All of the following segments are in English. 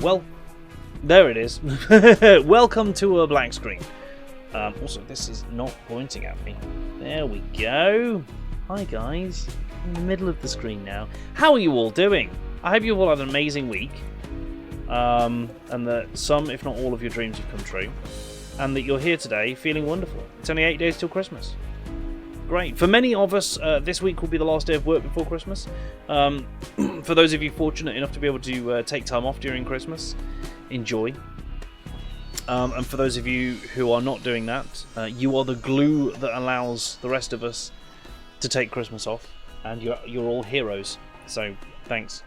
Well, there it is. Welcome to a black screen. Also, this is not pointing at me. There we go. Hi guys. I'm in the middle of the screen now. How are you all doing? I hope you've all had an amazing week. And that some, if not all, of your dreams have come true. And that you're here today feeling wonderful. It's only 8 days till Christmas. Great. For many of us, this week will be the last day of work before Christmas. For those of you fortunate enough to be able to take time off during Christmas, enjoy. And for those of you who are not doing that, you are the glue that allows the rest of us to take Christmas off. And you're all heroes. So, thanks.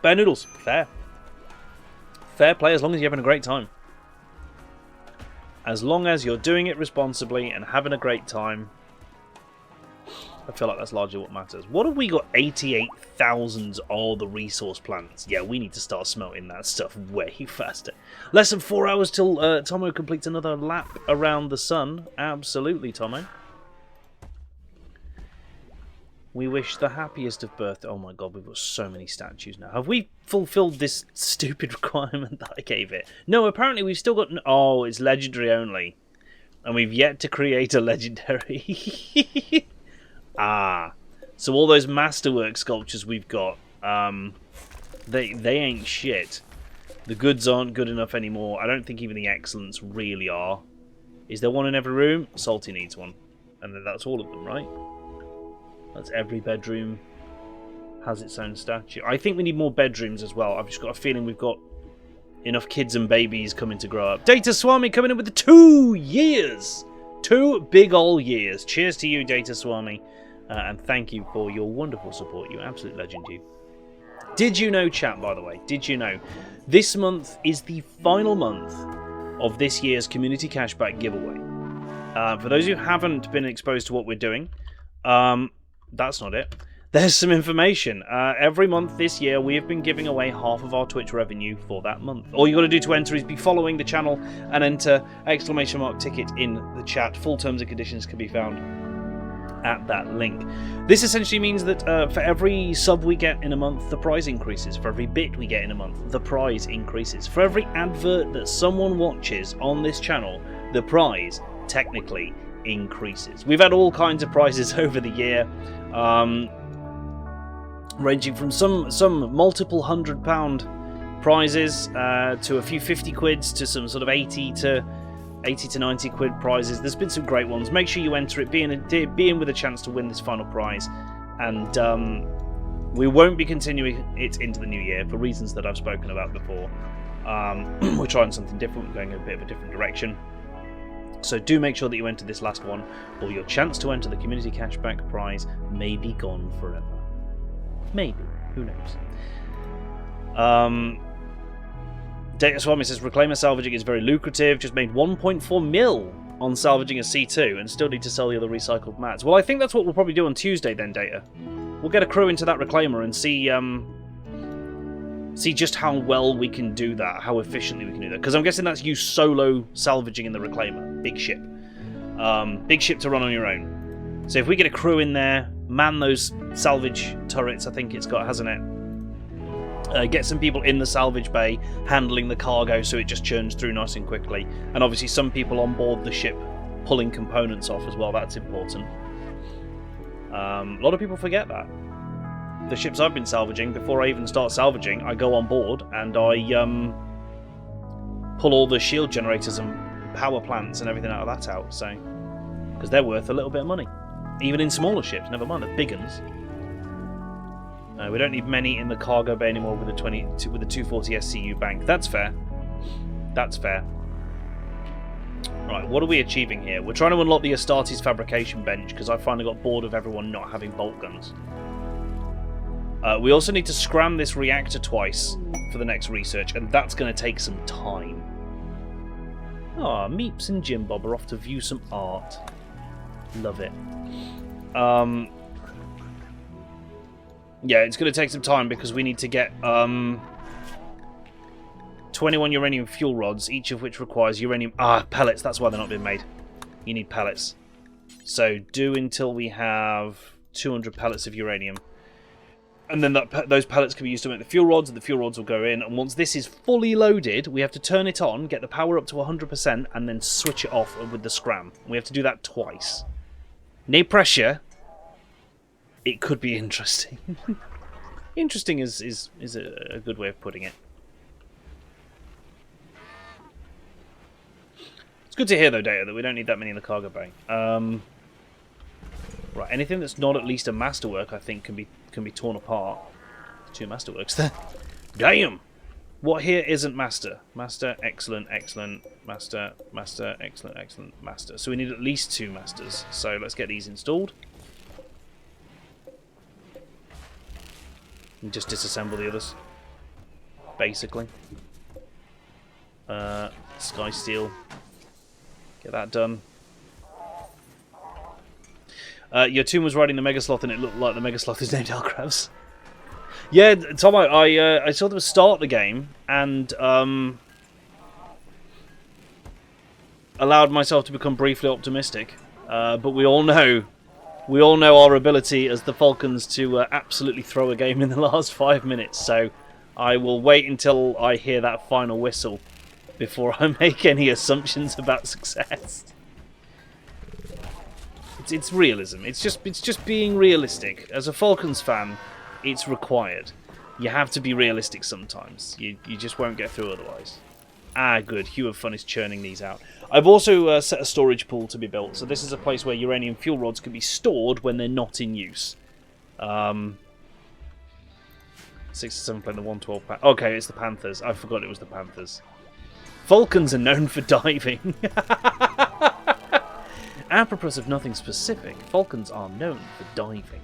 Bear noodles. Fair. Fair play as long as you're having a great time. As long as you're doing it responsibly and having a great time, I feel like that's largely what matters. What have we got? 88,000 all the resource plants. Yeah, we need to start smelting that stuff way faster. Less than 4 hours till Tomo completes another lap around the sun. Absolutely, Tomo. We wish the happiest of birthday. Oh my god, we've got so many statues now. Have we fulfilled this stupid requirement that I gave it? No, apparently we've still got... Oh, it's legendary only. And we've yet to create a legendary. Ah. So all those masterwork sculptures we've got, they ain't shit. The goods aren't good enough anymore. I don't think even the excellents really are. Is there one in every room? Salty needs one. And then that's all of them, right? That's every bedroom has its own statue. I think we need more bedrooms as well. I've just got a feeling we've got enough kids and babies coming to grow up. Data Swami coming in with the 2 years! 2 big ol' years. Cheers to you, Data Swami. And thank you for your wonderful support. You absolute legend, you. Did you know, chat, by the way, did you know this month is the final month of this year's community cashback giveaway? For those who haven't been exposed to what we're doing, that's not it. There's some information. Every month this year, we have been giving away half of our Twitch revenue for that month. All you got to do to enter is be following the channel and enter !ticket in the chat. Full terms and conditions can be found at that link. This essentially means that for every sub we get in a month, the prize increases. For every bit we get in a month, the prize increases. For every advert that someone watches on this channel, the prize technically increases. We've had all kinds of prizes over the year, ranging from some multiple £100 prizes to a few 50 quids to some sort of 80 to 90 quid prizes. There's been some great ones. Make sure you enter it, be in with a chance to win this final prize, and we won't be continuing it into the new year for reasons that I've spoken about before. We're trying something different. We're going in a bit of a different direction. So do make sure that you enter this last one, or your chance to enter the community cashback prize may be gone forever. Maybe. Who knows? Data Swami says, Reclaimer salvaging is very lucrative. Just made 1.4 mil on salvaging a C2 and still need to sell the other recycled mats. Well, I think that's what we'll probably do on Tuesday then, Data. We'll get a crew into that Reclaimer and see just how well we can do that, how efficiently we can do that. Because I'm guessing that's you solo salvaging in the Reclaimer. Big ship. Big ship to run on your own. So if we get a crew in there, man those salvage turrets, I think it's got, hasn't it? Get some people in the salvage bay handling the cargo so it just churns through nice and quickly. And obviously some people on board the ship pulling components off as well. That's important. A lot of people forget that. The ships I've been salvaging, before I even start salvaging, I go on board and I pull all the shield generators and power plants and everything out of that out. So, because they're worth a little bit of money. Even in smaller ships, never mind the big ones. We don't need many in the cargo bay anymore with the 240 SCU bank. That's fair. That's fair. Right, what are we achieving here? We're trying to unlock the Astartes fabrication bench because I finally got bored of everyone not having bolt guns. We also need to scram this reactor twice for the next research, and that's going to take some time. Ah, Meeps and Jim Bob are off to view some art. Love it. Yeah, it's going to take some time because we need to get 21 uranium fuel rods, each of which requires uranium... pellets. That's why they're not being made. You need pellets. So do until we have 200 pellets of uranium. And then those pellets can be used to make the fuel rods, and the fuel rods will go in. And once this is fully loaded, we have to turn it on, get the power up to 100%, and then switch it off with the scram. We have to do that twice. No pressure. It could be interesting. Interesting is a good way of putting it. It's good to hear, though, Data, that we don't need that many in the cargo bay. Right, anything that's not at least a masterwork, I think, can be torn apart. 2 masterworks there. Damn! What here isn't master? Master, excellent, excellent, master, master, excellent, excellent, master. So we need at least 2 masters. So let's get these installed. And just disassemble the others. Basically. Sky Steel. Get that done. Your tomb was riding the Megasloth and it looked like the Megasloth is named Hellcrabs. Yeah, Tom, I saw them start the game and allowed myself to become briefly optimistic. But we all know our ability as the Falcons to absolutely throw a game in the last 5 minutes. So I will wait until I hear that final whistle before I make any assumptions about success. It's realism. It's just being realistic. As a Falcons fan, it's required. You have to be realistic sometimes. You just won't get through otherwise. Ah, good. Hue of Fun is churning these out. I've also set a storage pool to be built. So this is a place where uranium fuel rods can be stored when they're not in use. 6 to 7 playing the 112. Okay, it's the Panthers. I forgot it was the Panthers. Falcons are known for diving. Apropos of nothing specific, Falcons are known for diving.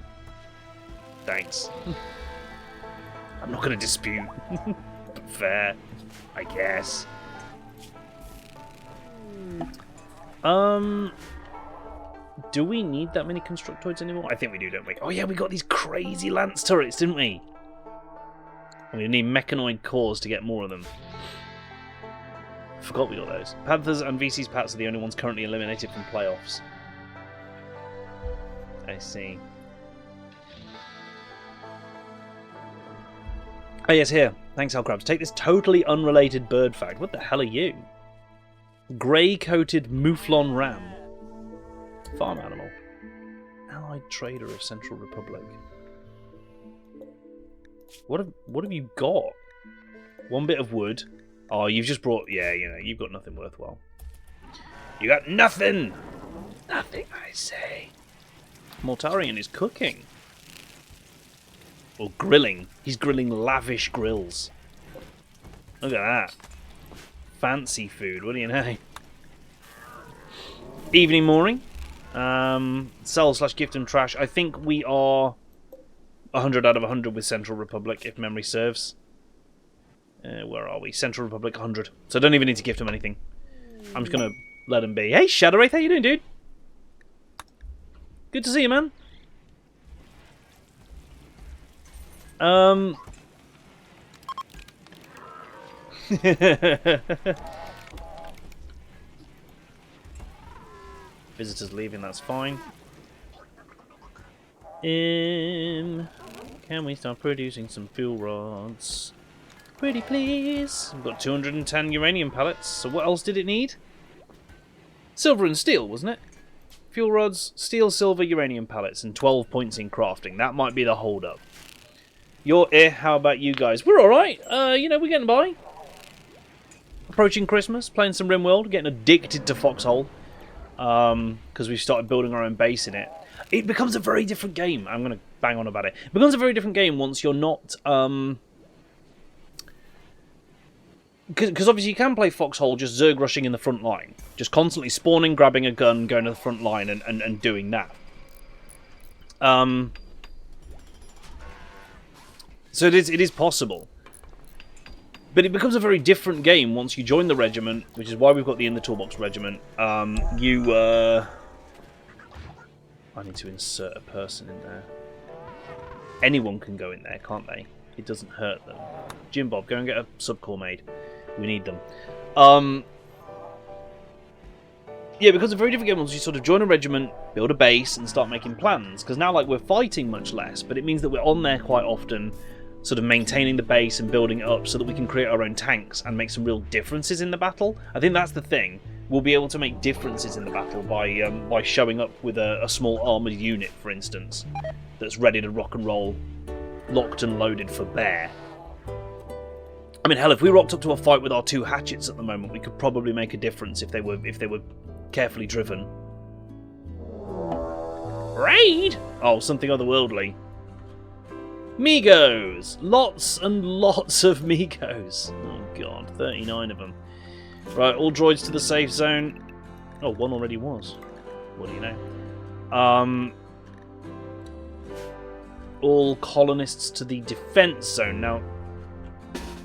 Thanks. I'm not going to dispute. But fair, I guess. Do we need that many Constructoids anymore? I think we do, don't we? Oh yeah, we got these crazy Lance turrets, didn't we? And we need Mechanoid cores to get more of them. Forgot we got those. Panthers and VC's Pats are the only ones currently eliminated from playoffs. I see. Oh yes, here. Thanks, Hellcrabs. Take this totally unrelated bird fact. What the hell are you? Grey-coated mouflon ram. Farm animal. Allied trader of Central Republic. What have you got? 1 bit of wood. Oh, you've just brought... Yeah, you know, you've got nothing worthwhile. You got nothing! Nothing, I say. Mortarion is cooking. Or grilling. He's grilling lavish grills. Look at that. Fancy food, what do you know? Evening, morning. Sell/gift and trash. I think we are 100 out of 100 with Central Republic, if memory serves. Where are we? Central Republic 100. So I don't even need to gift them anything. I'm just going to let them be. Hey, Shadow Wraith, how you doing, dude? Good to see you, man. Visitors leaving, that's fine. Can we start producing some fuel rods? Pretty please. We've got 210 uranium pellets, so what else did it need? Silver and steel, wasn't it? Fuel rods, steel, silver, uranium pellets, and 12 points in crafting. That might be the hold-up. You're here, how about you guys? We're alright. You know, we're getting by. Approaching Christmas, playing some RimWorld, getting addicted to Foxhole. Because we've started building our own base in it. It becomes a very different game. I'm going to bang on about it. It becomes a very different game once you're not... Because obviously you can play Foxhole just Zerg rushing in the front line. Just constantly spawning, grabbing a gun, going to the front line and doing that. So it is possible. But it becomes a very different game once you join the regiment, which is why we've got the In the Toolbox regiment. I need to insert a person in there. Anyone can go in there, can't they? It doesn't hurt them. Jim Bob, go and get a subcorps made. We need them. Yeah, because it's a very different game once you sort of join a regiment, build a base, and start making plans. Because now, like, we're fighting much less, but it means that we're on there quite often, sort of maintaining the base and building it up so that we can create our own tanks and make some real differences in the battle. I think that's the thing. We'll be able to make differences in the battle by showing up with a small armoured unit, for instance, that's ready to rock and roll, locked and loaded for bear. I mean, hell, if we rocked up to a fight with our 2 hatchets at the moment, we could probably make a difference if they were carefully driven. Raid! Oh, something otherworldly. Migos! Lots and lots of Migos. Oh god, 39 of them. Right, all droids to the safe zone. Oh, one already was. What do you know? All colonists to the defense zone. Now,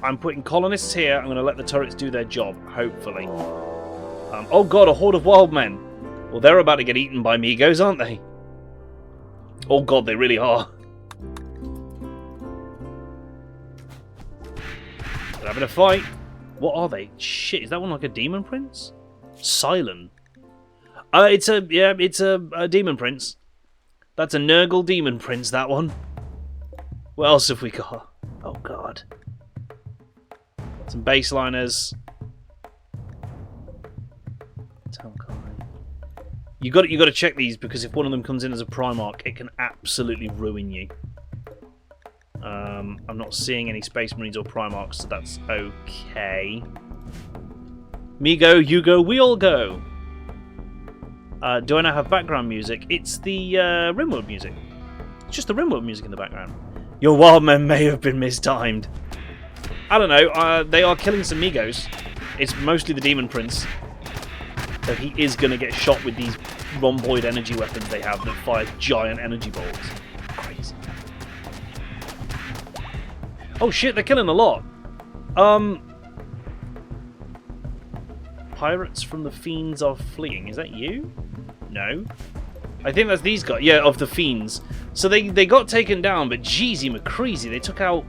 I'm putting colonists here. I'm going to let the turrets do their job, hopefully. Oh god, a horde of wild men. Well, they're about to get eaten by Migos, aren't they? Oh god, they really are. They're having a fight. What are they? Shit, is that one like a demon prince? Silent. It's a demon prince. That's a Nurgle demon prince, that one. What else have we got? Oh god. Some baseliners. You got to check these, because if one of them comes in as a Primarch, it can absolutely ruin you. I'm not seeing any Space Marines or Primarchs, so that's okay. Me go, you go, we all go. Do I now have background music? It's the RimWorld music. It's just the RimWorld music in the background. Your wild men may have been mistimed. I don't know. They are killing some Migos. It's mostly the Demon Prince. So he is going to get shot with these rhomboid energy weapons they have that fire giant energy balls. Crazy. Oh shit, they're killing a lot. Pirates from the Fiends are fleeing. Is that you? No. I think that's these guys. Yeah, of the Fiends. So they got taken down, but jeezy McCreasy, they took out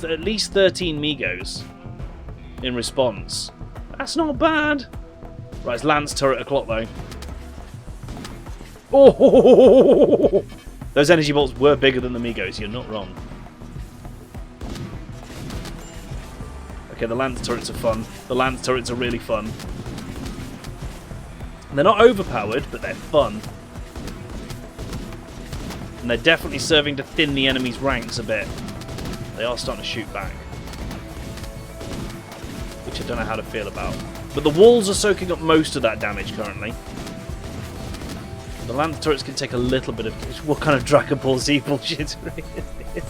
at least 13 Migos in response. That's not bad. Right, it's Lance turret o'clock though. Oh! Those energy bolts were bigger than the Migos, you're not wrong. Okay, the Lance turrets are fun. The Lance turrets are really fun. They're not overpowered, but they're fun. And they're definitely serving to thin the enemy's ranks a bit. They are starting to shoot back. Which I don't know how to feel about. But the walls are soaking up most of that damage currently. The Lance turrets can take a little bit of... What kind of Dragon Ball Z bullshit is this?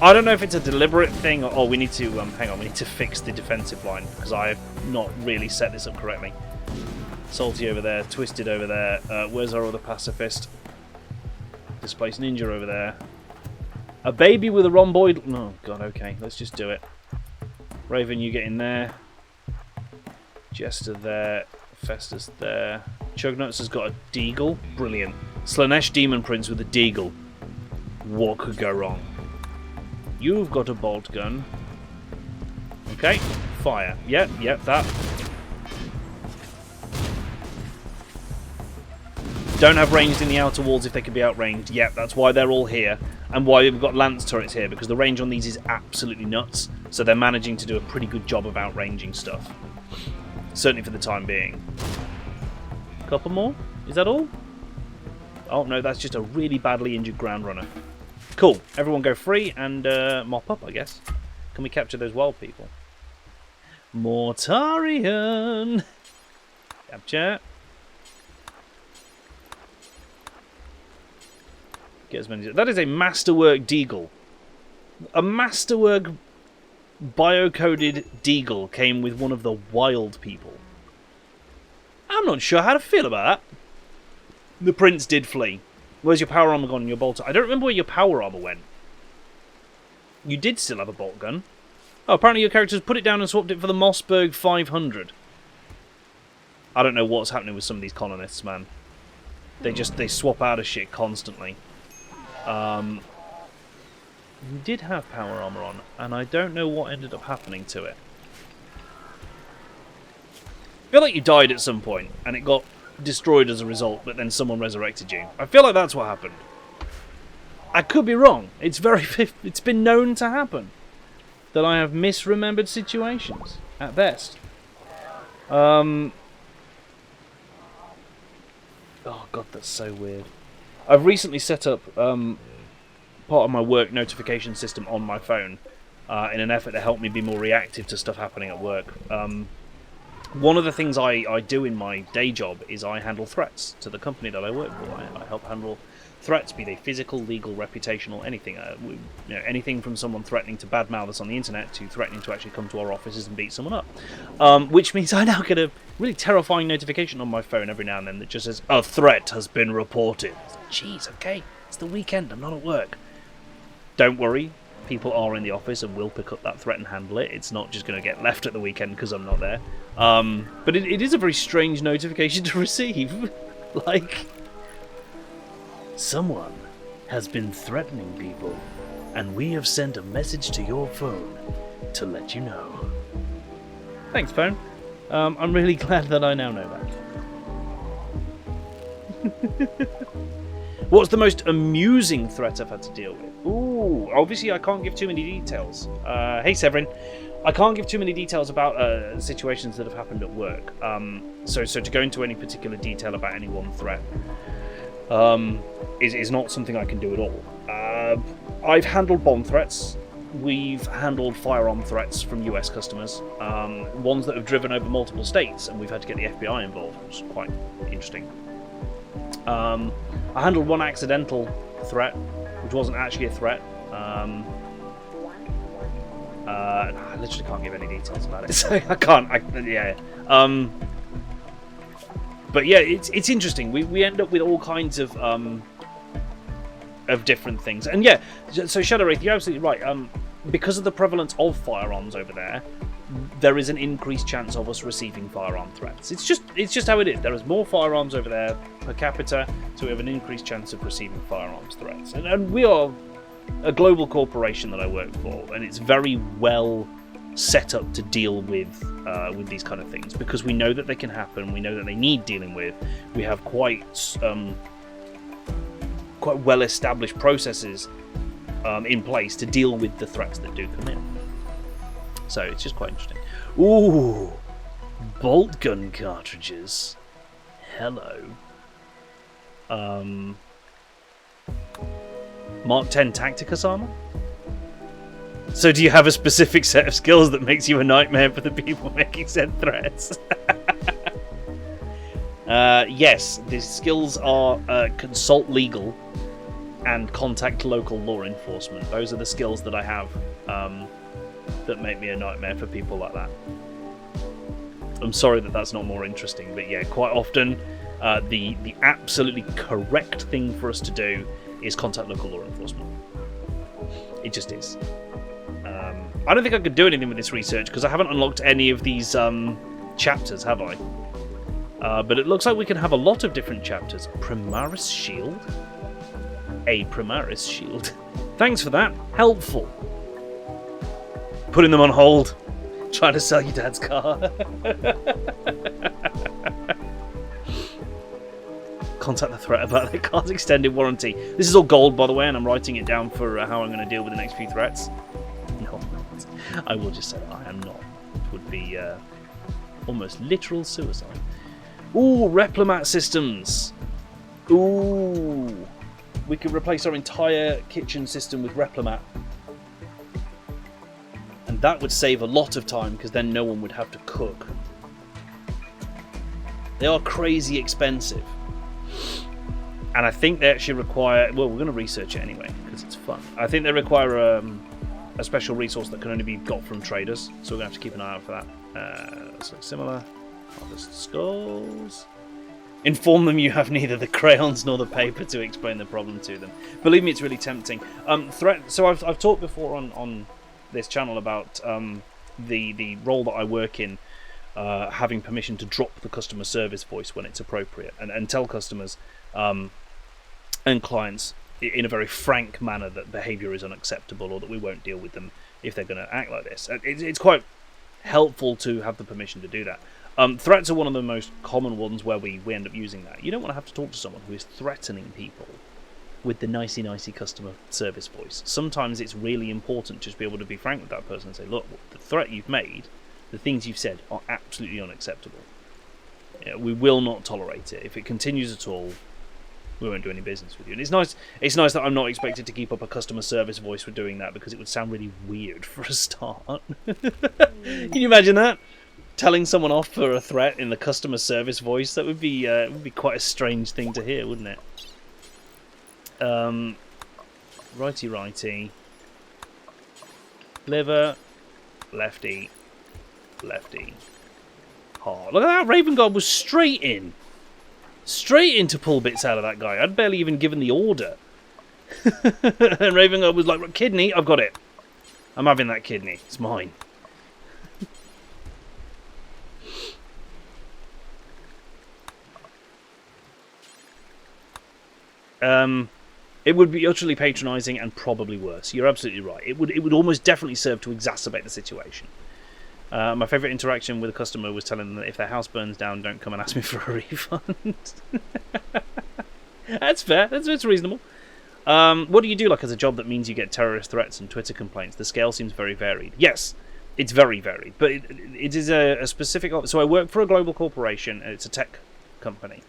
I don't know if it's a deliberate thing or... Oh, we need to... hang on, we need to fix the defensive line. Because I have not really set this up correctly. Salty over there. Twisted over there. Where's our other pacifist? Displaced Ninja over there. A baby with a rhomboid... Oh, God, okay. Let's just do it. Raven, you get in there. Jester there. Festus there. Chugnuts has got a Deagle. Brilliant. Slanesh Demon Prince with a Deagle. What could go wrong? You've got a bolt gun. Okay. Fire. Yep, that. Don't have ranged in the outer walls if they can be outranged. Yep, that's why they're all here. And why we've got Lance turrets here, because the range on these is absolutely nuts. So they're managing to do a pretty good job of outranging stuff. Certainly for the time being. Couple more? Is that all? Oh, no, that's just a really badly injured ground runner. Cool. Everyone go free and mop up, I guess. Can we capture those wild people? Mortarion! Capture. Get as many... That is a Masterwork Deagle. A Masterwork biocoded Deagle came with one of the wild people. I'm not sure how to feel about that. The prince did flee. Where's your power armor gone and your bolt? I don't remember where your power armor went. You did still have a bolt gun. Oh, apparently your character's put it down and swapped it for the Mossberg 500. I don't know what's happening with some of these colonists, man. They swap out of shit constantly. You did have power armor on, and I don't know what ended up happening to it. I feel like you died at some point, and it got destroyed as a result, but then someone resurrected you. I feel like that's what happened. I could be wrong. It's been known to happen that I have misremembered situations at best. Oh god, that's so weird. I've recently set up part of my work notification system on my phone in an effort to help me be more reactive to stuff happening at work. One of the things I do in my day job is I handle threats to the company that I work for. I help handle threats, be they physical, legal, reputational, anything. Anything from someone threatening to badmouth us on the internet to threatening to actually come to our offices and beat someone up. Which means I now get a really terrifying notification on my phone every now and then that just says, "A threat has been reported." Jeez, okay, it's the weekend, I'm not at work. Don't worry, people are in the office and will pick up that threat and handle it. It's not just going to get left at the weekend because I'm not there. But it is a very strange notification to receive. Like, someone has been threatening people, and we have sent a message to your phone to let you know. Thanks, phone. I'm really glad that I now know that. What's the most amusing threat I've had to deal with? Ooh, obviously I can't give too many details. Hey, Severin. I can't give too many details about situations that have happened at work. So to go into any particular detail about any one threat is not something I can do at all. I've handled bomb threats. We've handled firearm threats from US customers. Ones that have driven over multiple states, and we've had to get the FBI involved, which is quite interesting. I handled one accidental threat, which wasn't actually a threat. I literally can't give any details about it, so I can't. But yeah, it's interesting. We end up with all kinds of different things, and yeah. So Shadow Wraith, you're absolutely right. Because of the prevalence of firearms over there is an increased chance of us receiving firearm threats. It's just how it is. There is more firearms over there per capita, so we have an increased chance of receiving firearms threats. And we are a global corporation that I work for, and it's very well set up to deal with these kind of things because we know that they can happen. We know that they need dealing with. We have quite well established processes in place to deal with the threats that do come in. So it's just quite interesting. Ooh, bolt gun cartridges. Hello. Mark 10 Tacticus armor? So do you have a specific set of skills that makes you a nightmare for the people making said threats? Yes, the skills are consult legal and contact local law enforcement. Those are the skills that I have that make me a nightmare for people like that. I'm sorry that that's not more interesting, but yeah, quite often the absolutely correct thing for us to do is contact local law enforcement. It just is. I don't think I could do anything with this research because I haven't unlocked any of these chapters, have I? But it looks like we can have a lot of different chapters. Primaris Shield? A Primaris Shield. Thanks for that. Helpful. Putting them on hold. Trying to sell your dad's car. Contact the threat about their car's extended warranty. This is all gold, by the way, and I'm writing it down for how I'm going to deal with the next few threats. No, I will just say that I am not. It would be almost literal suicide. Ooh, Replimat systems. Ooh. We could replace our entire kitchen system with Replimat. And that would save a lot of time because then no one would have to cook. They are crazy expensive. And I think they actually require... Well, we're going to research it anyway because it's fun. I think they require a special resource that can only be got from traders. So we're going to have to keep an eye out for that. Looks like similar. Harvest skulls. Inform them you have neither the crayons nor the paper to explain the problem to them. Believe me, it's really tempting. So I've talked before on this channel about the role that I work in, having permission to drop the customer service voice when it's appropriate, and tell customers and clients in a very frank manner that behaviour is unacceptable or that we won't deal with them if they're going to act like this. It's quite helpful to have the permission to do that. Threats are one of the most common ones where we end up using that. You don't want to have to talk to someone who is threatening people with the nicey customer service voice. Sometimes it's really important to just be able to be frank with that person and say, look, the threat you've made, the things you've said are absolutely unacceptable. We will not tolerate it. If it continues at all, we won't do any business with you. And it's nice that I'm not expected to keep up a customer service voice for doing that, because it would sound really weird for a start. Can you imagine that? Telling someone off for a threat in the customer service voice? That would be quite a strange thing to hear, wouldn't it? Righty. Liver, lefty, hard. Look at that, Raven God was straight in to pull bits out of that guy. I'd barely even given the order. And Raven God was like, kidney, I've got it. I'm having that kidney, it's mine. It would be utterly patronising and probably worse. You're absolutely right. It would almost definitely serve to exacerbate the situation. My favourite interaction with a customer was telling them that if their house burns down, don't come and ask me for a refund. That's fair. That's reasonable. What do you do as a job that means you get terrorist threats and Twitter complaints? The scale seems very varied. Yes, it's very varied, but it is a specific... So I work for a global corporation, and it's a tech company.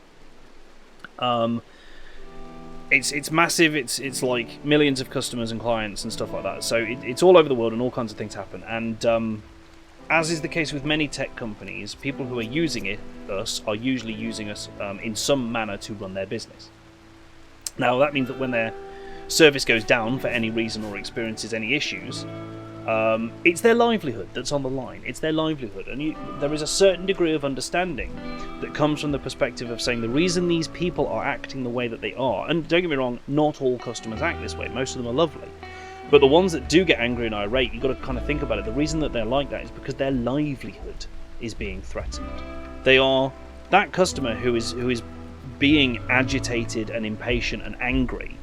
It's massive. It's like millions of customers and clients and stuff like that. So it's all over the world, and all kinds of things happen. And as is the case with many tech companies, people who are using us are usually using us in some manner to run their business. Now that means that when their service goes down for any reason or experiences any issues, it's their livelihood that's on the line. It's their livelihood, and there is a certain degree of understanding that comes from the perspective of saying the reason these people are acting the way that they are, and don't get me wrong, not all customers act this way. Most of them are lovely, but the ones that do get angry and irate, you've got to kind of think about it. The reason that they're like that is because their livelihood is being threatened. They are that customer who is being agitated and impatient and angry,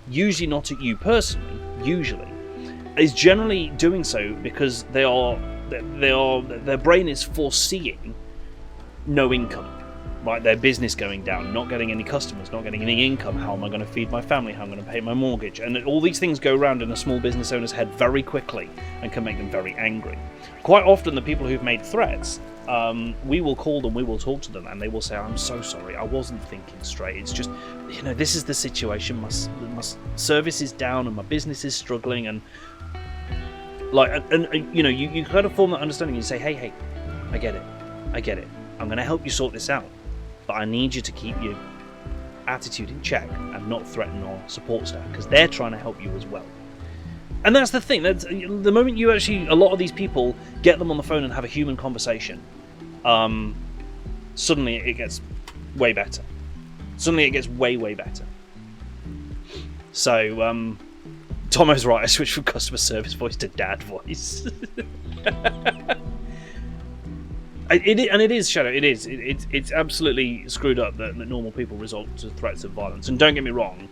usually not at you personally, usually is generally doing so because their brain is foreseeing no income, right? Their business going down, not getting any customers, not getting any income. How am I going to feed my family? How am I going to pay my mortgage? And all these things go around in a small business owner's head very quickly and can make them very angry. Quite often the people who've made threats, we will call them, we will talk to them, and they will say, I'm so sorry, I wasn't thinking straight. It's just, this is the situation. My service is down and my business is struggling, and you kind of form that understanding. You say, hey, I get it. I'm going to help you sort this out, but I need you to keep your attitude in check and not threaten our support staff, because they're trying to help you as well. And that's the thing. That's the moment you actually, a lot of these people, get them on the phone and have a human conversation, suddenly it gets way better. Suddenly it gets way better. So, Tomo's right. I switched from customer service voice to dad voice. It is, Shadow. It is. It's absolutely screwed up that normal people resort to threats of violence. And don't get me wrong,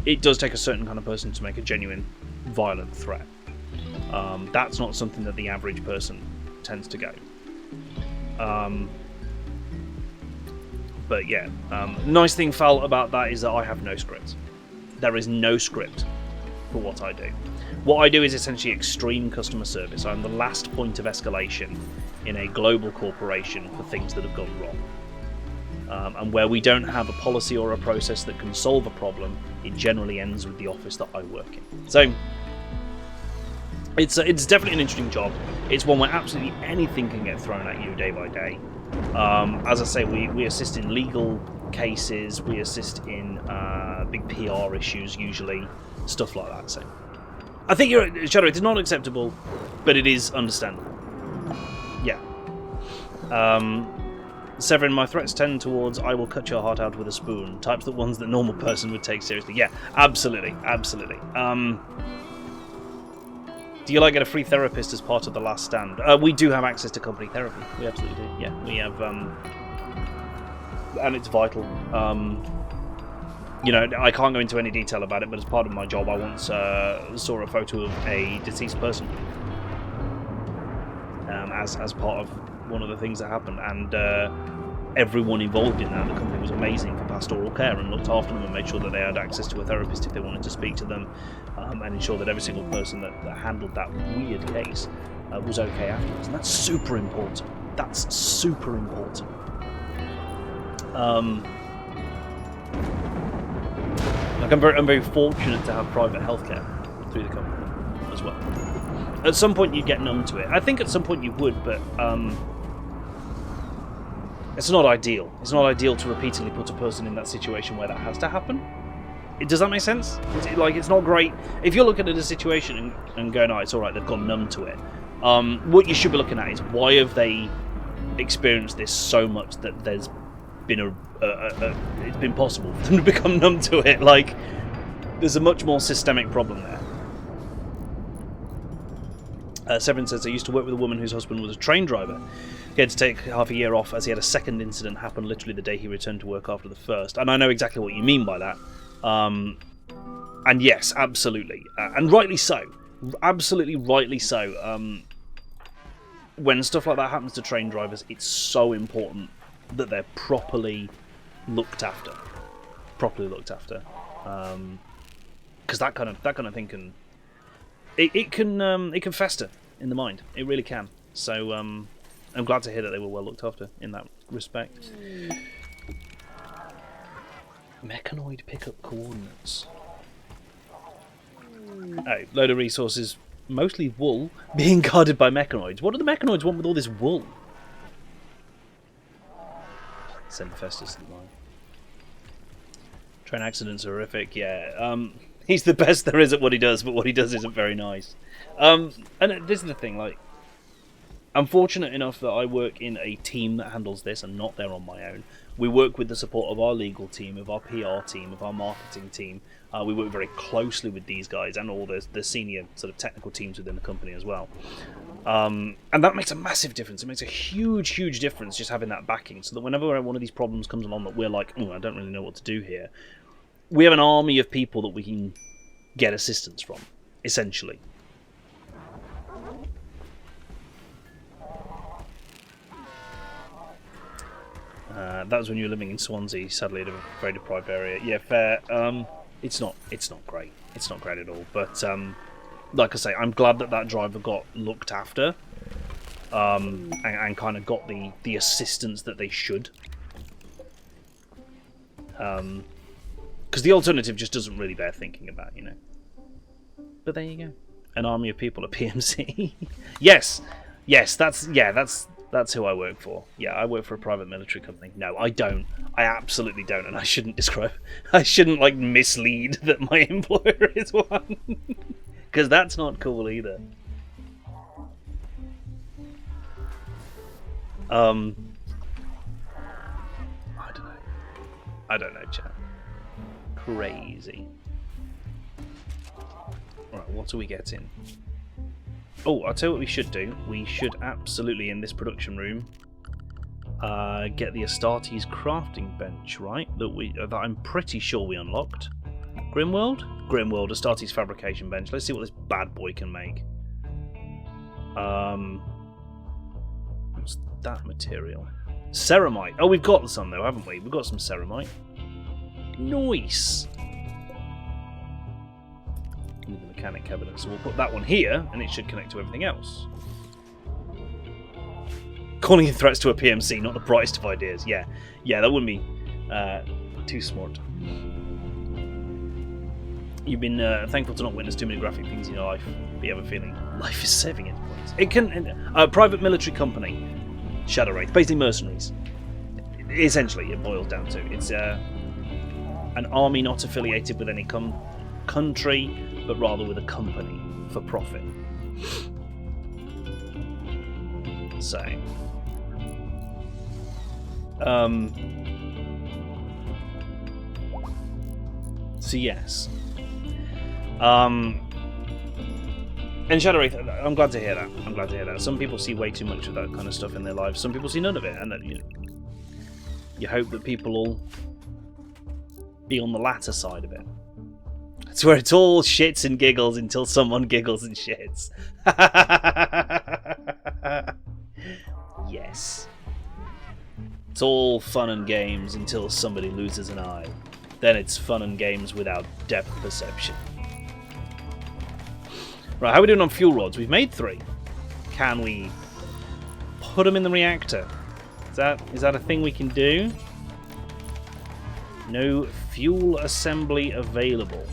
it does take a certain kind of person to make a genuine violent threat. That's not something that the average person tends to go. But yeah, nice thing, Fal, about that is that I have no script. There is no script for what I do. What I do is essentially extreme customer service. I'm the last point of escalation in a global corporation for things that have gone wrong. And where we don't have a policy or a process that can solve a problem, it generally ends with the office that I work in. So it's definitely an interesting job. It's one where absolutely anything can get thrown at you day by day. As I say, we assist in legal cases, we assist in big PR issues, usually, stuff like that. So I think you're Shadow. It's not acceptable, but it is understandable. Yeah. Severin, my threats tend towards I will cut your heart out with a spoon. Types that ones that normal person would take seriously. Yeah, absolutely. Do you get a free therapist as part of the last stand? We do have access to company therapy. We absolutely do. Yeah, we have, and it's vital. I can't go into any detail about it, but as part of my job, I once saw a photo of a deceased person. as part of one of the things that happened, and everyone involved in that, the company was amazing for pastoral care and looked after them and made sure that they had access to a therapist if they wanted to speak to them, and ensure that every single person that handled that weird case was okay afterwards. And that's super important. That's super important. Like I'm very fortunate to have private healthcare through the company as well. At some point you get numb to it. I think at some point you would, but it's not ideal. It's not ideal to repeatedly put a person in that situation where that has to happen. Does that make sense? It's not great. If you're looking at a situation and going, oh, it's alright, they've gone numb to it. What you should be looking at is, why have they experienced this so much that there's been it's been possible for them to become numb to it? Like, there's a much more systemic problem there. Severin says, I used to work with a woman whose husband was a train driver. He had to take half a year off as he had a second incident happen literally the day he returned to work after the first. And I know exactly what you mean by that. And yes, absolutely. And rightly so. Absolutely rightly so. When stuff like that happens to train drivers, it's so important that they're properly looked after. Properly looked after. Because that kind of thing can... It can fester in the mind. It really can. So I'm glad to hear that they were well looked after in that respect. Mechanoid pickup coordinates. Oh, load of resources, mostly wool, being guarded by mechanoids. What do the mechanoids want with all this wool? Send Festus to the line. Train accidents are horrific. Yeah. He's the best there is at what he does, but what he does isn't very nice. And this is the thing, like, I'm fortunate enough that I work in a team that handles this and not there on my own. We work with the support of our legal team, of our PR team, of our marketing team. We work very closely with these guys and all the senior sort of technical teams within the company as well. And that makes a massive difference. It makes a huge, huge difference just having that backing, so that whenever one of these problems comes along that we're like, oh, I don't really know what to do here, we have an army of people that we can get assistance from, essentially. That was when you were living in Swansea, sadly in a very deprived area. Yeah, fair. It's not great. It's not great at all. But like I say, I'm glad that driver got looked after, and kind of got the assistance that they should. Because the alternative just doesn't really bear thinking about, you know. But there you go. An army of people at PMC. Yes, that's who I work for. Yeah, I work for a private military company. No, I don't. I absolutely don't, and I shouldn't like mislead that my employer is one. Because that's not cool either. I don't know, chat. Crazy. Right, what are we getting? Oh, I'll tell you what we should do. We should absolutely, in this production room, get the Astartes crafting bench, right? That I'm pretty sure we unlocked. RimWorld? RimWorld, Astartes fabrication bench. Let's see what this bad boy can make. What's that material? Ceramite. Oh, we've got some though, haven't we? We've got some ceramite. Nice. The mechanic cabinet, so we'll put that one here and it should connect to everything else. Calling in threats to a PMC, not the brightest of ideas. Yeah, that wouldn't be too smart. You've been thankful to not witness too many graphic things in your life, but you have a feeling life is serving its points. It can private military company, Shadow Wraith, basically mercenaries. Essentially, it boils down to it's an army not affiliated with any country, but rather with a company for profit. So, yes. And Shadow Wraith, I'm glad to hear that. I'm glad to hear that. Some people see way too much of that kind of stuff in their lives. Some people see none of it, and you hope that people will be on the latter side of it. It's where it's all shits and giggles until someone giggles and shits. Yes. It's all fun and games until somebody loses an eye. Then it's fun and games without depth perception. Right, how are we doing on fuel rods? We've made 3. Can we put them in the reactor? Is that a thing we can do? No fuel assembly available.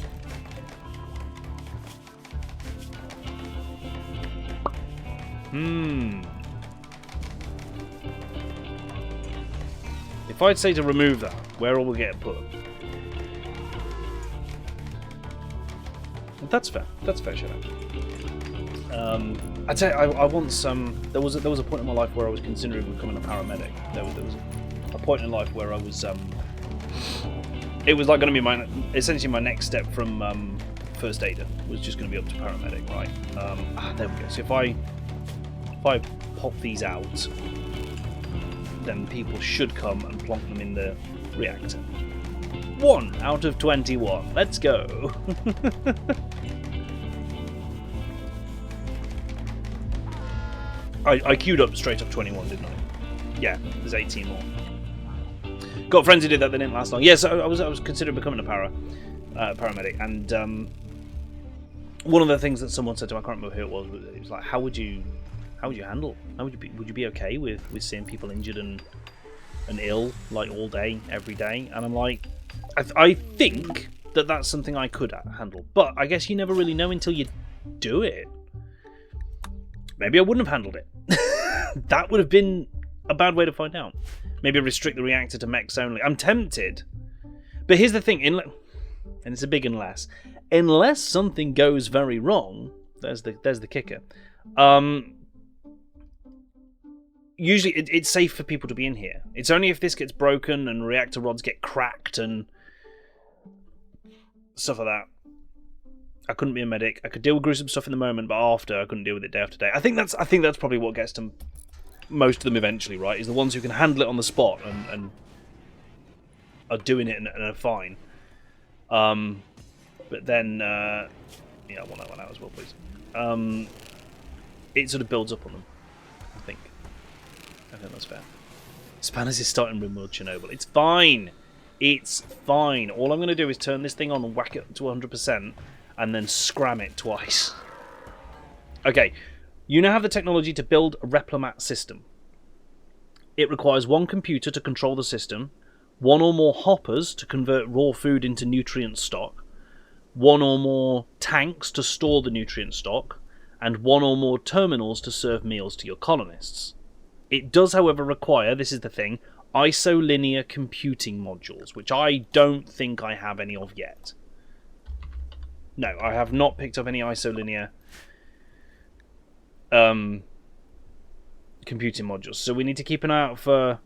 If I'd say to remove that, where will we get it put? That's fair. That's fair, Shadow. I'd say I want some. There was a point in my life where I was considering becoming a paramedic. There was a point in life where I was. It was like going to be essentially my next step from first aider was just going to be up to paramedic, right? There we go. So if I pop these out, then people should come and plonk them in the reactor. 1 out of 21. Let's go. I queued up straight up 21, didn't I? Yeah, there's 18 more. Got friends who did that. They didn't last long. Yes, I was considering becoming a paramedic, and one of the things that someone said to me, I can't remember who it was like, how would you handle? Would you be okay with seeing people injured and ill like all day, every day? And I'm like, I think that's something I could handle, but I guess you never really know until you do it. Maybe I wouldn't have handled it. That would have been a bad way to find out. Maybe restrict the reactor to mechs only. I'm tempted. But here's the thing, and it's a big unless. Unless something goes very wrong, there's the kicker. Usually it's safe for people to be in here. It's only if this gets broken and reactor rods get cracked and stuff like that. I couldn't be a medic. I could deal with gruesome stuff in the moment, but after I couldn't deal with it day after day. I think that's probably what gets to most of them eventually, right? Is the ones who can handle it on the spot and are doing it and are fine. But then, yeah, I want that one out as well, please. It sort of builds up on them. I think that's fair. Spanners is starting RimWorld Chernobyl. It's fine. It's fine. All I'm going to do is turn this thing on and whack it to 100%. And then scram it twice. Okay, you now have the technology to build a Replimat system. It requires 1 computer to control the system, 1 or more hoppers to convert raw food into nutrient stock, 1 or more tanks to store the nutrient stock, and 1 or more terminals to serve meals to your colonists. It does, however, require, this is the thing, isolinear computing modules, which I don't think I have any of yet. No, I have not picked up any isolinear computing modules. So we need to keep an eye out for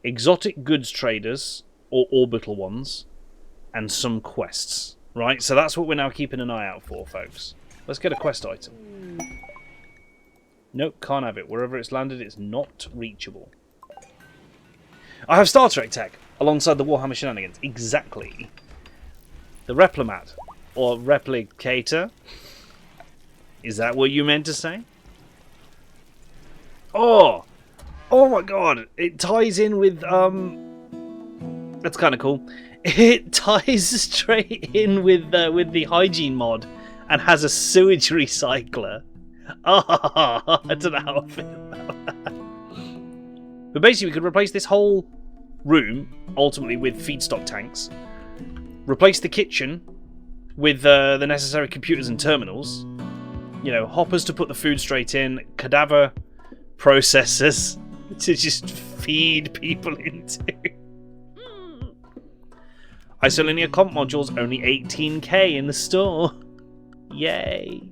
exotic goods traders or orbital ones and some quests. Right? So that's what we're now keeping an eye out for, folks. Let's get a quest item. Nope, can't have it. Wherever it's landed, it's not reachable. I have Star Trek tech alongside the Warhammer shenanigans. Exactly. The Replimat. Or replicator. Is that what you meant to say? Oh! Oh my god! It ties in with, that's kind of cool. It ties straight in with the hygiene mod and has a sewage recycler. Ah, I don't know how I feel about that. But basically we could replace this whole room, ultimately, with feedstock tanks. Replace the kitchen with the necessary computers and terminals. You know, hoppers to put the food straight in, cadaver processors to just feed people into. Isolinear comp modules, only 18k in the store. Yay.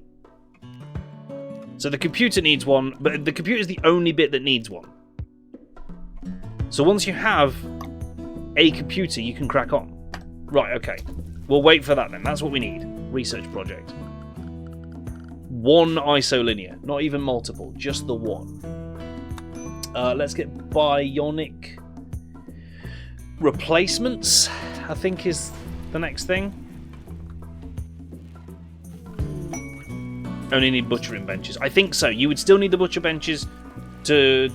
So the computer needs one, but the computer is the only bit that needs one. So once you have a computer, you can crack on. Right, okay. We'll wait for that then. That's what we need. Research project. 1 isolinear. Not even multiple. Just the 1. Let's get bionic replacements, I think is the next thing. Only need butchering benches. I think so. You would still need the butcher benches to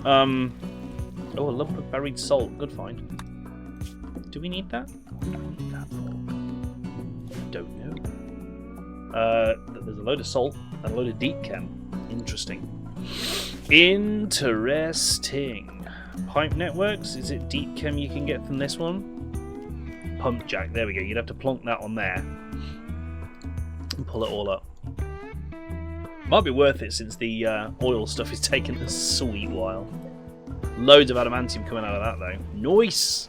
Oh, a lump of buried salt. Good find. Do we need that? I don't need that for. Don't know. There's a load of salt and a load of deep chem. Interesting. Interesting. Pipe networks. Is it deep chem you can get from this one? Pump jack. There we go. You'd have to plonk that on there and pull it all up. Might be worth it since the oil stuff is taking a sweet while. Loads of adamantium coming out of that though. Nice!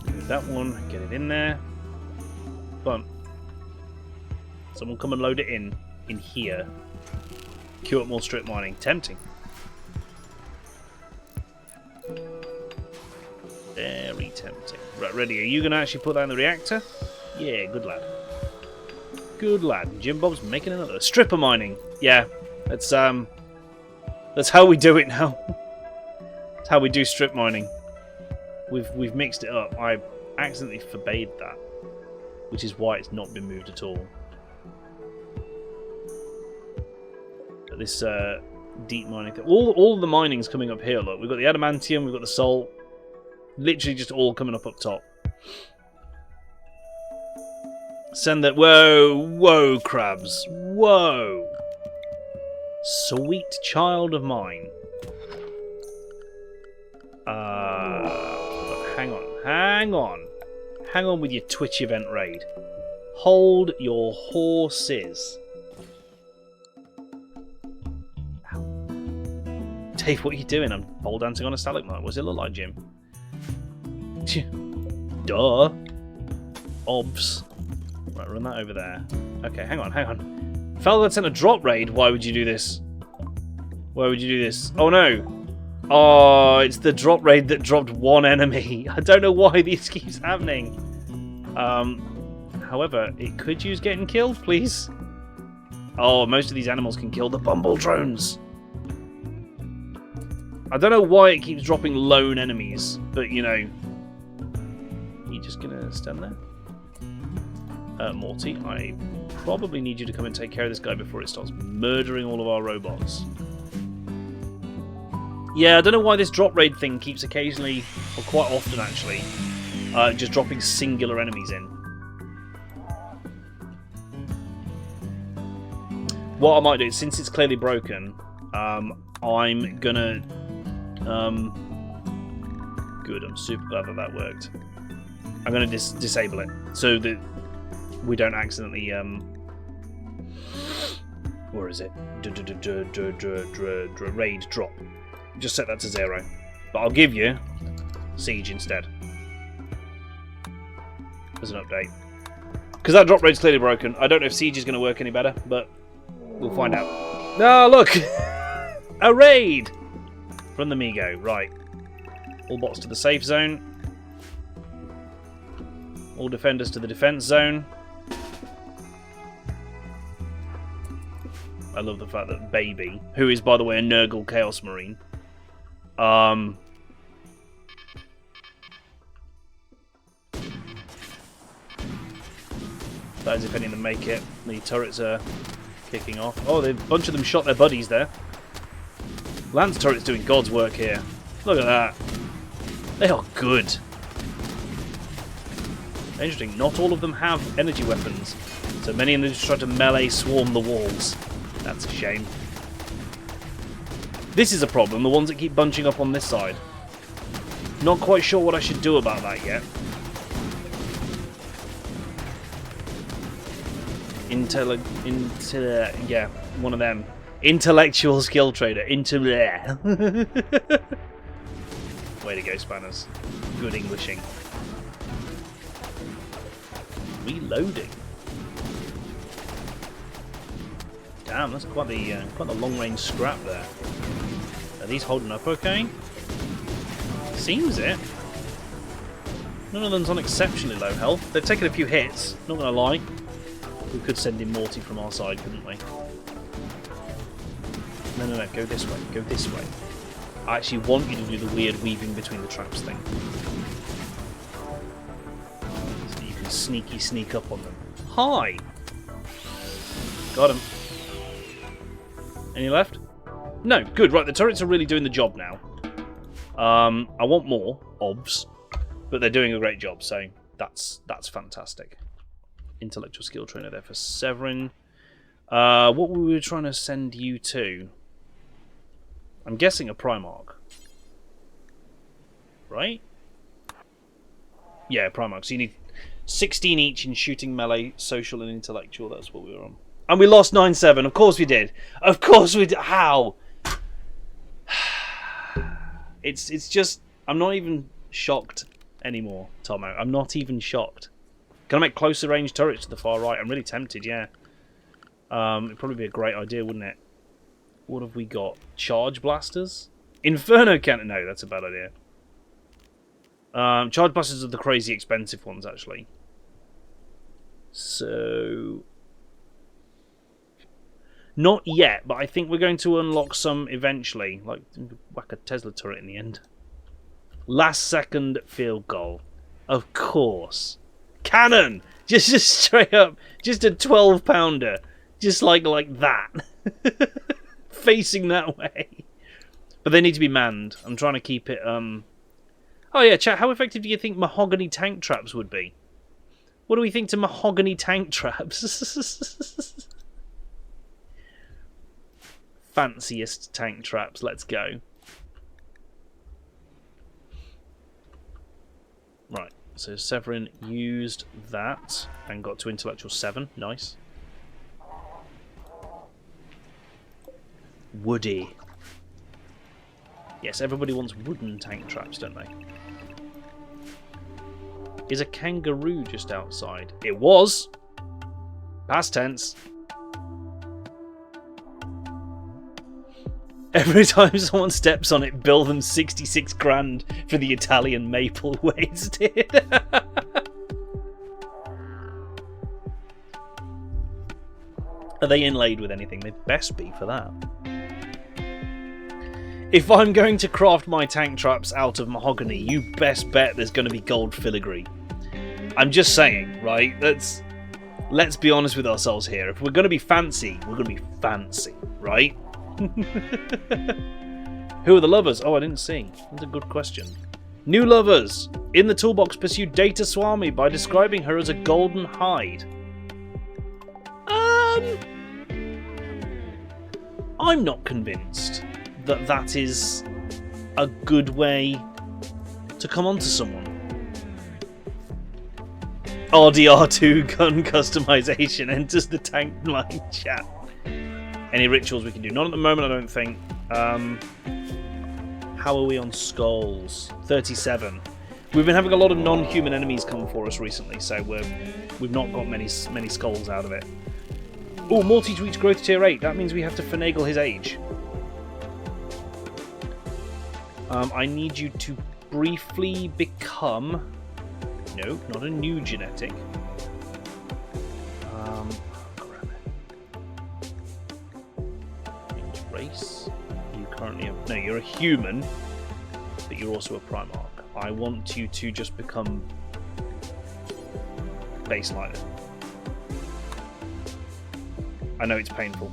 Move that one, get it in there. Fun. Someone come and load it in here. Queue up more strip mining. Tempting. Very tempting. Right, ready. Are you going to actually put that in the reactor? Yeah, good lad. Good lad. Jim Bob's making another. Stripper mining. Yeah, that's how we do it now. That's how we do strip mining. We've mixed it up. I accidentally forbade that, which is why it's not been moved at all. But this deep mining thing. All the mining's coming up here. Look, we've got the adamantium, we've got the salt. Literally just all coming up top. Send that. Whoa, crabs. Whoa. Sweet child of mine. Hang on with your Twitch event raid. Hold your horses. Ow. Dave, what are you doing? I'm pole dancing on a stalagmite. What does it look like, Jim? Duh. Obs. Right, run that over there. Okay, hang on. Falcon sent a drop raid. Why would you do this? Why would you do this? Oh no. Oh, it's the drop raid that dropped one enemy. I don't know why this keeps happening. However, it could use getting killed, please. Oh, most of these animals can kill the bumble drones. I don't know why it keeps dropping lone enemies, but you know. You just gonna stand there? Morty, I probably need you to come and take care of this guy before it starts murdering all of our robots. Yeah, I don't know why this drop raid thing keeps occasionally, or quite often actually, just dropping singular enemies in. What I might do, since it's clearly broken, I'm gonna... good, I'm super glad that worked. I'm gonna disable it, so that we don't accidentally, where is it? Raid drop. Just set that to 0. But I'll give you Siege instead. As an update. Because that drop raid's clearly broken. I don't know if Siege is going to work any better, but we'll find out. Oh, look! A raid! From the Migo. Right. All bots to the safe zone. All defenders to the defense zone. I love the fact that Baby, who is, by the way, a Nurgle Chaos Marine, that is if any of them make it. The turrets are kicking off. Oh, a bunch of them shot their buddies there. Lance turret's doing God's work here. Look at that. They are good. Interesting, not all of them have energy weapons, so many of them just try to melee swarm the walls. That's a shame. This is a problem, the ones that keep bunching up on this side. Not quite sure what I should do about that yet. Yeah, one of them. Intellectual skill trader. Way to go, Spanners. Good Englishing. Reloading. Damn, that's quite the long-range scrap there. Are these holding up okay? Seems it. None of them's on exceptionally low health. They've taken a few hits, not gonna lie. We could send in Morty from our side, couldn't we? No, go this way, go this way. I actually want you to do the weird weaving between the traps thing. So you can sneak up on them. Hi! Got him. Any left? No, good. Right, the turrets are really doing the job now. I want more obs, but they're doing a great job, so that's fantastic. Intellectual skill trainer there for Severin. What were we trying to send you to? I'm guessing a Primarch. Right? Yeah, Primarch. So you need 16 each in shooting, melee, social, and intellectual. That's what we were on. And we lost 9-7. Of course we did. Of course we did. How? It's just... I'm not even shocked anymore, Tomo. I'm not even shocked. Can I make closer range turrets to the far right? I'm really tempted, yeah. It'd probably be a great idea, wouldn't it? What have we got? Charge blasters? Inferno cannon? No, that's a bad idea. Charge blasters are the crazy expensive ones, actually. So... Not yet, but I think we're going to unlock some eventually. Like, whack a Tesla turret in the end. Last second field goal. Of course. Cannon! Just straight up. Just a 12-pounder. Just like that. Facing that way. But they need to be manned. I'm trying to keep it... Oh yeah, chat, how effective do you think mahogany tank traps would be? What do we think to mahogany tank traps? Fanciest tank traps, let's go. Right, so Severin used that and got to intellectual 7. Nice. Woody. Yes, everybody wants wooden tank traps, don't they? Is a kangaroo just outside? It was! Past tense. Every time someone steps on it, bill them 66 grand for the Italian maple wasted. Are they inlaid with anything? They best be for that. If I'm going to craft my tank traps out of mahogany, you best bet there's going to be gold filigree. I'm just saying, right? Let's be honest with ourselves here. If we're going to be fancy, we're going to be fancy, right? Who are the lovers? Oh, I didn't see. That's a good question. New lovers. In the toolbox, pursue Data Swami by describing her as a golden hide. I'm not convinced that that is a good way to come onto someone. RDR2 gun customization enters the tank line chat. Any rituals we can do? Not at the moment, I don't think. How are we on skulls? 37. We've been having a lot of non-human enemies come for us recently, so we've not got many skulls out of it. Oh, Morty to reach growth tier 8. That means we have to finagle his age. I need you to briefly become... No, not a new genetic. Race. You currently have... No, you're a human, but you're also a Primarch. I want you to just become baseliner. I know it's painful.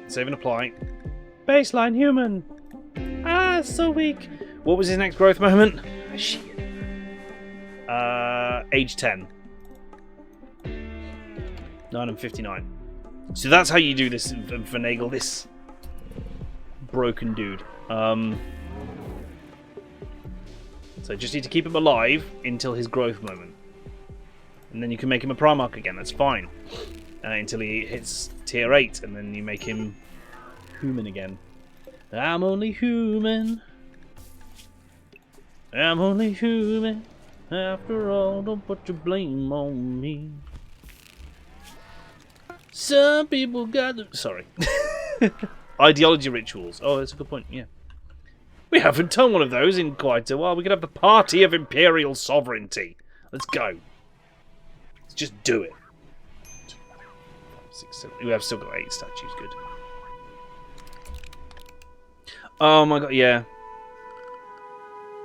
Save and apply. Baseline human. Ah, so weak. What was his next growth moment? Oh, shit. Age 10. 9 and 59. So that's how you do this and finagle this broken dude. So just need to keep him alive until his growth moment. And then you can make him a Primarch again, that's fine. Until he hits tier 8, and then you make him human again. I'm only human. I'm only human. After all, don't put your blame on me. Some people got the... Sorry. Ideology rituals. Oh, that's a good point, yeah. We haven't done one of those in quite a while. We could have the party of imperial sovereignty. Let's go. Let's just do it. 6, 7. We have still got 8 statues, good. Oh my god, yeah.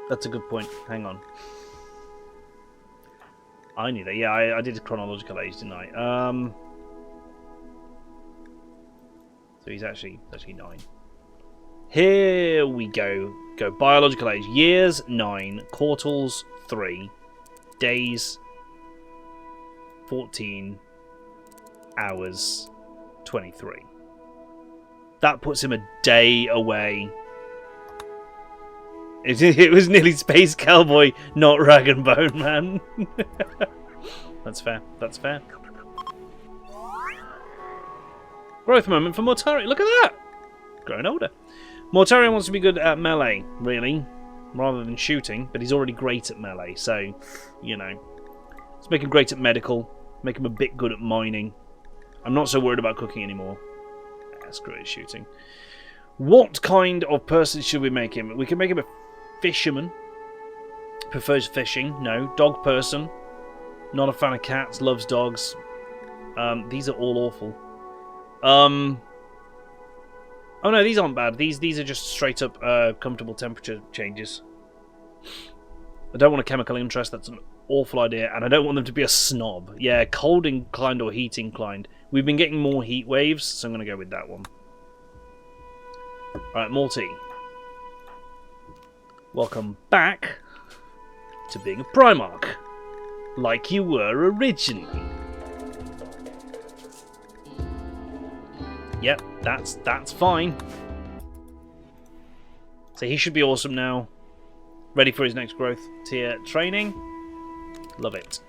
That's a good point. Hang on. I knew that. Yeah, I did a chronological age, didn't I? So he's actually 9. Here we go. Go biological age. Years 9. Quartals 3. Days 14. Hours 23. That puts him a day away. It was nearly Space Cowboy, not Rag and Bone Man. That's fair. That's fair. Growth moment for Mortarion. Look at that! Growing older. Mortarion wants to be good at melee, really, rather than shooting, but he's already great at melee, so, you know. Let's make him great at medical, make him a bit good at mining. I'm not so worried about cooking anymore. Screw it, shooting. What kind of person should we make him? We can make him a fisherman. Prefers fishing. No. Dog person. Not a fan of cats. Loves dogs. These are all awful. Oh no, these aren't bad. These are just straight up comfortable temperature changes. I don't want a chemical interest. That's an awful idea. And I don't want them to be a snob. Yeah, cold inclined or heat inclined. We've been getting more heat waves, so I'm going to go with that one. Alright, Morty. Welcome back to being a Primarch. Like you were originally. Yep, that's fine. So he should be awesome now. Ready for his next growth tier training. Love it.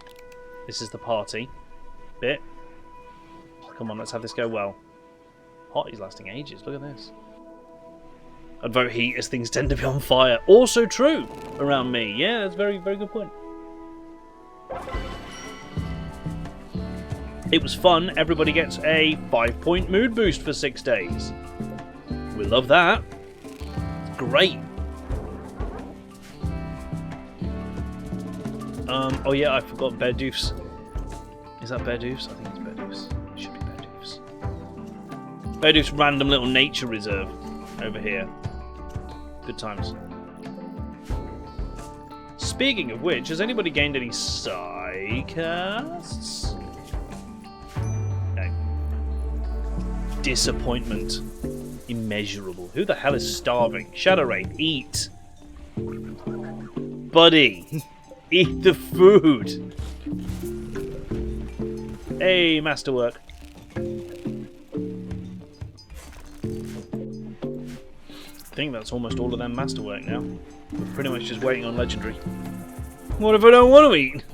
This is the party bit. Come on, let's have this go well. Hot, he's lasting ages. Look at this. I'd vote heat as things tend to be on fire. Also true around me. Yeah, that's a very, very good point. It was fun. Everybody gets a 5-point mood boost for 6 days. We love that. Great. Oh yeah, I forgot Beardoof's. Is that Beardoof's? I think it's Beardoof's. It should be Beardoof's. Beardoof's random little nature reserve over here. Good times. Speaking of which, has anybody gained any Psycasts? No. Disappointment. Immeasurable. Who the hell is starving? Shadow Rain, eat. Buddy, eat the food. Hey, masterwork. I think that's almost all of them masterwork now. We're pretty much just waiting on legendary. What if I don't want to eat?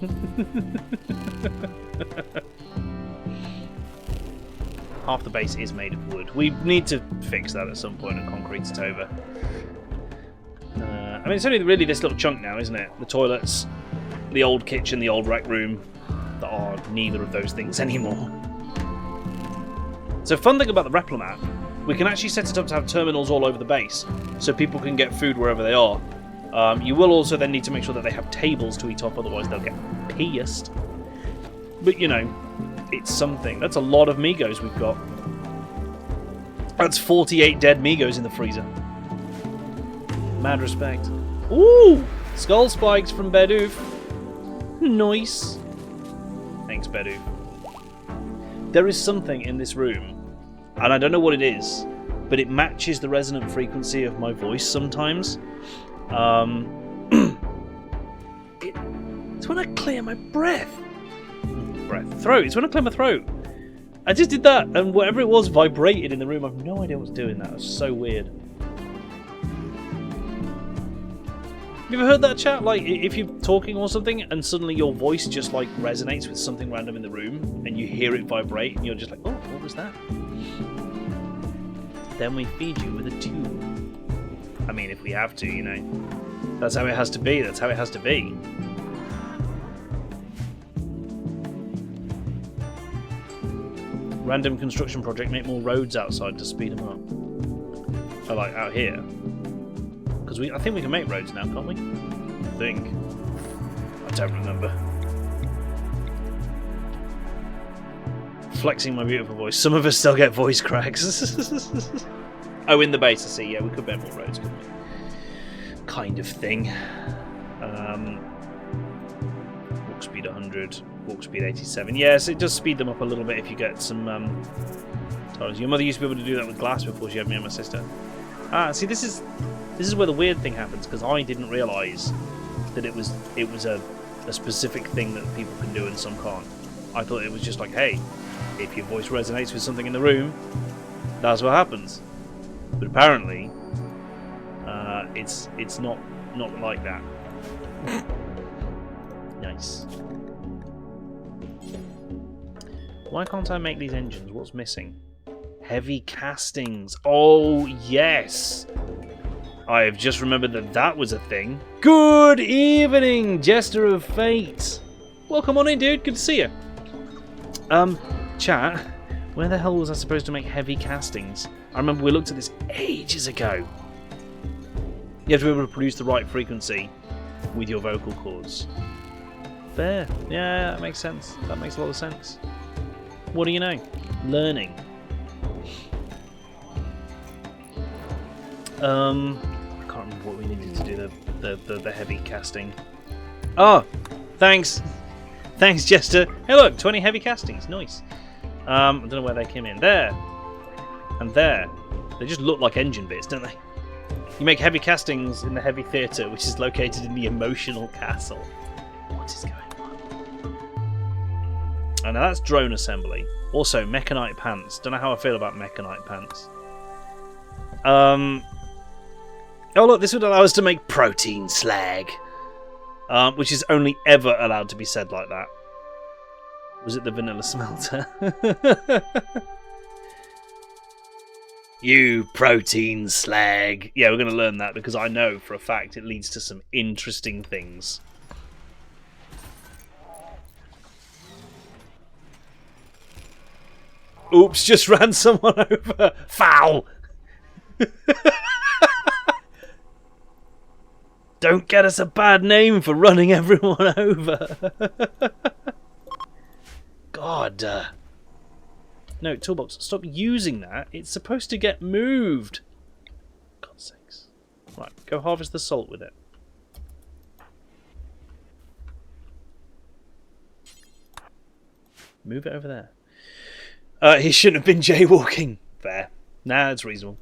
Half the base is made of wood. We need to fix that at some point and concrete it over. I mean, it's only really this little chunk now, isn't it? The toilets, the old kitchen, the old rec room, that are neither of those things anymore. So fun thing about the Replomat, we can actually set it up to have terminals all over the base, so people can get food wherever they are. You will also then need to make sure that they have tables to eat off, otherwise they'll get pierced. But, you know, it's something. That's a lot of Migos we've got. That's 48 dead Migos in the freezer. Mad respect. Ooh! Skull spikes from Bedoof. Nice. Thanks, Bedoof. There is something in this room, and I don't know what it is, but it matches the resonant frequency of my voice sometimes. It's when I clear my breath. Throat. It's when I clear my throat. I just did that, and whatever it was vibrated in the room. I have no idea what's doing that. It was so weird. Have you ever heard that, chat? Like, if you're talking or something, and suddenly your voice just, like, resonates with something random in the room, and you hear it vibrate, and you're just like, oh, what was that? Then we feed you with a tune. I mean, if we have to, you know. That's how it has to be. That's how it has to be. Random construction project, make more roads outside to speed them up. Oh, like out here. Because I think we can make roads now, can't we? I think. I don't remember. Flexing my beautiful voice. Some of us still get voice cracks. Oh, in the base, I see. Yeah, we could make more roads, couldn't we? Kind of thing. Walk speed 100. Walk speed 87. Yes, it does speed them up a little bit if you get some Your mother used to be able to do that with glass before she had me and my sister. Ah, see, this is where the weird thing happens, because I didn't realise that it was a specific thing that people can do and some can't. I thought it was just like, hey, if your voice resonates with something in the room, that's what happens. But apparently, it's not like that. Nice. Why can't I make these engines? What's missing? Heavy castings. Oh, yes! I have just remembered that was a thing. Good evening, Jester of Fate! Welcome on in, dude. Good to see you. Chat, where the hell was I supposed to make heavy castings? I remember we looked at this ages ago. You have to be able to produce the right frequency with your vocal cords. Fair. Yeah, that makes sense. That makes a lot of sense. What do you know? Learning. I can't remember what we needed to do the heavy casting. Oh, thanks. Thanks, Jester. Hey, look, 20 heavy castings. Nice. I don't know where they came in. There. And there. They just look like engine bits, don't they? You make heavy castings in the heavy theatre, which is located in the emotional castle. What is going on? Oh, now that's drone assembly. Also, mechanite pants. Don't know how I feel about mechanite pants. Oh, look, this would allow us to make protein slag. Which is only ever allowed to be said like that. Was it the vanilla smelter? You protein slag. Yeah, we're going to learn that because I know for a fact it leads to some interesting things. Oops, just ran someone over. Foul! Don't get us a bad name for running everyone over. God. No, Toolbox, stop using that. It's supposed to get moved. God's sakes. Right, go harvest the salt with it. Move it over there. He shouldn't have been jaywalking. Fair. Nah, it's reasonable.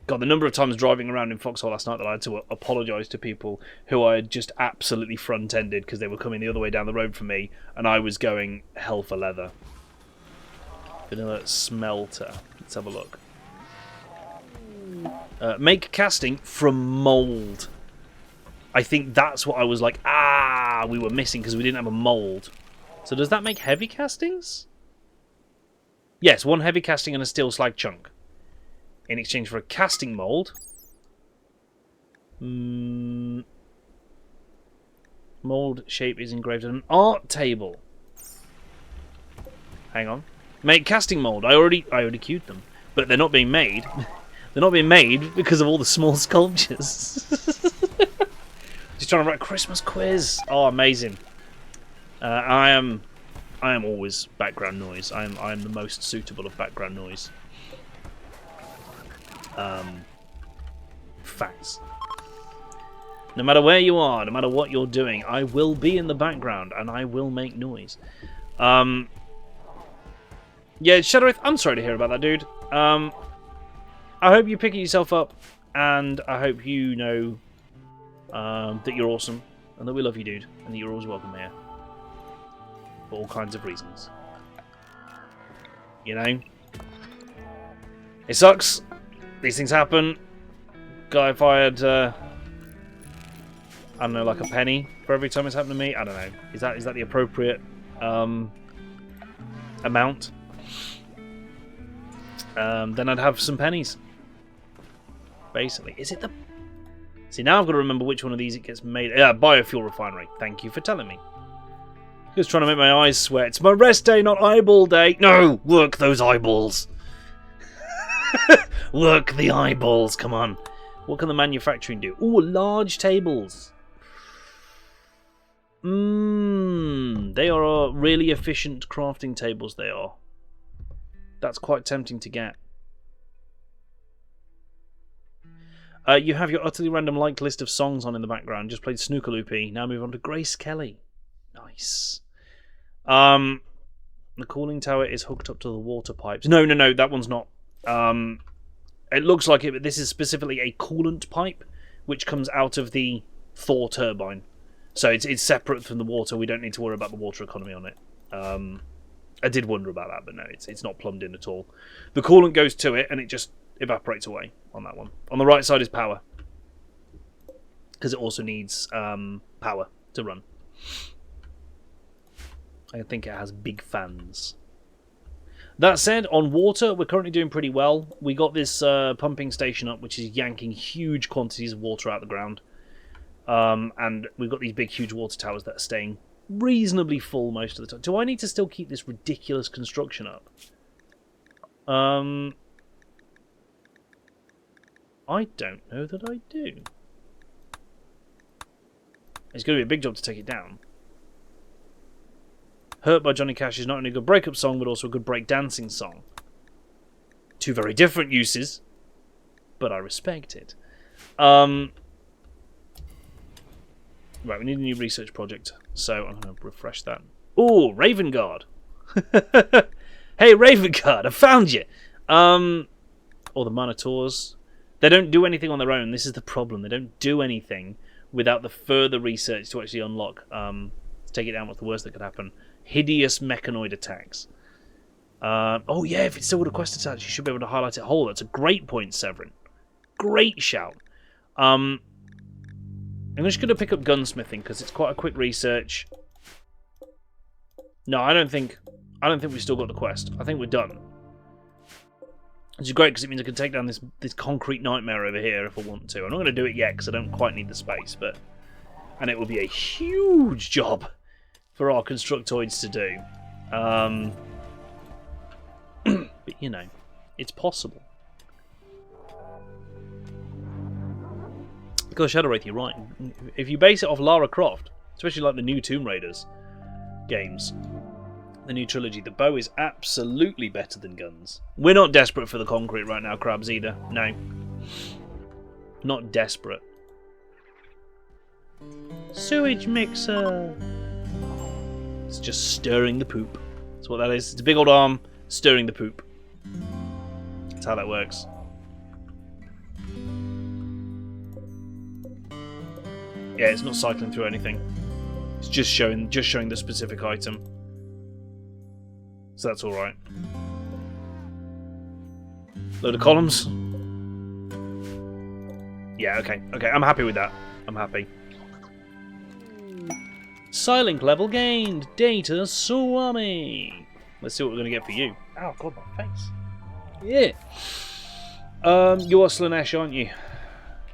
God, the number of times driving around in Foxhole last night that I had to apologise to people who I had just absolutely front-ended because they were coming the other way down the road from me and I was going hell for leather. Vanilla smelter. Let's have a look. Make casting from mould. I think that's what I was like, we were missing because we didn't have a mould. So does that make heavy castings? Yes, one heavy casting and a steel slag chunk. In exchange for a casting mould. Mould shape is engraved on an art table. Hang on. Make casting mould. I already queued them. But they're not being made. They're not being made because of all the small sculptures. Just trying to write a Christmas quiz. Oh, amazing. I am always background noise. I am the most suitable of background noise. Facts. No matter where you are, no matter what you're doing, I will be in the background and I will make noise. Yeah, Shadowwraith, I'm sorry to hear about that, dude. I hope you pick yourself up and I hope you know that you're awesome and that we love you, dude, and that you're always welcome here. For all kinds of reasons. You know? It sucks. These things happen. Guy fired, I don't know, like a penny for every time it's happened to me. I don't know. Is that the appropriate amount? Then I'd have some pennies. Basically. Is it the... See, now I've got to remember which one of these it gets made. Yeah, biofuel refinery. Thank you for telling me. Just trying to make my eyes sweat. It's my rest day, not eyeball day. No! Work those eyeballs. Work the eyeballs, come on. What can the manufacturing do? Ooh, large tables. They are really efficient crafting tables, they are. That's quite tempting to get. You have your utterly random liked list of songs on in the background. Just played Snooker Loopy. Now move on to Grace Kelly. Nice. The cooling tower is hooked up to the water pipes. No, that one's not. It looks like it, but this is specifically a coolant pipe, which comes out of the Thor turbine. So it's separate from the water. We don't need to worry about the water economy on it. I did wonder about that, but no, it's not plumbed in at all. The coolant goes to it, and it just evaporates away on that one. On the right side is power, because it also needs power to run. I think it has big fans. That said, on water, we're currently doing pretty well. We got this pumping station up, which is yanking huge quantities of water out of the ground. And we've got these big, huge water towers that are staying reasonably full most of the time. Do I need to still keep this ridiculous construction up? I don't know that I do. It's going to be a big job to take it down. Hurt by Johnny Cash is not only a good breakup song, but also a good breakdancing song. Two very different uses, but I respect it. Right, we need a new research project, so I'm going to refresh that. Ooh, Raven Guard. Hey, Raven Guard, I found you. Or the Minotaurs. They don't do anything on their own. This is the problem. They don't do anything without the further research to actually unlock. To take it down, what's the worst that could happen? Hideous mechanoid attacks. Oh yeah, if it's still with a quest attached, you should be able to highlight it whole. That's a great point, Severin. Great shout. I'm just going to pick up gunsmithing because it's quite a quick research. No, I don't think we've still got the quest. I think we're done. Which is great because it means I can take down this concrete nightmare over here if I want to. I'm not going to do it yet because I don't quite need the space, and it will be a huge job for our constructoids to do. But you know, it's possible. Because Shadow Wraith, you're right. If you base it off Lara Croft, especially like the new Tomb Raiders games, the new trilogy, the bow is absolutely better than guns. We're not desperate for the concrete right now, Crabs, either. No. Not desperate. Sewage mixer. It's just stirring the poop. That's what that is. It's a big old arm stirring the poop. That's how that works. Yeah, it's not cycling through anything. It's just showing the specific item. So that's all right. Load of columns. Yeah, okay. I'm happy with that. I'm happy. Silent level gained. Data Swami. Let's see what we're going to get for you. Oh, God, my face. Yeah. You are Slanesh, aren't you?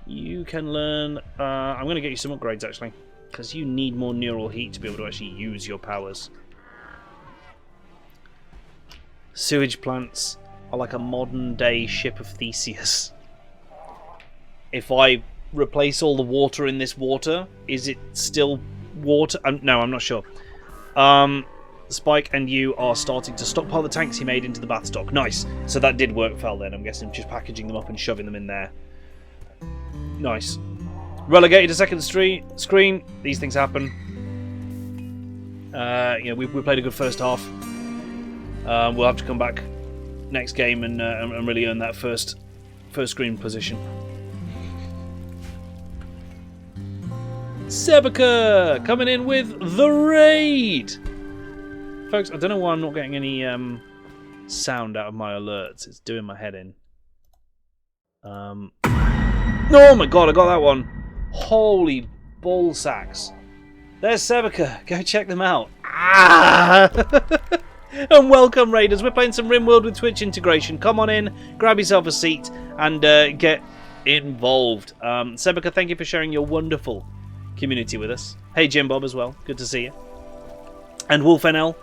You can learn... I'm going to get you some upgrades, actually. Because you need more neural heat to be able to actually use your powers. Sewage plants are like a modern-day ship of Theseus. If I replace all the water in this water, is it still water? No, I'm not sure. Spike and you are starting to stockpile the tanks he made into the bath stock. Nice. So that did work well then. I'm guessing just packaging them up and shoving them in there. Nice. Relegated to second screen. These things happen. You know, we played a good first half. We'll have to come back next game and really earn that first screen position. Sebeka coming in with the raid. Folks, I don't know why I'm not getting any sound out of my alerts. It's doing my head in. Oh my god, I got that one. Holy ball sacks. There's Sebeka. Go check them out. Ah! And welcome, Raiders. We're playing some RimWorld with Twitch integration. Come on in, grab yourself a seat, and get involved. Sebeka, thank you for sharing your wonderful community with us. Hey, Jim Bob as well. Good to see you. And Wolf NL,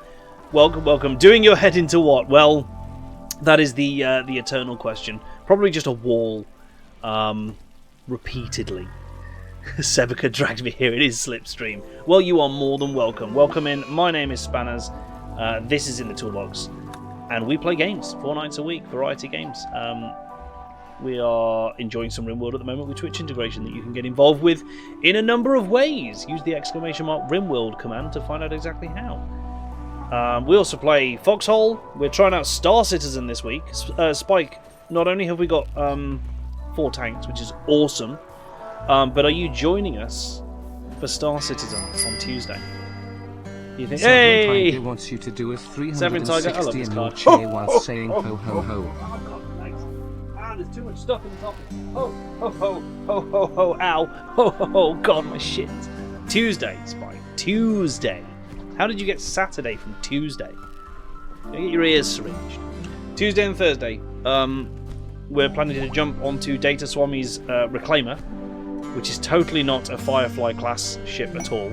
welcome. Doing your head into what? Well, that is the eternal question. Probably just a wall. Repeatedly. Sebeka dragged me here. It is Slipstream. Well, you are more than welcome. Welcome in. My name is Spanners. This is in the Toolbox. And we play games 4 nights a week, variety games. We are enjoying some RimWorld at the moment with Twitch integration that you can get involved with in a number of ways. Use the !RimWorld command to find out exactly how. We also play Foxhole. We're trying out Star Citizen this week. Spike, not only have we got 4 tanks, which is awesome, but are you joining us for Star Citizen on Tuesday? You think? Hey! He wants you to do a Severin Tiger, I love 360 this in card. your chair while saying ho ho ho. Oh, God, thanks. Ah, there's too much stuff in the top. Oh, ho, ho, ho, ho, ho, ow. Ho, ho, ho, God, my shit. Tuesday, Spike. Tuesday. How did you get Saturday from Tuesday? You get your ears syringed. Tuesday and Thursday, we're planning to jump onto Data Swami's Reclaimer, which is totally not a Firefly class ship at all.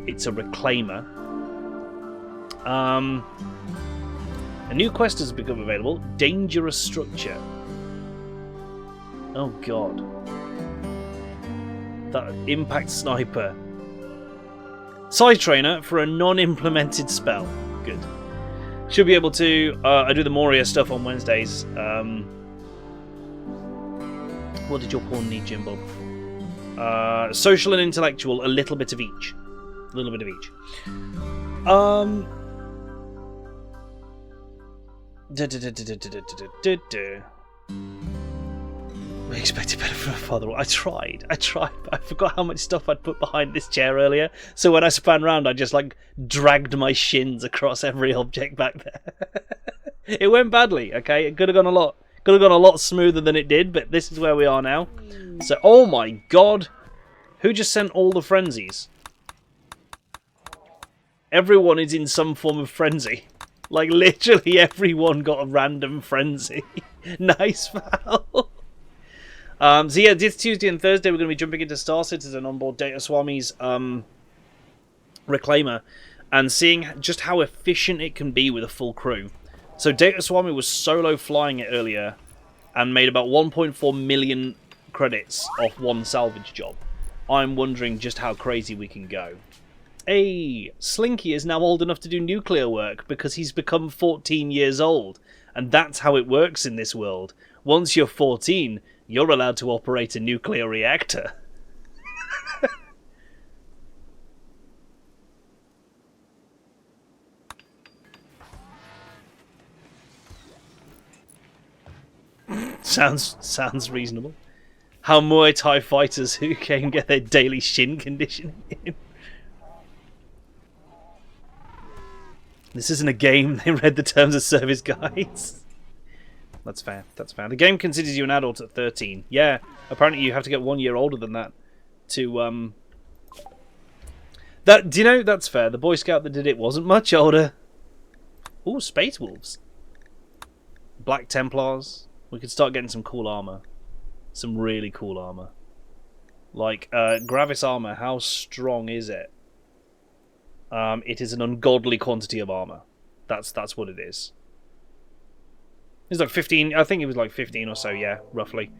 It's a Reclaimer. A new quest has become available. Dangerous Structure. Oh god. That Impact Sniper. Side Trainer for a non-implemented spell. Good. Should be able to... I do the Moria stuff on Wednesdays. What did your pawn need, Jim Bob? Social and intellectual, a little bit of each. A little bit of each. We expected better from a father. I tried, but I forgot how much stuff I'd put behind this chair earlier. So when I span round, I just like dragged my shins across every object back there. It went badly. Okay, it could have gone a lot smoother than it did, but this is where we are now. So, oh my god, who just sent all the frenzies? Everyone is in some form of frenzy. Like, literally everyone got a random frenzy. Nice, Val. So yeah, this Tuesday and Thursday we're going to be jumping into Star Citizen on board Data Swami's Reclaimer and seeing just how efficient it can be with a full crew. So Data Swami was solo flying it earlier and made about 1.4 million credits off one salvage job. I'm wondering just how crazy we can go. Hey, Slinky is now old enough to do nuclear work because he's become 14 years old. And that's how it works in this world. Once you're 14, you're allowed to operate a nuclear reactor. Sounds reasonable. How Muay Thai fighters who can get their daily shin conditioning in. This isn't a game. They read the terms of service guides. That's fair. That's fair. The game considers you an adult at 13. Yeah, apparently you have to get 1 year older than that to That, do you know, that's fair. The Boy Scout that did it wasn't much older. Ooh, Space Wolves. Black Templars. We could start getting some cool armor. Some really cool armor. Like, Gravis armor, how strong is it? It is an ungodly quantity of armor. That's what it is. It's like 15, I think it was like 15 or so, yeah, roughly.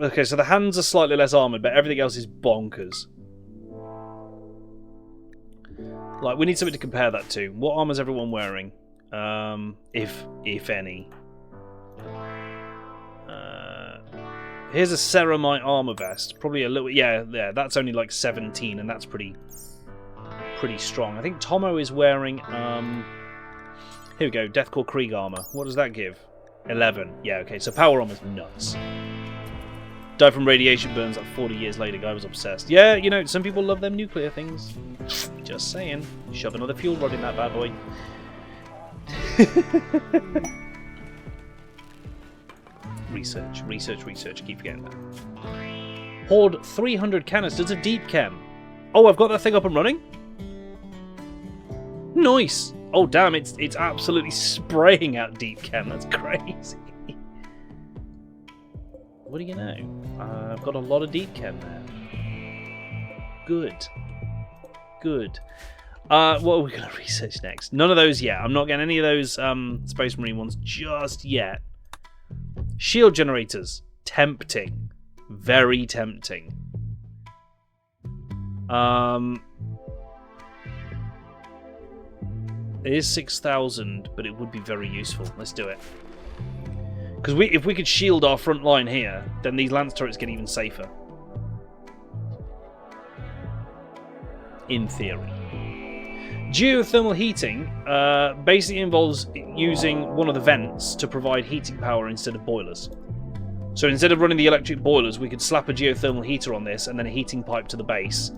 Okay, so the hands are slightly less armoured, but everything else is bonkers. Like, we need something to compare that to. What armour's everyone wearing? If any. Here's a Ceramite armour vest. Probably a little... Yeah, that's only like 17, and that's pretty strong. I think Tomo is wearing... Here we go, Deathcore Krieg armor. What does that give? 11. Yeah, okay, so power armor's nuts. Died from radiation burns like 40 years later. Guy was obsessed. Yeah, you know, some people love them nuclear things. Just saying. Shove another fuel rod in that bad boy. Research. Keep forgetting that. Hoard 300 canisters of deep chem. Oh, I've got that thing up and running? Nice. Oh damn, it's absolutely spraying out deep chem. That's crazy. What do you know? I've got a lot of deep chem there. Good. What are we going to research next? None of those yet. I'm not getting any of those Space Marine ones just yet. Shield generators. Tempting. Very tempting. It is 6,000, but it would be very useful. Let's do it. Because if we could shield our front line here, then these lance turrets get even safer. In theory. Geothermal heating basically involves using one of the vents to provide heating power instead of boilers. So instead of running the electric boilers, we could slap a geothermal heater on this and then a heating pipe to the base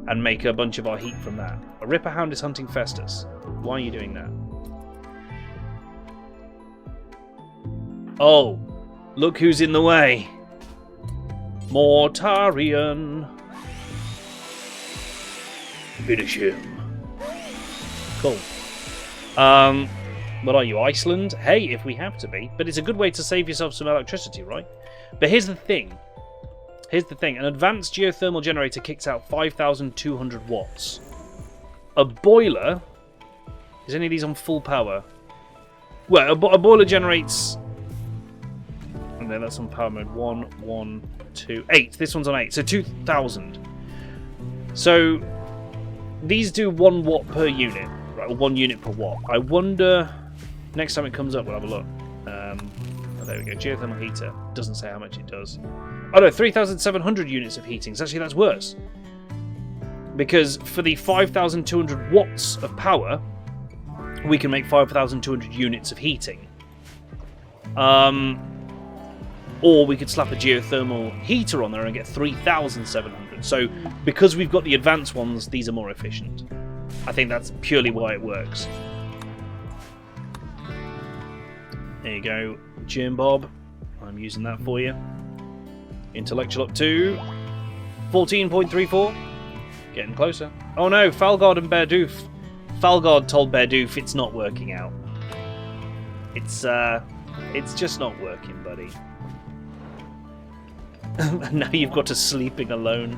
and make a bunch of our heat from that. A Ripper Hound is hunting Festus. Why are you doing that? Oh, look who's in the way. Mortarion. Finish him. Cool. What are you, Iceland? Hey, if we have to be. But it's a good way to save yourself some electricity, right? But here's the thing. An advanced geothermal generator kicks out 5,200 watts. A boiler... Is any of these on full power? Well, a boiler generates... Okay, that's on power mode. 1, 2, 8. This one's on 8. So 2,000. So these do 1 watt per unit. Right, or 1 unit per watt. I wonder... Next time it comes up, we'll have a look. Oh, there we go. Geothermal heater. Doesn't say how much it does. Oh no, 3,700 units of heating. So actually, that's worse. Because for the 5,200 watts of power, we can make 5,200 units of heating. Or we could slap a geothermal heater on there and get 3,700. So because we've got the advanced ones, these are more efficient. I think that's purely why it works. There you go, Jim Bob. I'm using that for you. Intellectual up to 14.34. Getting closer. Oh no, Falgard and Berdoof. Falgard told Berdoof it's not working out. It's just not working, buddy. And now you've got a sleeping alone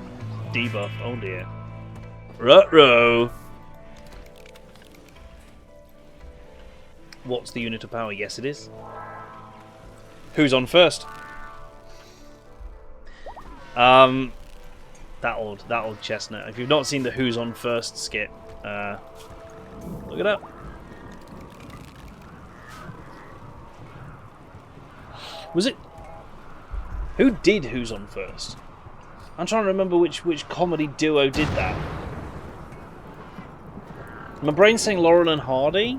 debuff. Oh dear. Ruh-roh. What's the unit of power? Yes, it is. Who's on first? That old chestnut. If you've not seen the Who's on First skit, look it up. Was it? Who did Who's on First? I'm trying to remember which comedy duo did that. My brain's saying Laurel and Hardy.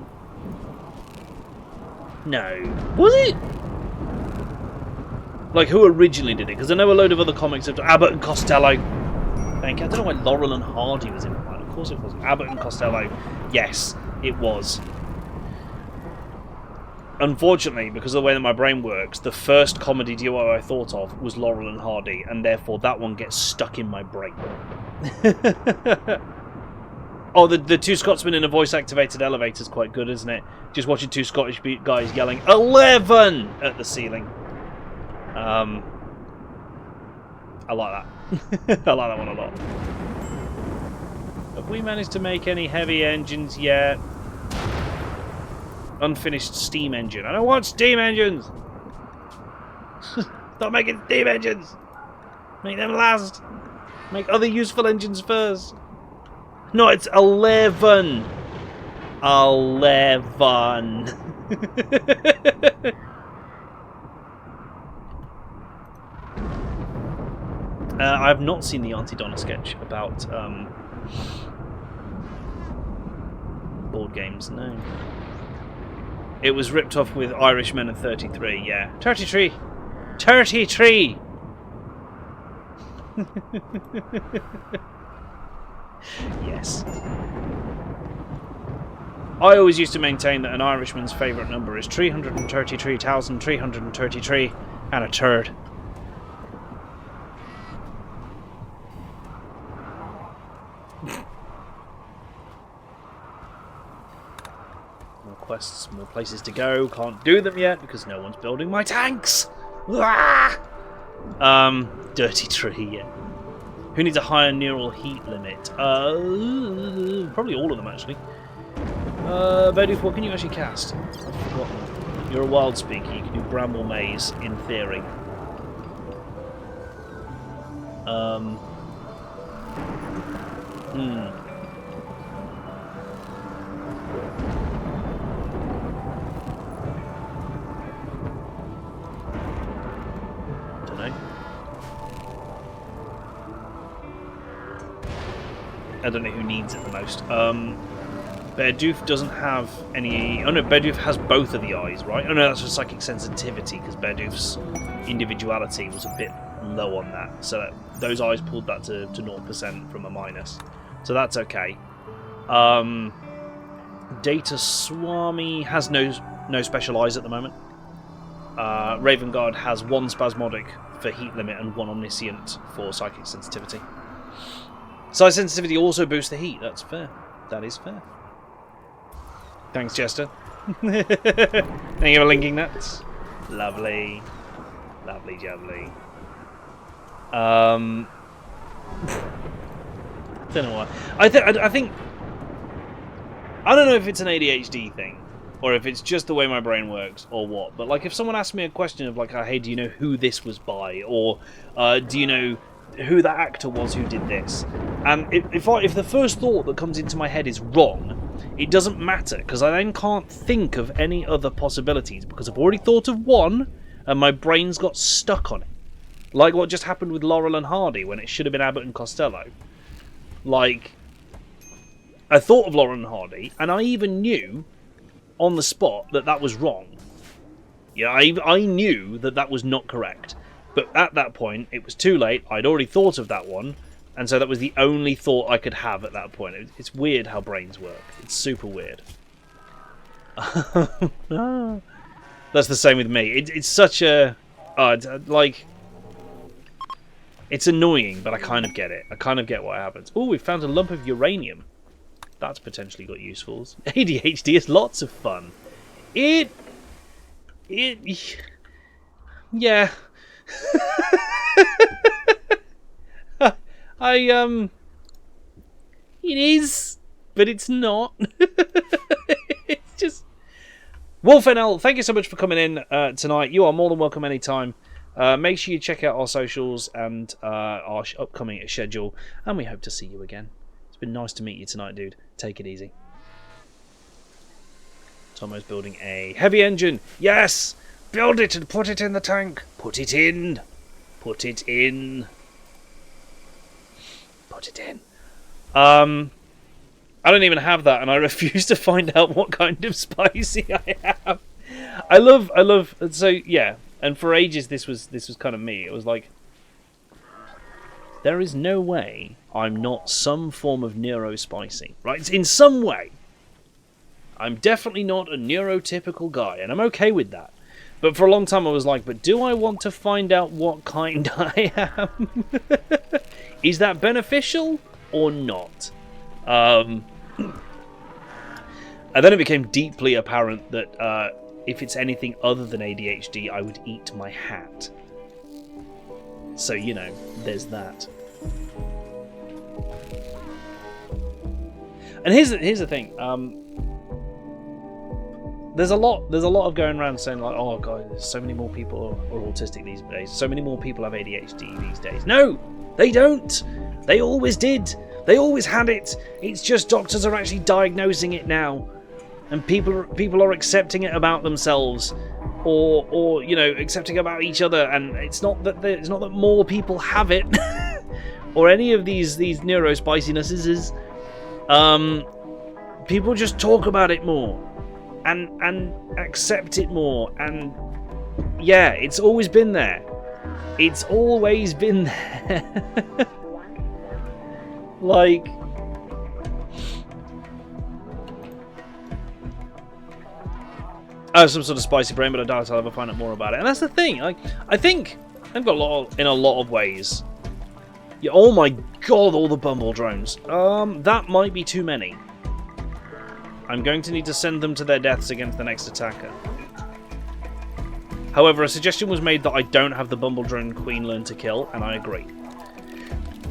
No. Was it? Like, who originally did it? Because I know a load of other comics have done... Abbott and Costello. Thank you. I don't know why Laurel and Hardy was in mine. Of course it was. Abbott and Costello. Yes, it was. Unfortunately, because of the way that my brain works, the first comedy duo I thought of was Laurel and Hardy, and therefore that one gets stuck in my brain. Oh, the two Scotsmen in a voice-activated elevator is quite good, isn't it? Just watching two Scottish guys yelling 11 at the ceiling. I like that. I like that one a lot. Have we managed to make any heavy engines yet? Unfinished steam engine. I don't want steam engines! Stop making steam engines! Make them last! Make other useful engines first! No, it's 11! 11! I've not seen the Auntie Donna sketch about board games, no. It was ripped off with Irishmen and 33, yeah. 33! 33! Yes. I always used to maintain that an Irishman's favourite number is 333,333 and a turd. More quests, more places to go. Can't do them yet because no one's building my tanks. Ah! Dirty tree, yeah. Who needs a higher neural heat limit? Probably all of them, actually. Bedoof, what can you actually cast? I've forgotten. You're a wild speaker. You can do Bramble Maze, in theory. Don't know. I don't know who needs it the most. Beardoof doesn't have any... Oh no, Beardoof has both of the eyes, right? Oh no, that's for psychic sensitivity, because Beardoof's individuality was a bit low on that. So those eyes pulled that to 0% from a minus. So that's okay. Data Swami has no special eyes at the moment. Raven Guard has one spasmodic for heat limit and one omniscient for psychic sensitivity. Psychic sensitivity also boosts the heat. That's fair. That is fair. Thanks, Jester. Thank you for linking that. Lovely. Lovely jubbly. Don't know why. I think... I don't know if it's an ADHD thing, or if it's just the way my brain works, or what. But like, if someone asks me a question of like, hey, do you know who this was by? Or do you know who that actor was who did this? And if the first thought that comes into my head is wrong, it doesn't matter, because I then can't think of any other possibilities, because I've already thought of one, and my brain's got stuck on it. Like what just happened with Laurel and Hardy, when it should have been Abbott and Costello. Like, I thought of Laurel and Hardy, and I even knew, on the spot, that that was wrong. Yeah, I knew that that was not correct. But at that point, it was too late, I'd already thought of that one, and so that was the only thought I could have at that point. It's weird how brains work. It's super weird. That's the same with me. It's such a... like... It's annoying, but I kind of get it. I kind of get what happens. Oh, we found a lump of uranium. That's potentially got usefuls. ADHD is lots of fun. Yeah. It is, but it's not. It's just... Wolfenl, thank you so much for coming in tonight. You are more than welcome anytime. Make sure you check out our socials and our upcoming schedule, and we hope to see you again. It's been nice to meet you tonight, dude. Take it easy. Tomo's building a heavy engine. Yes! Build it and put it in the tank. Put it in. Put it in. Put it in. I don't even have that, and I refuse to find out what kind of spicy I have. I love. So yeah, and for ages this was kind of me. It was like, there is no way I'm not some form of neurospicy, right? It's in some way. I'm definitely not a neurotypical guy, and I'm okay with that. But for a long time I was like, but do I want to find out what kind I am? Is that beneficial or not? And then it became deeply apparent that if it's anything other than ADHD, I would eat my hat. So, you know, there's that. And here's the thing. There's a lot of going around saying like, oh god, there's so many more people are autistic these days. So many more people have ADHD these days. No, they don't. They always did. They always had it. It's just doctors are actually diagnosing it now, and people are accepting it about themselves, or you know, accepting about each other. And it's not that more people have it, or any of these neurospicinesses. People just talk about it more. And accept it more, and yeah, it's always been there. It's always been there. Like, I have some sort of spicy brain, but I doubt I'll ever find out more about it. And that's the thing. Like, I think I've got in a lot of ways. Yeah, oh my god, all the bumble drones. That might be too many. I'm going to need to send them to their deaths against the next attacker. However, a suggestion was made that I don't have the Bumble Drone Queen learn to kill, and I agree.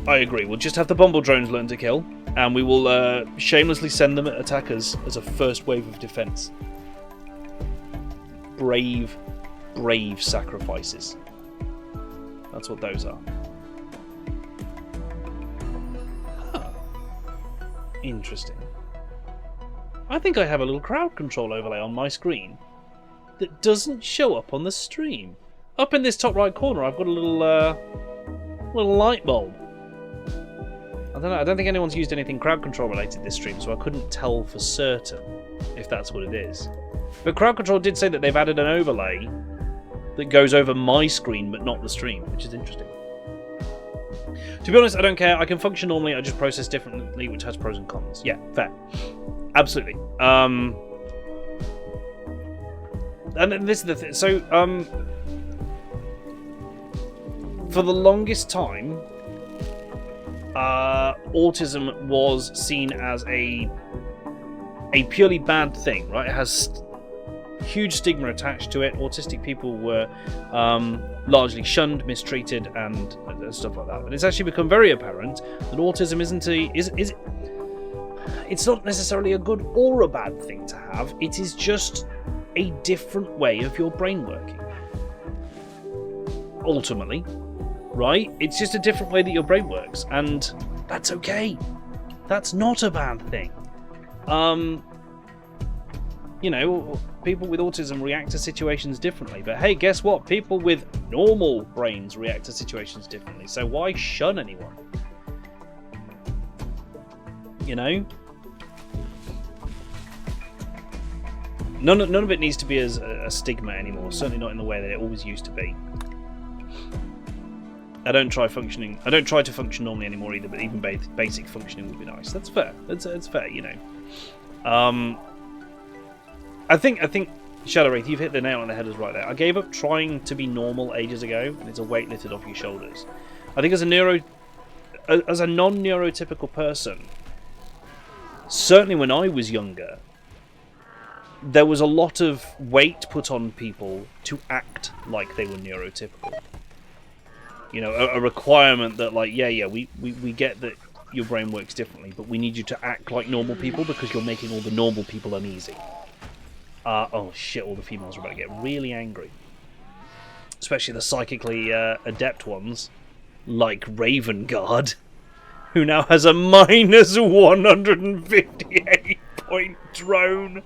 I agree. We'll just have the Bumble Drones learn to kill, and we will shamelessly send them at attackers as a first wave of defense. Brave, brave sacrifices. That's what those are. Huh. Interesting. I think I have a little crowd control overlay on my screen that doesn't show up on the stream. Up in this top right corner, I've got a little light bulb. I don't know. I don't think anyone's used anything crowd control related this stream, so I couldn't tell for certain if that's what it is. But crowd control did say that they've added an overlay that goes over my screen but not the stream, which is interesting. To be honest, I don't care. I can function normally. I just process differently, which has pros and cons. Yeah, fair. Absolutely. And this is the thing. So, for the longest time, autism was seen as a purely bad thing, right? It has huge stigma attached to it. Autistic people were largely shunned, mistreated, and stuff like that. But it's actually become very apparent that autism it's not necessarily a good or a bad thing to have. It is just a different way of your brain working. Ultimately, right? It's just a different way that your brain works, and that's okay. That's not a bad thing. You know, people with autism react to situations differently, but hey, guess what? People with normal brains react to situations differently, so why shun anyone? You know? None of it needs to be as a stigma anymore, certainly not in the way that it always used to be. I don't try to function normally anymore either, but even basic functioning would be nice. That's fair. That's fair, you know. I think Shadow Wraith, you've hit the nail on the head right there. I gave up trying to be normal ages ago, and it's a weight lifted off your shoulders. I think as a non-neurotypical person, certainly when I was younger, there was a lot of weight put on people to act like they were neurotypical. You know, a requirement that, like, we get that your brain works differently, but we need you to act like normal people because you're making all the normal people uneasy. Oh shit, all the females are about to get really angry. Especially the psychically adept ones, like Raven Guard, who now has a minus 158 point drone.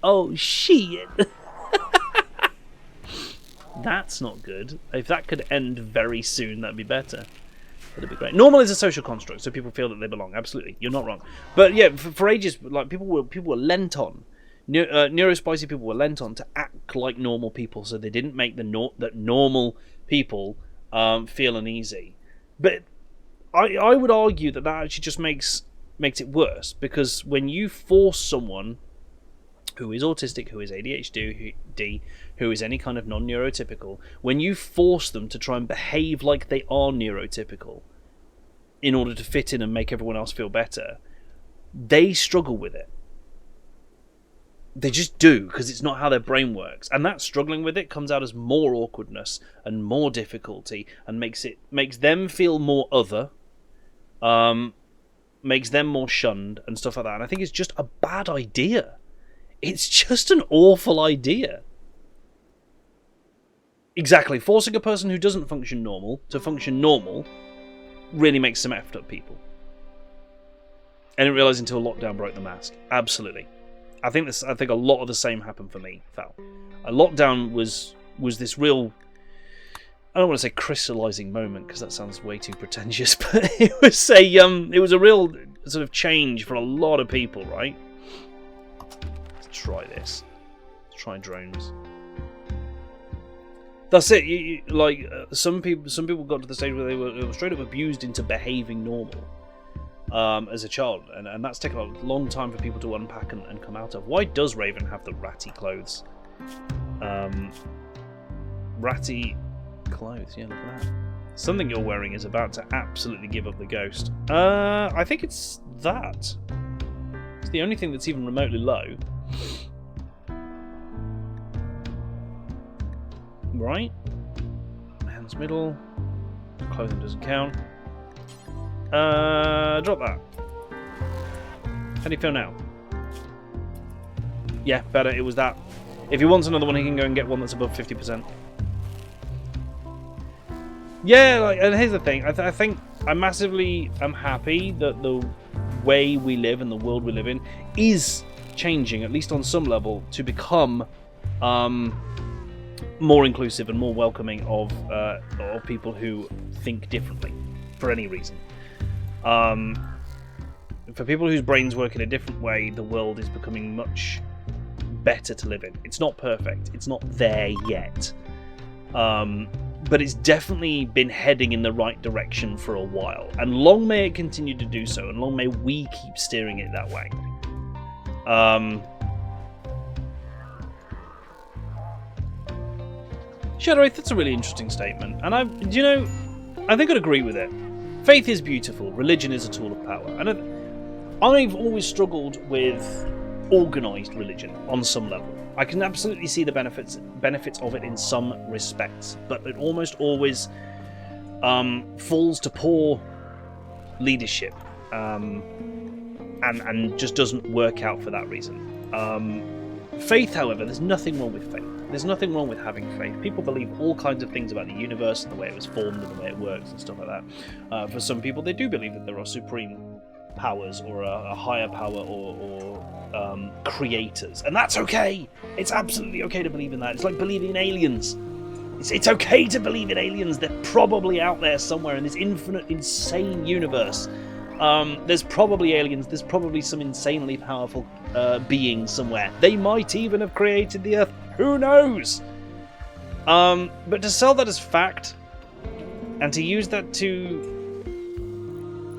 Oh shit. That's not good. If that could end very soon, that'd be better. That'd be great. Normal is a social construct, so people feel that they belong. Absolutely, you're not wrong. But yeah, for ages, like people were lent on. Neurospicy people were lent on to act like normal people, so they didn't make that normal people feel uneasy. But I would argue that actually just makes it worse, because when you force someone who is autistic, who is ADHD, who is any kind of non-neurotypical, when you force them to try and behave like they are neurotypical in order to fit in and make everyone else feel better, they struggle with it. They just do, because it's not how their brain works. And that struggling with it comes out as more awkwardness and more difficulty, and makes them feel more other, makes them more shunned and stuff like that. And I think it's just a bad idea. It's just an awful idea. Exactly. Forcing a person who doesn't function normal to function normal really makes some effed up people. I didn't realise until lockdown broke the mask. Absolutely. I think a lot of the same happened for me, Val. A lockdown was this real, I don't want to say crystallising moment, because that sounds way too pretentious, but it was a real sort of change for a lot of people, right? Let's try this. Let's try drones. That's it. Some people got to the stage where they were straight up abused into behaving normal as a child, and that's taken a long time for people to unpack and come out of. Why does Raven have the ratty clothes? Ratty clothes, yeah, look at that. Something you're wearing is about to absolutely give up the ghost. I think it's that. It's the only thing that's even remotely low. Right. Hands middle. Clothing doesn't count. Drop that. How do you feel now? Yeah, better. It was that. If he wants another one, he can go and get one that's above 50%. Yeah, and here's the thing. I think I massively am happy that the way we live and the world we live in is changing, at least on some level, to become more inclusive and more welcoming of people who think differently for any reason. For people whose brains work in a different way, the world is becoming much better to live in. It's not perfect. It's not there yet. But it's definitely been heading in the right direction for a while. And long may it continue to do so, and long may we keep steering it that way. Shadow Wraith, that's a really interesting statement. And I think I'd agree with it. Faith is beautiful. Religion is a tool of power. And I've always struggled with organised religion on some level. I can absolutely see the benefits of it in some respects, but it almost always falls to poor leadership, and just doesn't work out for that reason. Faith, however, there's nothing wrong with faith. There's nothing wrong with having faith. People believe all kinds of things about the universe and the way it was formed and the way it works and stuff like that. For some people, they do believe that there are supreme powers or a higher power or creators, and that's okay. It's absolutely okay to believe in that. It's like believing in aliens. It's okay to believe in aliens. They're probably out there somewhere in this infinite, insane universe. There's probably aliens. There's probably some insanely powerful being somewhere. They might even have created the Earth. Who knows? But to sell that as fact and to use that to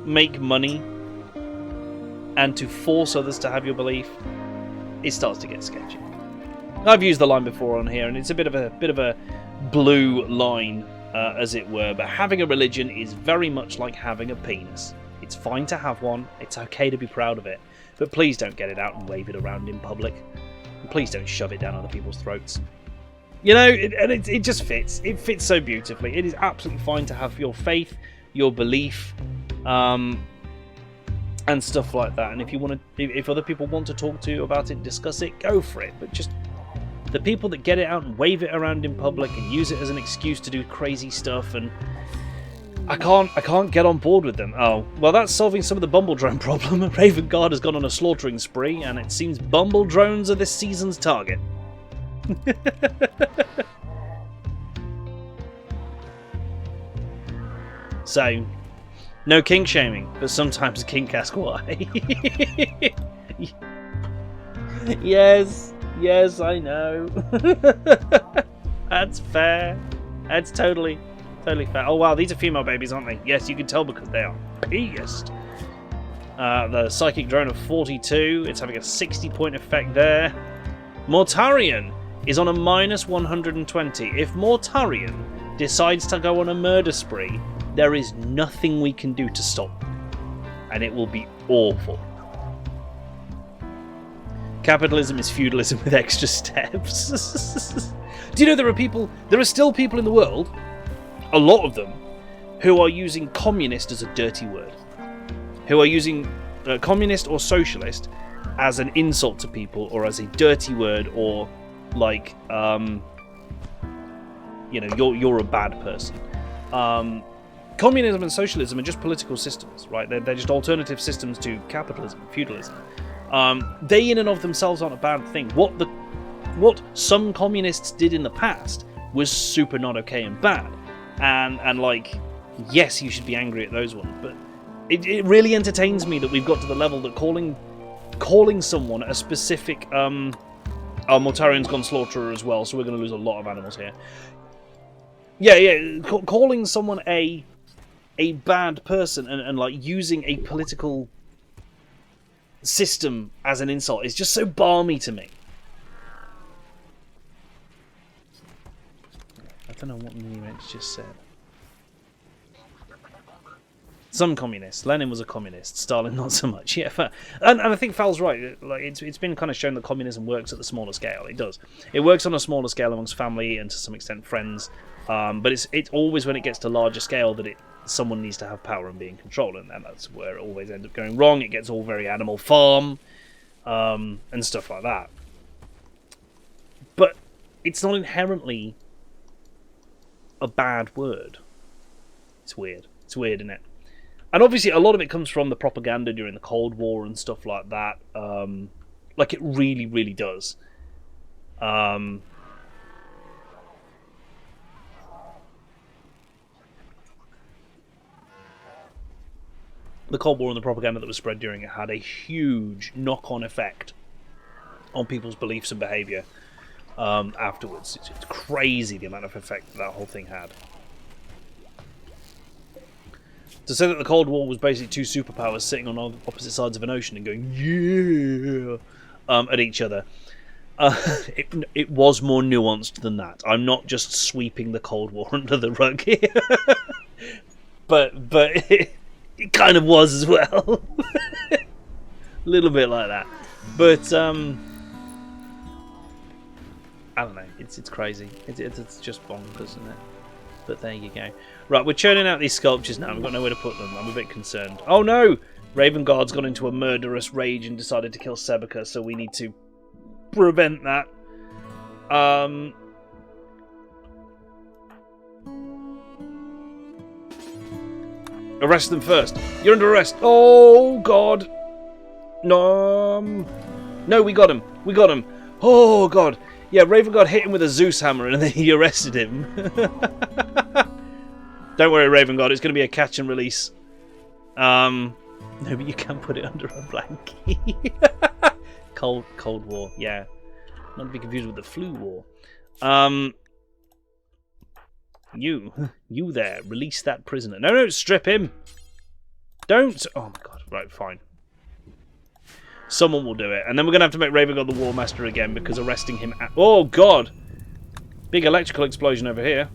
make money and to force others to have your belief, it starts to get sketchy. I've used the line before on here, and it's a bit of a blue line, as it were. But having a religion is very much like having a penis. It's fine to have one. It's okay to be proud of it, but please don't get it out and wave it around in public. And please don't shove it down other people's throats. It just fits. It fits so beautifully. It is absolutely fine to have your faith, your belief, and stuff like that. And if other people want to talk to you about it, discuss it, go for it. But just the people that get it out and wave it around in public and use it as an excuse to do crazy stuff, and I can't get on board with them. Oh, well, that's solving some of the Bumble drone problem. Raven Guard has gone on a slaughtering spree, and it seems Bumble drones are this season's target. So, no kink shaming, but sometimes kink ask why. Yes, I know. That's fair. That's totally fair. Oh wow, these are female babies, aren't they? Yes, you can tell because they are pissed. The psychic drone of 42, it's having a 60-point effect there. Mortarion is on a minus 120. If Mortarion decides to go on a murder spree, there is nothing we can do to stop them. And it will be awful. Capitalism is feudalism with extra steps. Do you know there are still people in the world, a lot of them, who are using communist as a dirty word. Who are using communist or socialist as an insult to people or as a dirty word, or like, you're a bad person. Communism and socialism are just political systems, right? They're just alternative systems to capitalism and feudalism. They in and of themselves aren't a bad thing. What some communists did in the past was super not okay and bad. And like, yes, you should be angry at those ones, but it really entertains me that we've got to the level that calling someone a specific... Mortarion's gone slaughterer as well, so we're going to lose a lot of animals here. Yeah, calling someone a bad person and like using a political system as an insult is just so balmy to me. I don't know what Minimax just said. Some communists. Lenin was a communist. Stalin not so much. Yeah, and I think Fal's right. Like it's been kind of shown that communism works at the smaller scale. It does. It works on a smaller scale amongst family and to some extent friends. But it's always when it gets to larger scale that someone needs to have power and be in control, and that's where it always ends up going wrong. It gets all very Animal Farm and stuff like that. But it's not inherently a bad word. It's weird. It's weird, isn't it? And obviously a lot of it comes from the propaganda during the Cold War and stuff like that. Like it really, really does. the Cold War and the propaganda that was spread during it had a huge knock-on effect on people's beliefs and behaviour afterwards. It's crazy the amount of effect that whole thing had. To say that the Cold War was basically two superpowers sitting on opposite sides of an ocean and going, yeah, at each other, it was more nuanced than that. I'm not just sweeping the Cold War under the rug here. but it kind of was as well. A little bit like that. But, I don't know. It's crazy. It's just bonkers, isn't it? But there you go. Right, we're churning out these sculptures now. We've got nowhere to put them. I'm a bit concerned. Oh no! Raven Guard's gone into a murderous rage and decided to kill Sebeka, so we need to prevent that. Arrest them first. You're under arrest. Oh god. No. No, we got him. We got him. Oh god. Yeah, Raven Guard hit him with a Zeus hammer and then he arrested him. Don't worry, Raven Guard. It's going to be a catch and release. No, but you can put it under a blankie. Cold War. Yeah. Not to be confused with the Flu War. You there. Release that prisoner. No, strip him. Don't. Oh my god. Right, fine. Someone will do it. And then we're going to have to make Raven God the War Master again because arresting him... Oh, God! Big electrical explosion over here.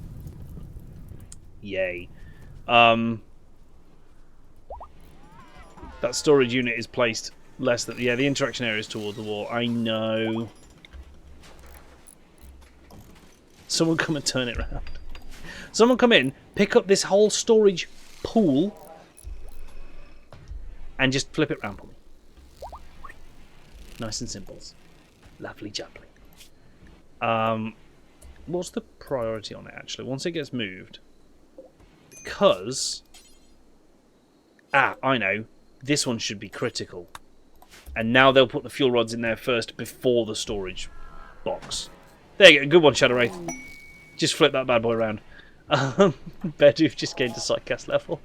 Yay. That storage unit is placed less than... Yeah, the interaction area is toward the wall. I know. Someone come and turn it around. Someone come in, pick up this whole storage pool, and just flip it around for me. Nice and simple. Lovely jubbly. What's the priority on it, actually? Once it gets moved. Because... I know. This one should be critical. And now they'll put the fuel rods in there first before the storage box. There you go. Good one, Shadow Wraith. Just flip that bad boy around. Bedoof just gained to Psycast level.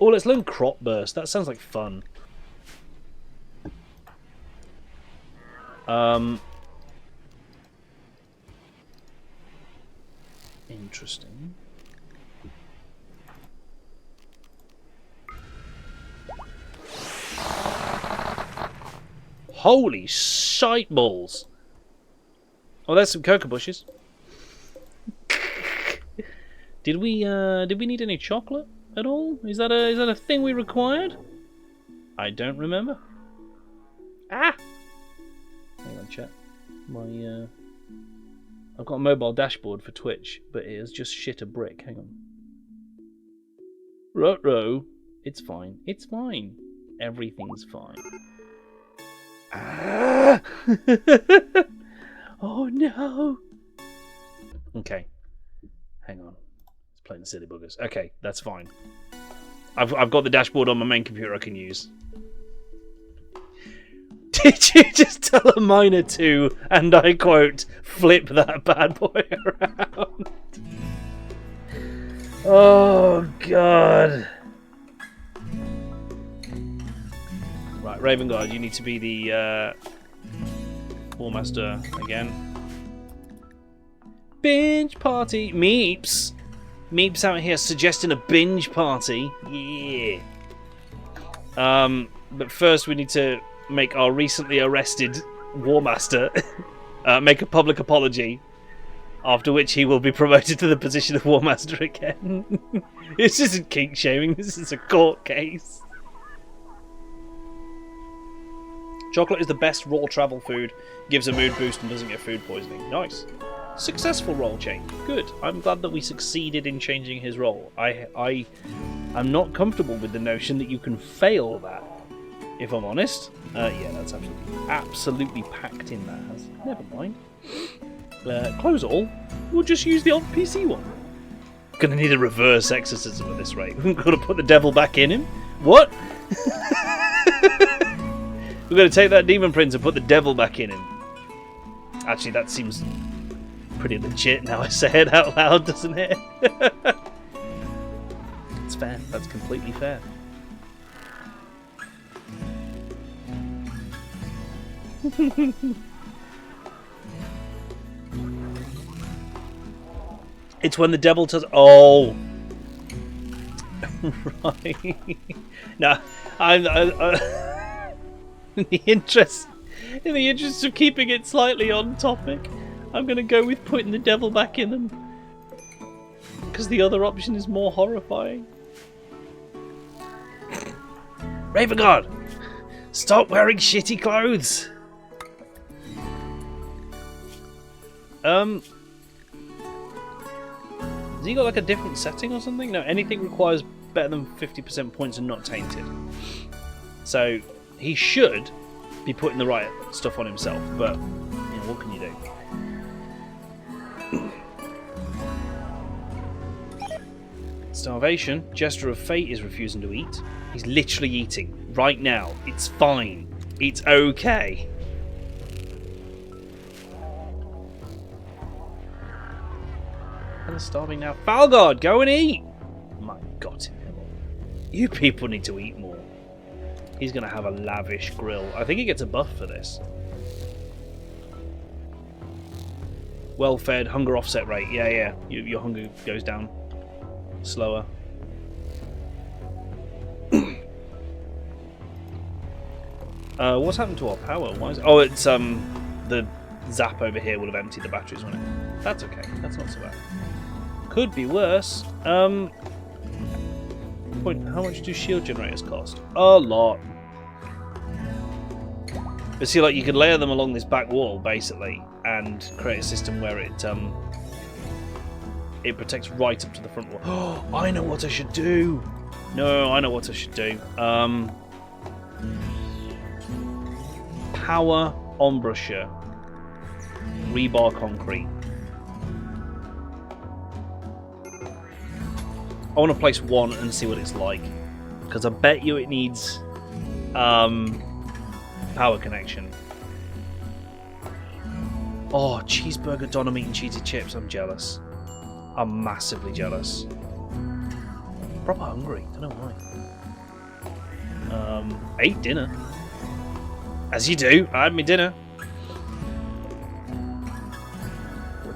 Oh, let's learn Crop Burst. That sounds like fun. Interesting. Holy shite balls! Oh, there's some cocoa bushes. Did we need any chocolate at all? Is that a thing we required? I don't remember. Ah! Hang on, chat. I've got a mobile dashboard for Twitch, but it has just shit a brick. Hang on. Ruh-roh. It's fine. It's fine. Everything's fine. Ah! Oh no! Okay. Hang on. It's playing the silly buggers. Okay, that's fine. I've got the dashboard on my main computer I can use. Did you just tell a miner to, and I quote, flip that bad boy around? Oh, God. Right, Raven Guard, you need to be the War Master again. Binge party. Meeps. Meeps out here suggesting a binge party. Yeah. But first we need to make our recently arrested War Master make a public apology, after which he will be promoted to the position of War Master again. This isn't kink shaming, this is a court case. Chocolate is the best raw travel food, gives a mood boost and doesn't get food poisoning. Nice. Successful role change. Good. I'm glad that we succeeded in changing his role. I'm not comfortable with the notion that you can fail that, if I'm honest. Yeah, that's absolutely packed in, that has. Never mind. Close all. We'll just use the old PC one. Gonna need a reverse exorcism at this rate. We've got to put the devil back in him. What? We're going to take that demon prince and put the devil back in him. Actually, that seems pretty legit now I say it out loud, doesn't it? It's fair. That's completely fair. It's when the devil does. Oh, right. No, in the interest of keeping it slightly on topic, I'm gonna go with putting the devil back in them because the other option is more horrifying. Raven God, stop wearing shitty clothes. Has he got like a different setting or something? No, anything requires better than 50% points and not tainted. So he should be putting the right stuff on himself, but you know, what can you do? Starvation. Jester of Fate is refusing to eat. He's literally eating right now. It's fine. It's okay. And starving now. Falgard, go and eat! My God, you people need to eat more. He's going to have a lavish grill. I think he gets a buff for this. Well-fed, hunger offset rate. Yeah. Your hunger goes down slower. What's happened to our power? Why is it... Oh, it's the zap over here would have emptied the batteries, wouldn't it? That's okay. That's not so bad. Could be worse. How much do shield generators cost? A lot. But see, like, you could layer them along this back wall, basically, and create a system where it protects right up to the front wall. Oh, I know what I should do. No, I know what I should do. Power Embrasure. Rebar concrete. I want to place one and see what it's like, because I bet you it needs power connection. Oh, cheeseburger, doner meat and cheesy chips. I'm jealous. I'm massively jealous. Proper hungry. Don't know why. Ate dinner. As you do. I had my dinner.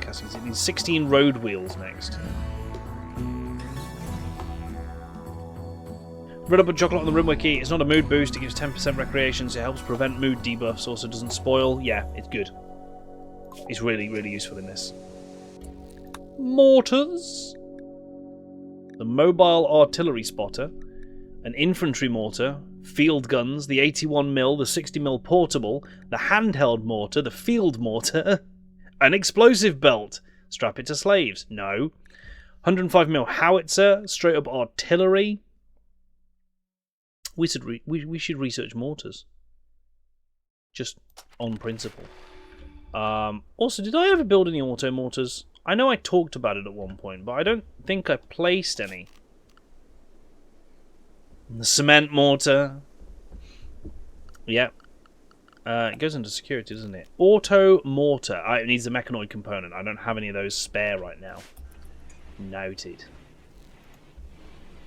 It needs 16 road wheels next. Red up a chocolate on the RimWorld key. It's not a mood boost. It gives 10% recreation, so it helps prevent mood debuffs. Also doesn't spoil. Yeah, it's good. It's really, really useful in this. Mortars. The mobile artillery spotter. An infantry mortar. Field guns. The 81mm. The 60mm portable. The handheld mortar. The field mortar. An explosive belt. Strap it to slaves. No. 105mm howitzer. Straight up artillery. We should research mortars. Just on principle. Also, did I ever build any auto mortars? I know I talked about it at one point, but I don't think I placed any. The cement mortar. Yep. It goes into security, doesn't it? Auto mortar. It needs a mechanoid component. I don't have any of those spare right now. Noted.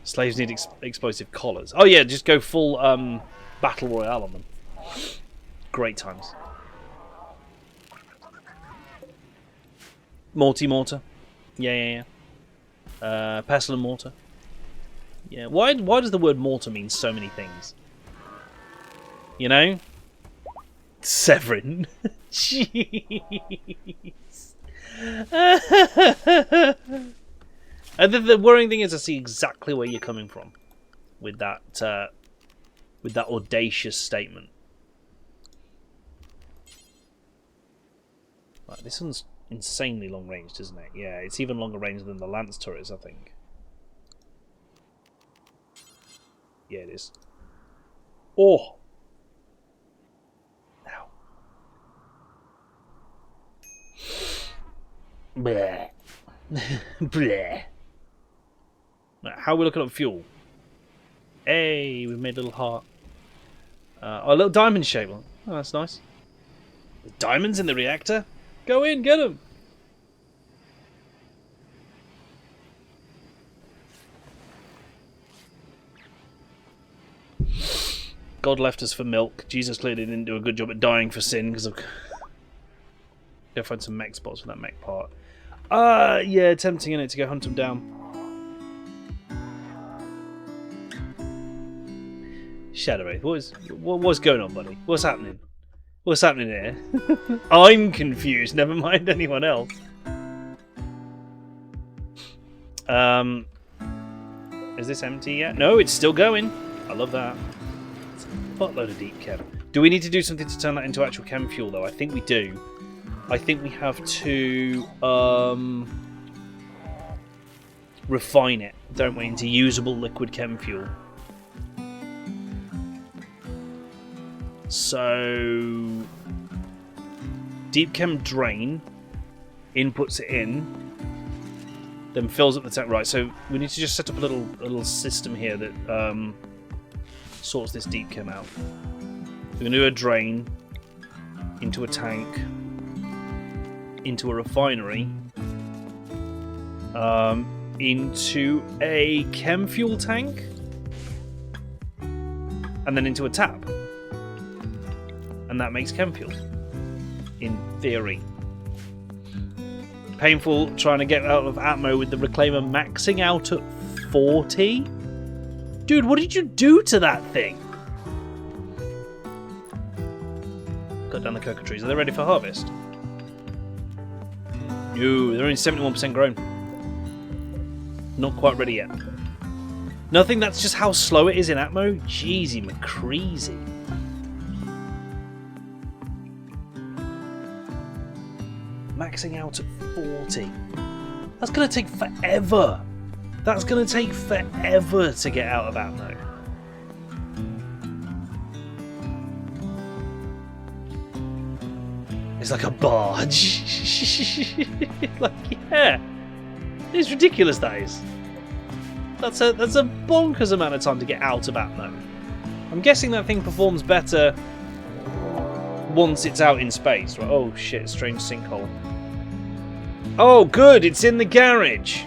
Slaves need explosive collars. Oh yeah, just go full battle royale on them. Great times. Mortar. Yeah. Pestle and mortar. Yeah. Why does the word mortar mean so many things? You know? Severin. Jeez. And the worrying thing is I see exactly where you're coming from with that audacious statement. Right, this one's insanely long range, isn't it? Yeah, it's even longer range than the Lance turrets, I think. Yeah, it is. Oh! Ow. Bleh. Bleh. Right, how are we looking at fuel? Hey, we've made a little heart. Oh, a little diamond shape one. Oh, that's nice. There's diamonds in the reactor? Go in, get them! God left us for milk. Jesus clearly didn't do a good job at dying for sin because of... Go find some mech spots for that mech part. Yeah, tempting in it to go hunt them down. Shadow Wraith, what's going on, buddy? What's happening? What's happening here? I'm confused, never mind anyone else. Is this empty yet? No, it's still going. I love that. It's a buttload of deep chem. Do we need to do something to turn that into actual chem fuel, though? I think we do. I think we have to refine it, don't we, into usable liquid chem fuel. So deep chem drain inputs it in, then fills up the tank. Right, so we need to just set up a little system here that sorts this deep chem out. We're going to do a drain into a tank, into a refinery, into a chem fuel tank, and then into a tap. And that makes chem fuel, in theory. Painful trying to get out of Atmo with the Reclaimer maxing out at 40? Dude, what did you do to that thing? Cut down the cocoa trees. Are they ready for harvest? No, they're only 71% grown. Not quite ready yet. Nothing, that's just how slow it is in Atmo? Jeezy McCreezy. Maxing out at 40. That's going to take forever. That's going to take forever to get out of Atmo. It's like a barge. Like, yeah. It's ridiculous, that is. That's a bonkers amount of time to get out of Atmo. I'm guessing that thing performs better once it's out in space. Right? Oh shit, strange sinkhole. Oh good, it's in the garage.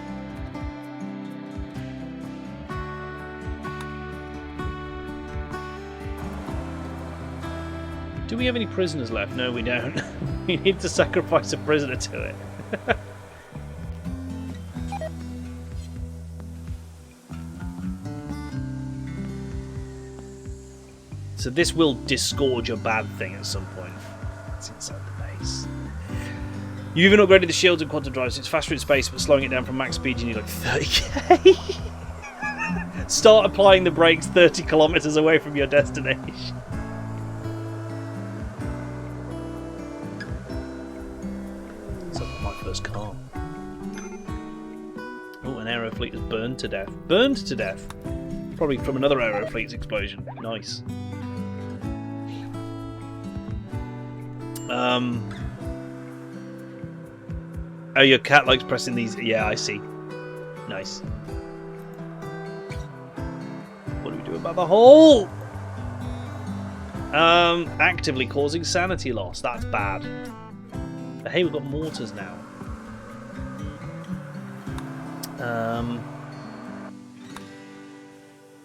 Do we have any prisoners left? No, we don't. We need to sacrifice a prisoner to it. So this will disgorge a bad thing at some point. It's inside the base. You even upgraded the shields and quantum drives. It's faster in space, but slowing it down from max speed, you need like 30k. Start applying the brakes 30 kilometers away from your destination. It's like my first car. Oh, an Aerofleet is burned to death. Burned to death. Probably from another Aerofleet's explosion. Nice. Oh, your cat likes pressing these. Yeah, I see. Nice. What do we do about the hole? Actively causing sanity loss. That's bad. But hey, we've got mortars now.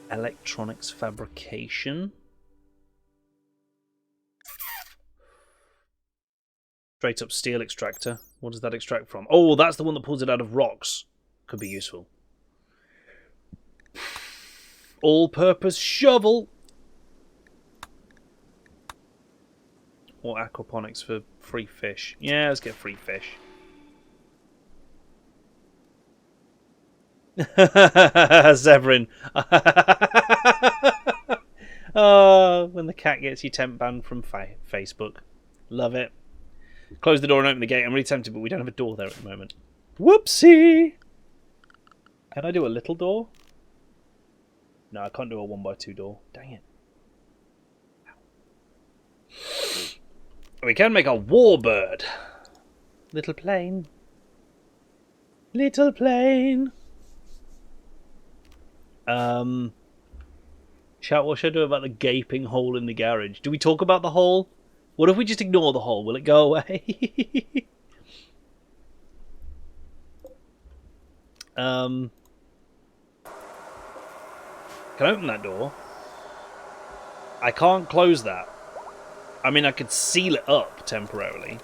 Electronics fabrication. Straight up steel extractor. What does that extract from? Oh, that's the one that pulls it out of rocks. Could be useful. All-purpose shovel. Or aquaponics for free fish. Yeah, let's get free fish. Zebrin. Oh, when the cat gets you temp banned from Facebook. Love it. Close the door and open the gate. I'm really tempted, but we don't have a door there at the moment. Whoopsie! Can I do a little door? No, I can't do a 1x2 door. Dang it. We can make a warbird. Little plane. Little plane. What should I do about the gaping hole in the garage? Do we talk about the hole? What if we just ignore the hole? Will it go away? Can I open that door? I can't close that. I mean, I could seal it up temporarily.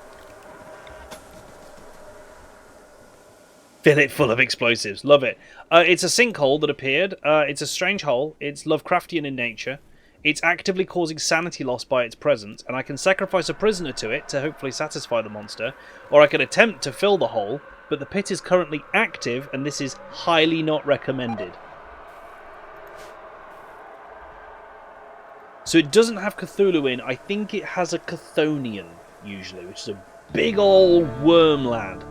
Fill it full of explosives. Love it. It's a sinkhole that appeared. It's a strange hole. It's Lovecraftian in nature. It's actively causing sanity loss by its presence, and I can sacrifice a prisoner to it to hopefully satisfy the monster, or I could attempt to fill the hole, but the pit is currently active, and this is highly not recommended. So it doesn't have Cthulhu in. I think it has a Chthonian, usually, which is a big old worm lad.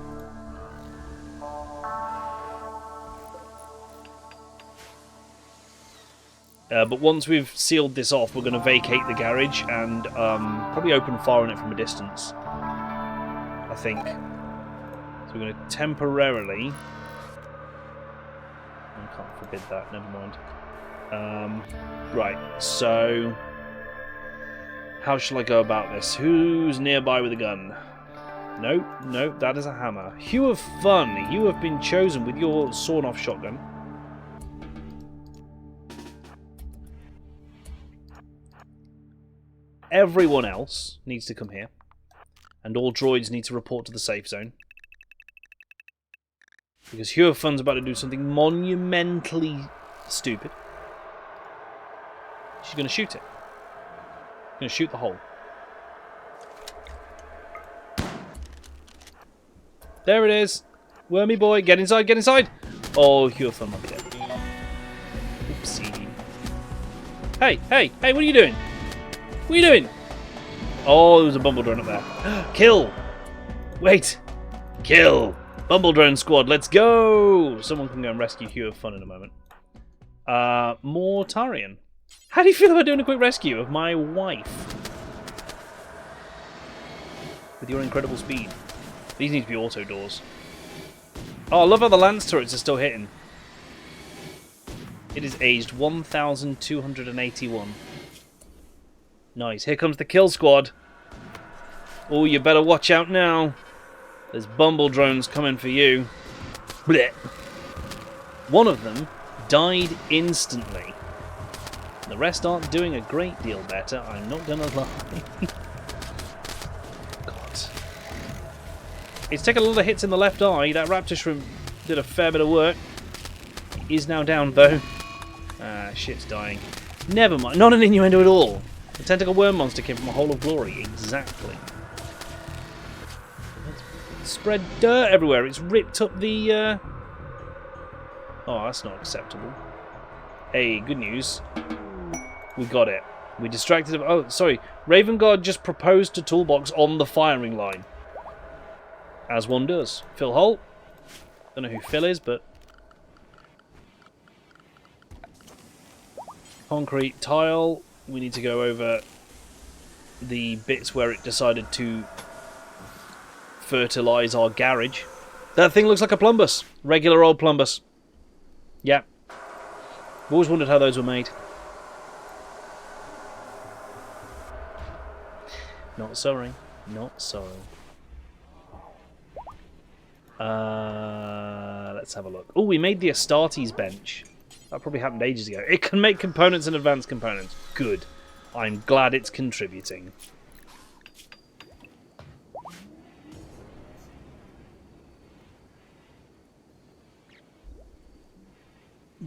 But once we've sealed this off, we're going to vacate the garage and probably open fire on it from a distance, I think. So we're going to temporarily... I can't forbid that, never mind. Right, so... how shall I go about this? Who's nearby with a gun? No, no, that is a hammer. Hue of Fun, you have been chosen with your sawn-off shotgun. Everyone else needs to come here. And all droids need to report to the safe zone. Because Hue of Fun's about to do something monumentally stupid. She's going to shoot it. Going to shoot the hole. There it is. Wormy boy, get inside, get inside. Oh, Hue of Fun might be dead. Oopsie. Hey, hey, hey, what are you doing? What are you doing? Oh, there was a bumble drone up there. Kill! Wait. Kill! Bumble drone squad, let's go! Someone can go and rescue Hue of Fun in a moment. Mortarian. How do you feel about doing a quick rescue of my wife? With your incredible speed. These need to be auto doors. Oh, I love how the lance turrets are still hitting. It is aged 1,281. Nice. Here comes the kill squad. Oh, you better watch out now. There's bumble drones coming for you. Blech. One of them died instantly. The rest aren't doing a great deal better, I'm not gonna lie. God. It's taken a lot of hits in the left eye. That raptor shrimp did a fair bit of work. He is now down though. Ah, shit's dying. Never mind. Not an innuendo at all. The tentacle worm monster came from a hole of glory. Exactly. It's spread dirt everywhere. It's ripped up the... Oh, that's not acceptable. Hey, good news. We got it. We distracted him. Oh, sorry. Raven Guard just proposed to Toolbox on the firing line. As one does. Phil Holt. Don't know who Phil is, but... Concrete tile. We need to go over the bits where it decided to fertilise our garage. That thing looks like a plumbus. Regular old plumbus. Yeah. I've always wondered how those were made. Not sorry. Not sorry. Let's have a look. Oh, we made the Astartes bench. That probably happened ages ago. It can make components and advanced components. Good. I'm glad it's contributing.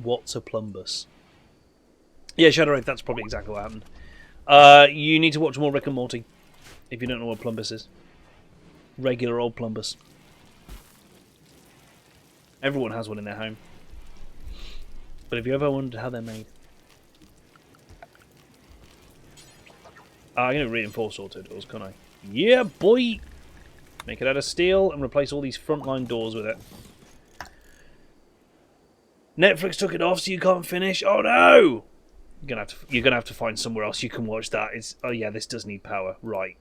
What's a plumbus? Yeah, Shadow Wraith, that's probably exactly what happened. You need to watch more Rick and Morty if you don't know what plumbus is. Regular old plumbus. Everyone has one in their home. But have you ever wondered how they're made? I'm going to reinforce auto doors, can't I? Yeah, boy! Make it out of steel and replace all these frontline doors with it. Netflix took it off so you can't finish. Oh no! You're gonna have to find somewhere else you can watch that. Oh yeah, this does need power. Right.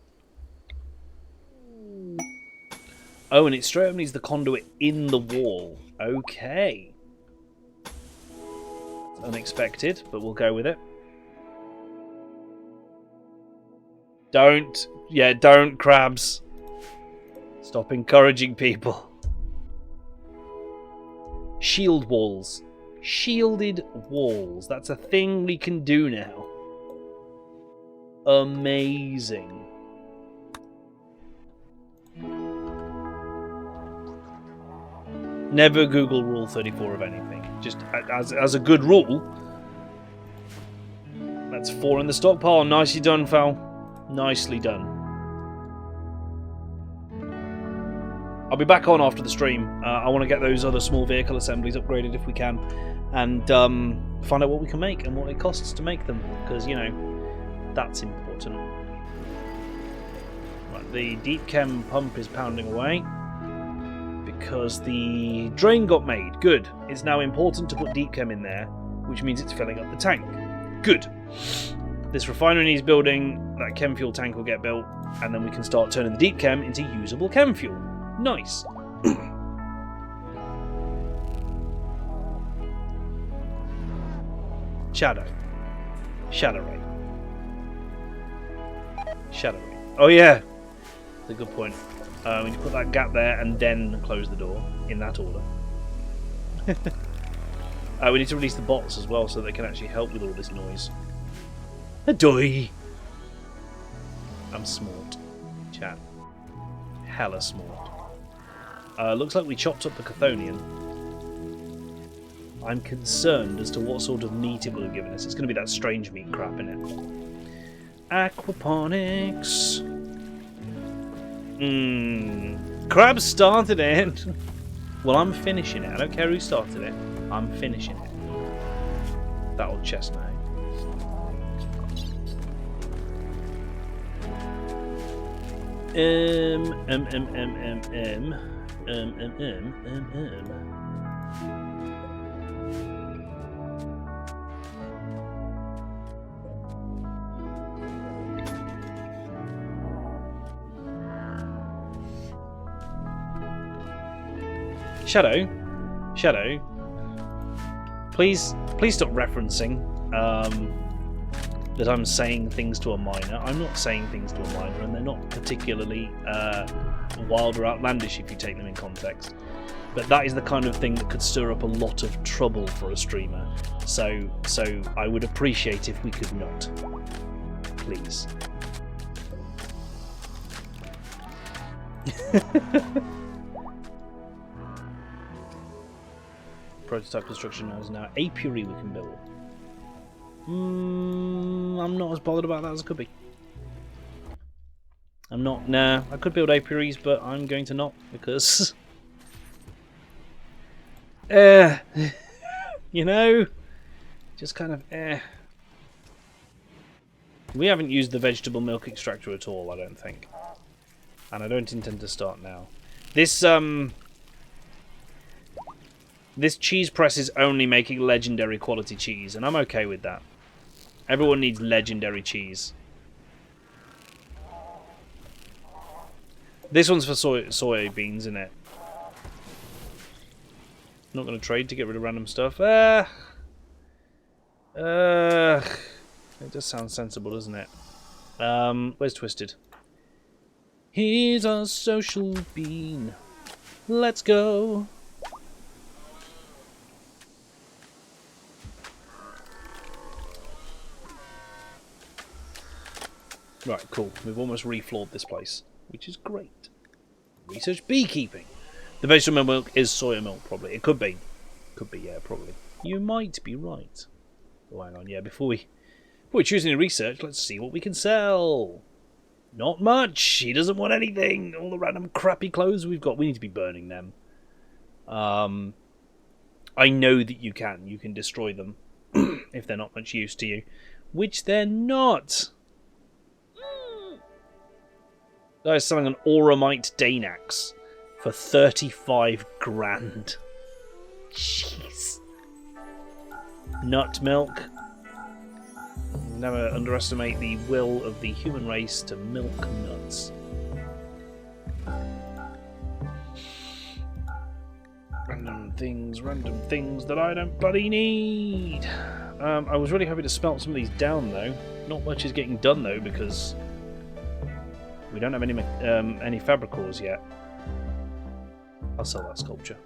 Oh, and it straight up needs the conduit in the wall. Okay. Unexpected, but we'll go with it. Don't. Yeah, don't, crabs. Stop encouraging people. Shield walls. Shielded walls. That's a thing we can do now. amazing. Never Google Rule 34 of anything. Just as a good rule. That's 4 in the stockpile. Nicely done, Fal. Nicely done. I'll be back on after the stream. I want to get those other small vehicle assemblies upgraded if we can, and find out what we can make and what it costs to make them, because, you know, that's important. Right, the deep chem pump is pounding away because the drain got made. Good. It's now important to put deep chem in there, which means it's filling up the tank. Good. This refinery needs building. That chem fuel tank will get built, and then we can start turning the deep chem into usable chem fuel. Nice. Shadow. Shadow ray. Shadow ray. Oh yeah, that's a good point. We need to put that gap there and then close the door in that order. We need to release the bots as well so they can actually help with all this noise. Adoy! I'm smart. Chat. Hella smart. Looks like we chopped up the Chthonian. I'm concerned as to what sort of meat it will have given us. It's going to be that strange meat crap, innit? Aquaponics. Crab started it. Well, I'm finishing it. I don't care who started it. I'm finishing it. That old chestnut. Shadow, please stop referencing that I'm saying things to a minor. I'm not saying things to a minor, and they're not particularly wild or outlandish if you take them in context. But that is the kind of thing that could stir up a lot of trouble for a streamer. So I would appreciate if we could not. Please. Prototype construction is now apiary we can build. I'm not as bothered about that as I could be. I'm not. Nah, I could build apiaries, but I'm going to not because, you know, just kind of We haven't used the vegetable milk extractor at all, I don't think, and I don't intend to start now. This cheese press is only making legendary quality cheese, and I'm okay with that. Everyone needs legendary cheese. This one's for soybeans, isn't it? Not going to trade to get rid of random stuff. It does sound sensible, doesn't it? Where's Twisted? Here's our social bean. Let's go. Right, cool. We've almost refloored this place, which is great. Research beekeeping. The vegetable milk is soya milk, probably. It could be. Could be, yeah, probably. You might be right. Oh, hang on, yeah, before we choose any research, let's see what we can sell. Not much. He doesn't want anything. All the random crappy clothes we've got, we need to be burning them. I know that you can. You can destroy them if they're not much use to you. Which they're not. Guy is selling an Auramite Danax for 35 grand. Jeez. Nut milk. Never underestimate the will of the human race to milk nuts. Random things that I don't bloody need. I was really happy to smelt some of these down though. Not much is getting done though because we don't have any fabricors yet. I'll sell that sculpture.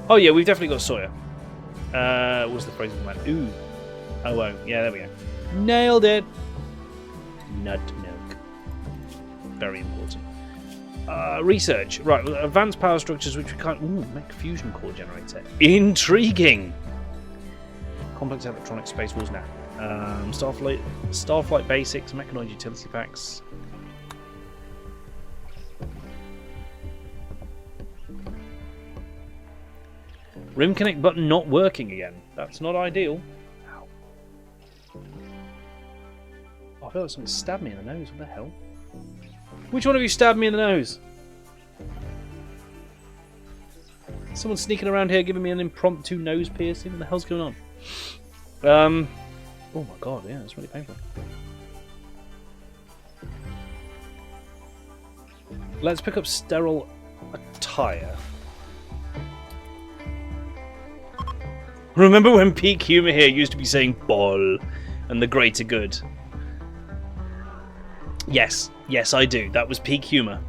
Oh yeah, we've definitely got soya. What's the phrase command? Ooh. Oh, oh, yeah, there we go. Nailed it. Nut milk. Very important. Research. Right, advanced power structures which we can't... Ooh, make fusion core generator. Intriguing! Complex electronic space walls now. Starflight basics, mechanoid utility packs. Rim connect button not working again. That's not ideal. Ow. Oh, I feel like someone stabbed me in the nose. What the hell? Which one of you stabbed me in the nose? Someone's sneaking around here giving me an impromptu nose piercing. What the hell's going on? Oh my god, yeah, it's really painful. Let's pick up sterile attire. Remember when peak humour here used to be saying ball and the greater good? Yes, yes I do. That was peak humour.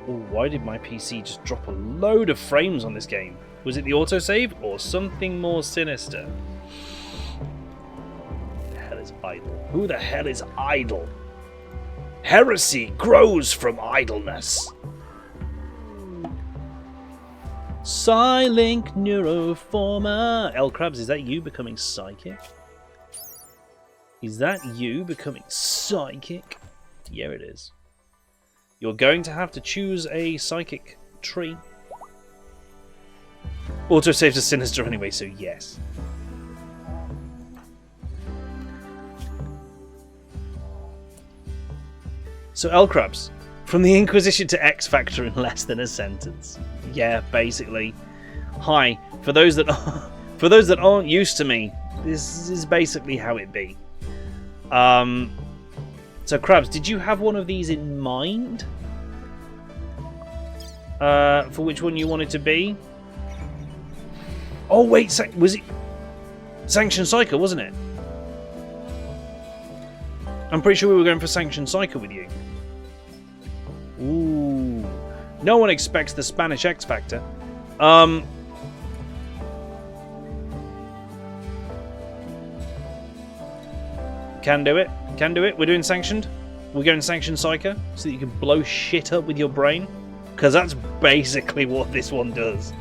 Oh, why did my PC just drop a load of frames on this game? Was it the autosave or something more sinister? Who the hell is idle? Who the hell is idle? Heresy grows from idleness. Psylink Neuroformer. L Krabs, is that you becoming psychic? Is that you becoming psychic? Yeah, it is. You're going to have to choose a psychic tree. Autosaves are sinister anyway, so yes. So L Krabs, from the Inquisition to X Factor in less than a sentence. Yeah, basically. Hi, for those that aren't used to me, this is basically how it be. So Krabs, did you have one of these in mind? For which one you wanted to be? Oh wait, was it Sanction Psycho, wasn't it? I'm pretty sure we were going for Sanction Psycho with you. Ooh. No one expects the Spanish X Factor. Can do it. Can do it. We're doing Sanctioned. We're going Sanctioned Psycho so that you can blow shit up with your brain. Because that's basically what this one does.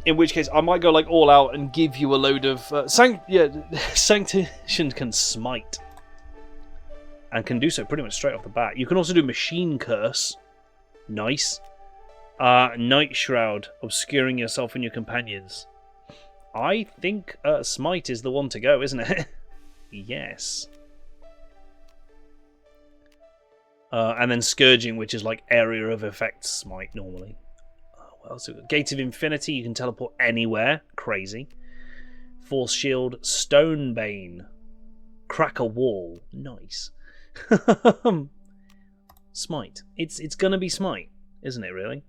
In which case, I might go like all out and give you a load of... Sanctioned can smite. And can do so pretty much straight off the bat. You can also do Machine Curse. Nice. Night Shroud, obscuring yourself and your companions. I think Smite is the one to go, isn't it? Yes. And then Scourging, which is like area of effect Smite normally. What else? Gate of Infinity, you can teleport anywhere. Crazy. Force Shield, Stonebane. Crack a Wall. Nice. Smite. It's gonna be Smite, isn't it, really?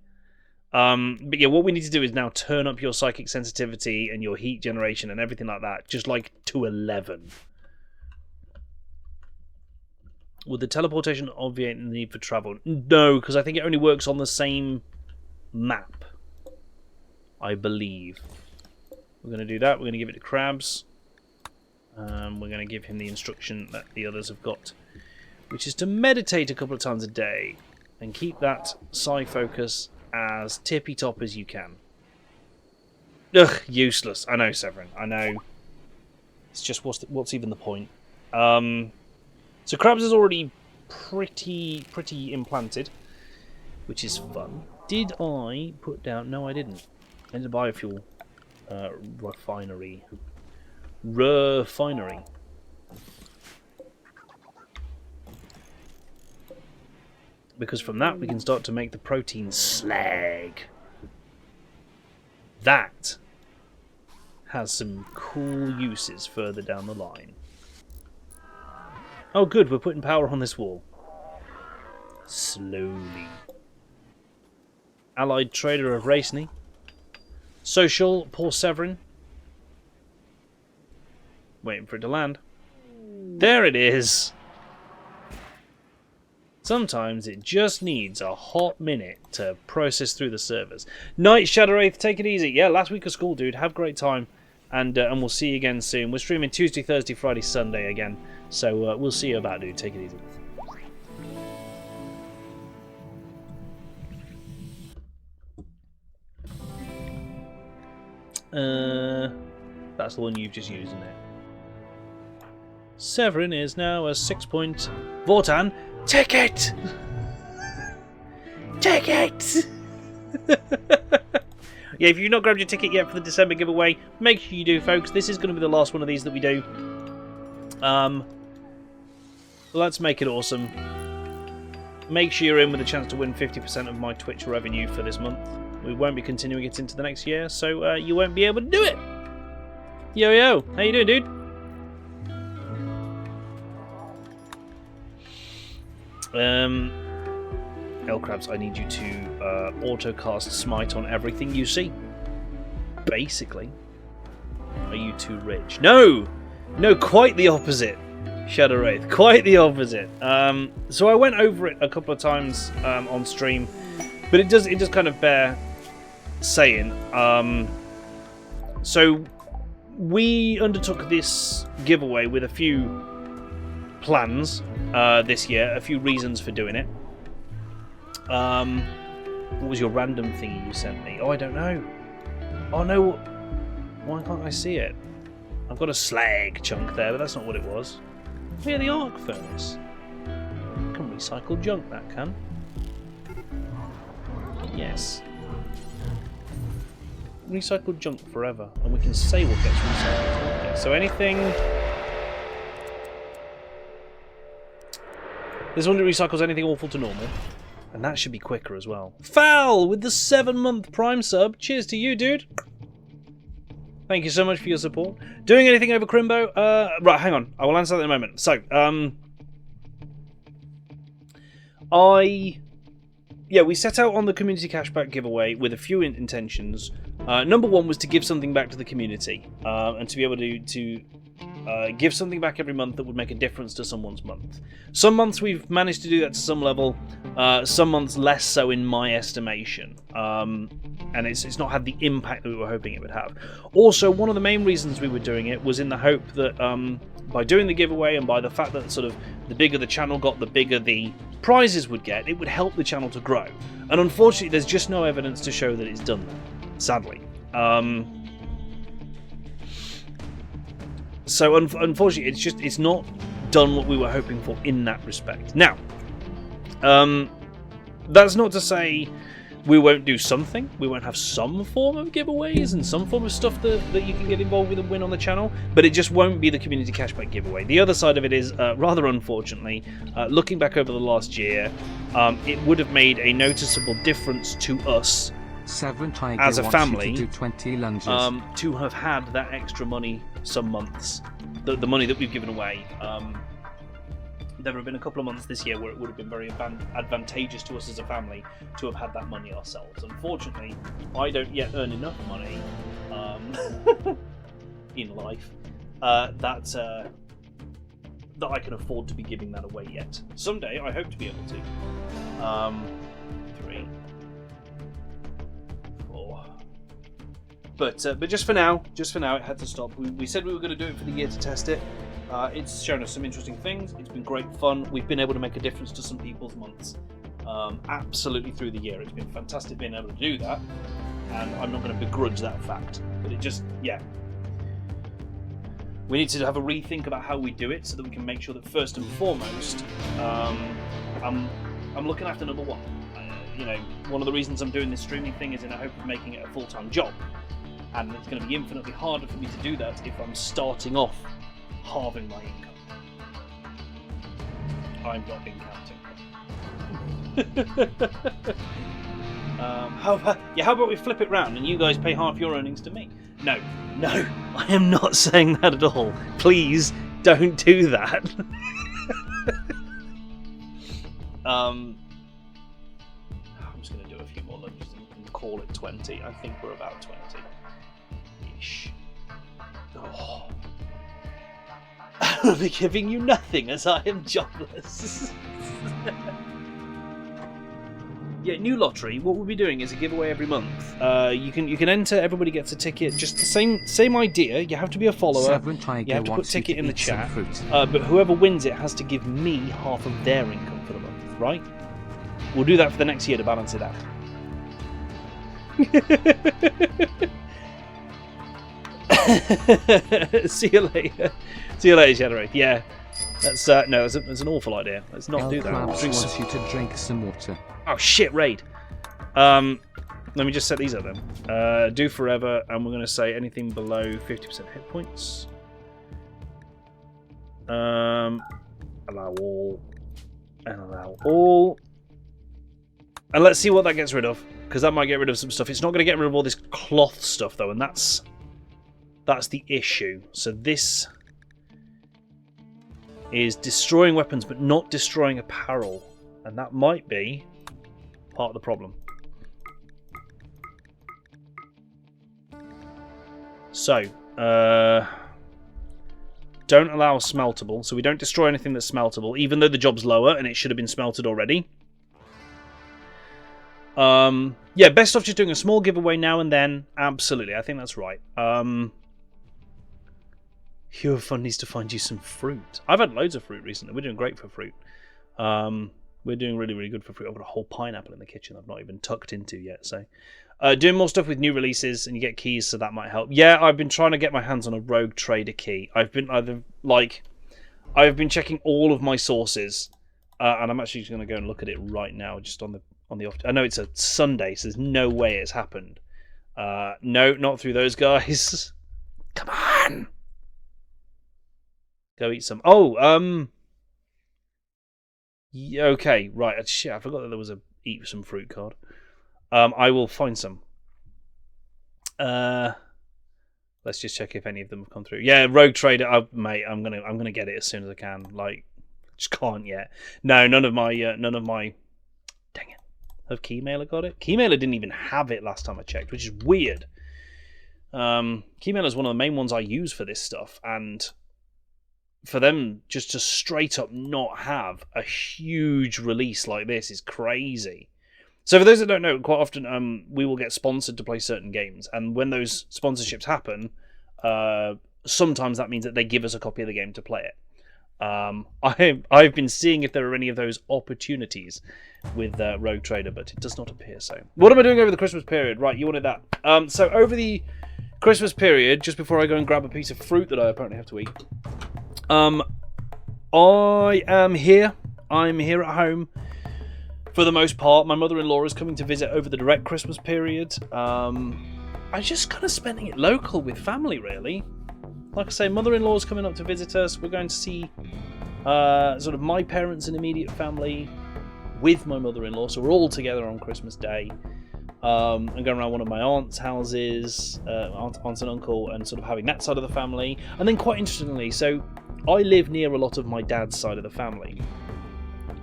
But yeah, what we need to do is now turn up your psychic sensitivity and your heat generation and everything like that, just like to 11. Would the teleportation obviate the need for travel? No, because I think it only works on the same map, I believe. We're going to do that. We're going to give it to Krabs. We're going to give him the instruction that the others have got, which is to meditate a couple of times a day and keep that psi focus as tippy-top as you can. Ugh, useless. I know, Severin. I know. It's just, what's even the point? So Krabs is already pretty implanted, which is fun. Did I put down... No, I didn't. I did a biofuel refinery. Refinery. Because from that we can start to make the protein slag. That has some cool uses further down the line. Oh good, we're putting power on this wall. Slowly. Allied Trader of Raceny. Social, Paul Severin. Waiting for it to land. There it is. Sometimes it just needs a hot minute to process through the servers. Night Shadow Wraith, take it easy. Yeah, last week of school, dude. Have a great time. And we'll see you again soon. We're streaming Tuesday, Thursday, Friday, Sunday again. So we'll see you about, dude. Take it easy. That's the one you've just used, isn't it? Severin is now a 6-point. Vortan, take it! Take it! Yeah, if you've not grabbed your ticket yet for the December giveaway, make sure you do, folks. This is going to be the last one of these that we do. Let's make it awesome. Make sure you're in with a chance to win 50% of my Twitch revenue for this month. We won't be continuing it into the next year, so you won't be able to do it. Yo, yo. How you doing, dude? Elcrabs, I need you to auto-cast Smite on everything you see. Basically. Are you too rich? No! No, quite the opposite. Shadow Wraith, quite the opposite. So I went over it a couple of times on stream, but it does kind of bear saying. So we undertook this giveaway with a few plans this year, a few reasons for doing it. What was your random thingy you sent me? Oh, I don't know. Oh no, why can't I see it? I've got a slag chunk there, but that's not what it was. Yeah, the arc furnace. Can recycle junk, that can. Yes. Recycle junk forever, and we can say what gets recycled. Okay, so anything... This one recycles anything awful to normal. And that should be quicker as well. Foul with the 7-month Prime sub. Cheers to you, dude. Thank you so much for your support. Doing anything over Crimbo? Right, hang on. I will answer that in a moment. So, we set out on the community cashback giveaway with a few intentions. Number one was to give something back to the community, and to be able to give something back every month that would make a difference to someone's month. Some months we've managed to do that to some level, some months less so in my estimation, and it's not had the impact that we were hoping it would have. Also, one of the main reasons we were doing it was in the hope that by doing the giveaway and by the fact that sort of the bigger the channel got, the bigger the prizes would get, it would help the channel to grow. And unfortunately, there's just no evidence to show that it's done that, sadly. So unfortunately, it's not done what we were hoping for in that respect. Now, that's not to say we won't do something. We won't have some form of giveaways and some form of stuff that you can get involved with and win on the channel, but it just won't be the community cashback giveaway. The other side of it is, rather unfortunately, looking back over the last year, it would have made a noticeable difference to us as a family to do 20 lunges. To have had that extra money some months, the money that we've given away. There have been a couple of months this year where it would have been very advantageous to us as a family to have had that money ourselves. Unfortunately, I don't yet earn enough money in life that I can afford to be giving that away yet. Someday, I hope to be able to. 3, 4. But just for now, it had to stop. We said we were going to do it for the year to test it. It's shown us some interesting things. It's been great fun. We've been able to make a difference to some people's months. Absolutely through the year. It's been fantastic being able to do that. And I'm not going to begrudge that fact. But it just, yeah. We need to have a rethink about how we do it so that we can make sure that first and foremost, I'm looking after number one. You know, one of the reasons I'm doing this streaming thing is in the hope of making it a full-time job. And it's going to be infinitely harder for me to do that if I'm starting off halving my income. I'm not being counting. How about we flip it round and you guys pay half your earnings to me? No, I am not saying that at all. Please don't do that. I'm just going to do a few more lunges and call it 20. I think we're about 20-ish. Oh. I'll be giving you nothing as I am jobless. Yeah, new lottery. What we'll be doing is a giveaway every month. You can enter. Everybody gets a ticket. Just the same idea. You have to be a follower. You have to put ticket in the chat. But whoever wins it has to give me half of their income for the month. Right? We'll do that for the next year to balance it out. See you later. See you later, Shadow Wraith. Yeah, that's no, it's an awful idea. Let's not do that. Wants you to drink some water. Oh shit, raid. Let me just set these up then. Do forever, and we're going to say anything below 50% hit points. Allow all, and allow all. And let's see what that gets rid of, because that might get rid of some stuff. It's not going to get rid of all this cloth stuff though, and that's the issue. So this is destroying weapons, but not destroying apparel, and that might be part of the problem. So, don't allow smeltable. So we don't destroy anything that's smeltable, even though the job's lower and it should have been smelted already. Yeah, best off just doing a small giveaway now and then. Absolutely, I think that's right. Your fun needs to find you some fruit. I've had loads of fruit recently. We're doing great for fruit. We're doing really, really good for fruit. I've got a whole pineapple in the kitchen I've not even tucked into yet. So, doing more stuff with new releases, and you get keys, so that might help. Yeah, I've been trying to get my hands on a Rogue Trader key. I've been checking all of my sources, and I'm actually just going to go and look at it right now, just on the off. I know it's a Sunday, so there's no way it's happened. No, not through those guys. Come on, go eat some. Oh, yeah, okay, right. Shit, I forgot that there was a eat some fruit card. I will find some. Let's just check if any of them have come through. Yeah, Rogue Trader, mate. I'm gonna get it as soon as I can. Like, just can't yet. No, none of my. Dang it. Have Keymailer got it? Keymailer didn't even have it last time I checked, which is weird. Keymailer is one of the main ones I use for this stuff, and for them just to straight up not have a huge release like this is crazy. So for those that don't know, quite often we will get sponsored to play certain games, and when those sponsorships happen, sometimes that means that they give us a copy of the game to play it. I've been seeing if there are any of those opportunities with Rogue Trader, but it does not appear so. What am I doing over the Christmas period? Right, you wanted that. So over the Christmas period, just before I go and grab a piece of fruit that I apparently have to eat, I am here. I'm here at home for the most part. My mother-in-law is coming to visit over the direct Christmas period. I'm just kind of spending it local with family, really. Like I say, mother-in-law's coming up to visit us. We're going to see sort of my parents and immediate family with my mother-in-law. So we're all together on Christmas Day. I'm going around one of my aunt's houses, aunt and uncle, and sort of having that side of the family. And then quite interestingly, so I live near a lot of my dad's side of the family.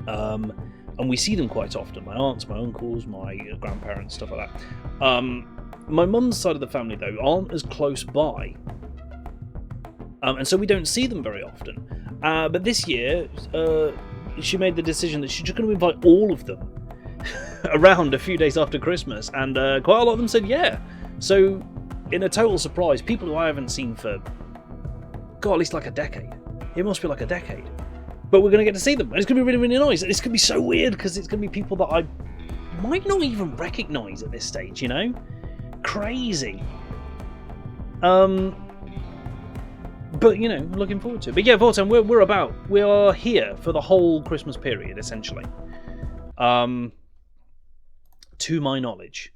And we see them quite often. My aunts, my uncles, my grandparents, stuff like that. My mum's side of the family, though, aren't as close by. And so we don't see them very often. But this year, she made the decision that she's just going to invite all of them around a few days after Christmas. And quite a lot of them said yeah. So, in a total surprise, people who I haven't seen for, God, at least like a decade. It must be like a decade. But we're going to get to see them. And it's going to be really, really nice. It's going to be so weird because it's going to be people that I might not even recognise at this stage, you know? Crazy. But, you know, looking forward to it. But yeah, Vorten, we are here for the whole Christmas period, essentially. To my knowledge.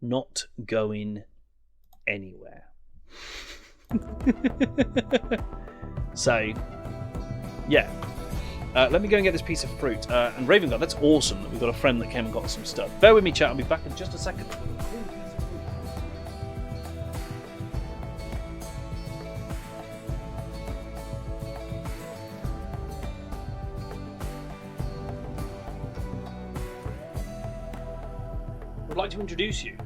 Not going anywhere. So, yeah. Let me go and get this piece of fruit. And Raven God, that's awesome that we've got a friend that came and got some stuff. Bear with me, chat. I'll be back in just a second. I'd like to introduce you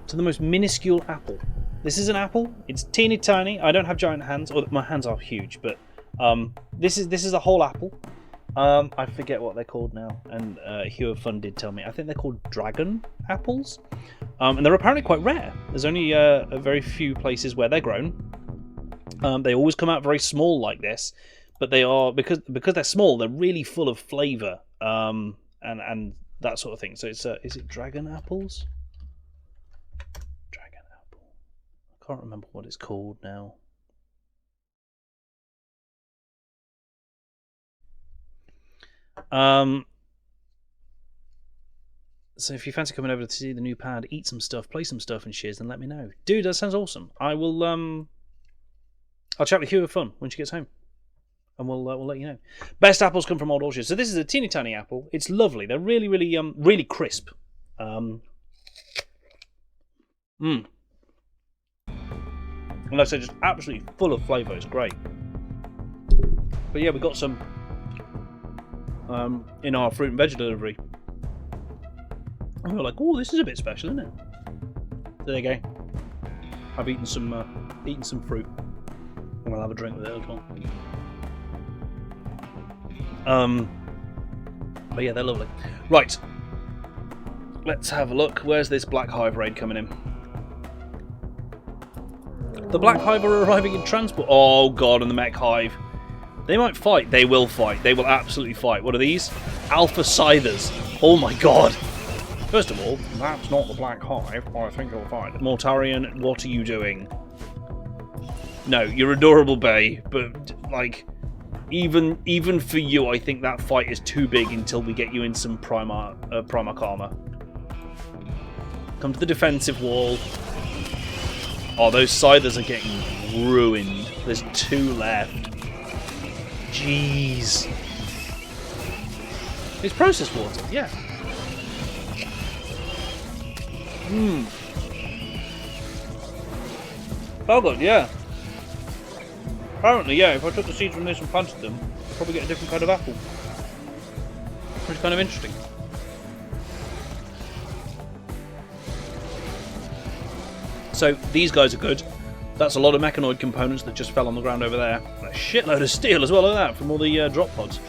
to the most minuscule apple. This is an apple. It's teeny tiny. I don't have giant hands, or my hands are huge, but this is a whole apple. I forget what they're called now, and Hugh of Fun did tell me. I think they're called dragon apples, and they're apparently quite rare. There's only a very few places where they're grown. They always come out very small like this, but they are because they're small. They're really full of flavour, and that sort of thing. So it's is it dragon apples? Dragon apple. I can't remember what it's called now. So if you fancy coming over to see the new pad, eat some stuff, play some stuff and shares, then let me know. Dude, that sounds awesome. I will I'll chat with Hugh of Fun when she gets home. And we'll let you know. Best apples come from old orchards. So this is a teeny tiny apple. It's lovely. They're really, really really crisp. And like I said, just absolutely full of flavour. It's great. But yeah, we got some in our fruit and veg delivery. And we were like, oh, this is a bit special, isn't it? There you go. I've eaten some fruit. And we'll have a drink with it as well. But yeah, they're lovely. Right. Let's have a look. Where's this Black Hive raid coming in? The Black Hive are arriving in transport. Oh god, and the Mech Hive. They might fight. They will fight. They will absolutely fight. What are these? Alpha Scythers. Oh my god. First of all, that's not the Black Hive. I think you'll find it. Mortarian, what are you doing? No, you're adorable, Bay, but like, even for you, I think that fight is too big until we get you in some Primarch armor. Come to the defensive wall. Oh, those Scythers are getting ruined. There's 2 left. Jeez. It's processed water, yeah. Oh god, yeah. Apparently, yeah, if I took the seeds from this and planted them, I'd probably get a different kind of apple. Which is kind of interesting. So, these guys are good. That's a lot of mechanoid components that just fell on the ground over there. And a shitload of steel as well, look at that, from all the drop pods.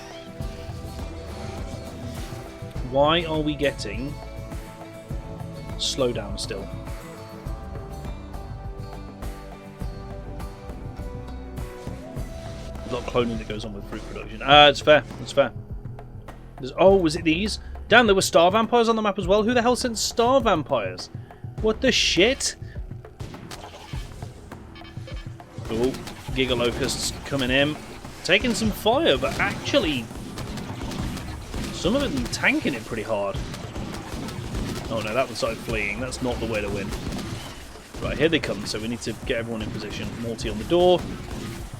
Why are we getting slowdown still? There's a lot of cloning that goes on with fruit production. It's fair. It's fair. Oh, was it these? Damn, there were star vampires on the map as well. Who the hell sent star vampires? What the shit? Oh, Giga Locusts coming in. Taking some fire, but actually some of them tanking it pretty hard. Oh no, that one started fleeing. That's not the way to win. Right, here they come, so we need to get everyone in position. Morty on the door.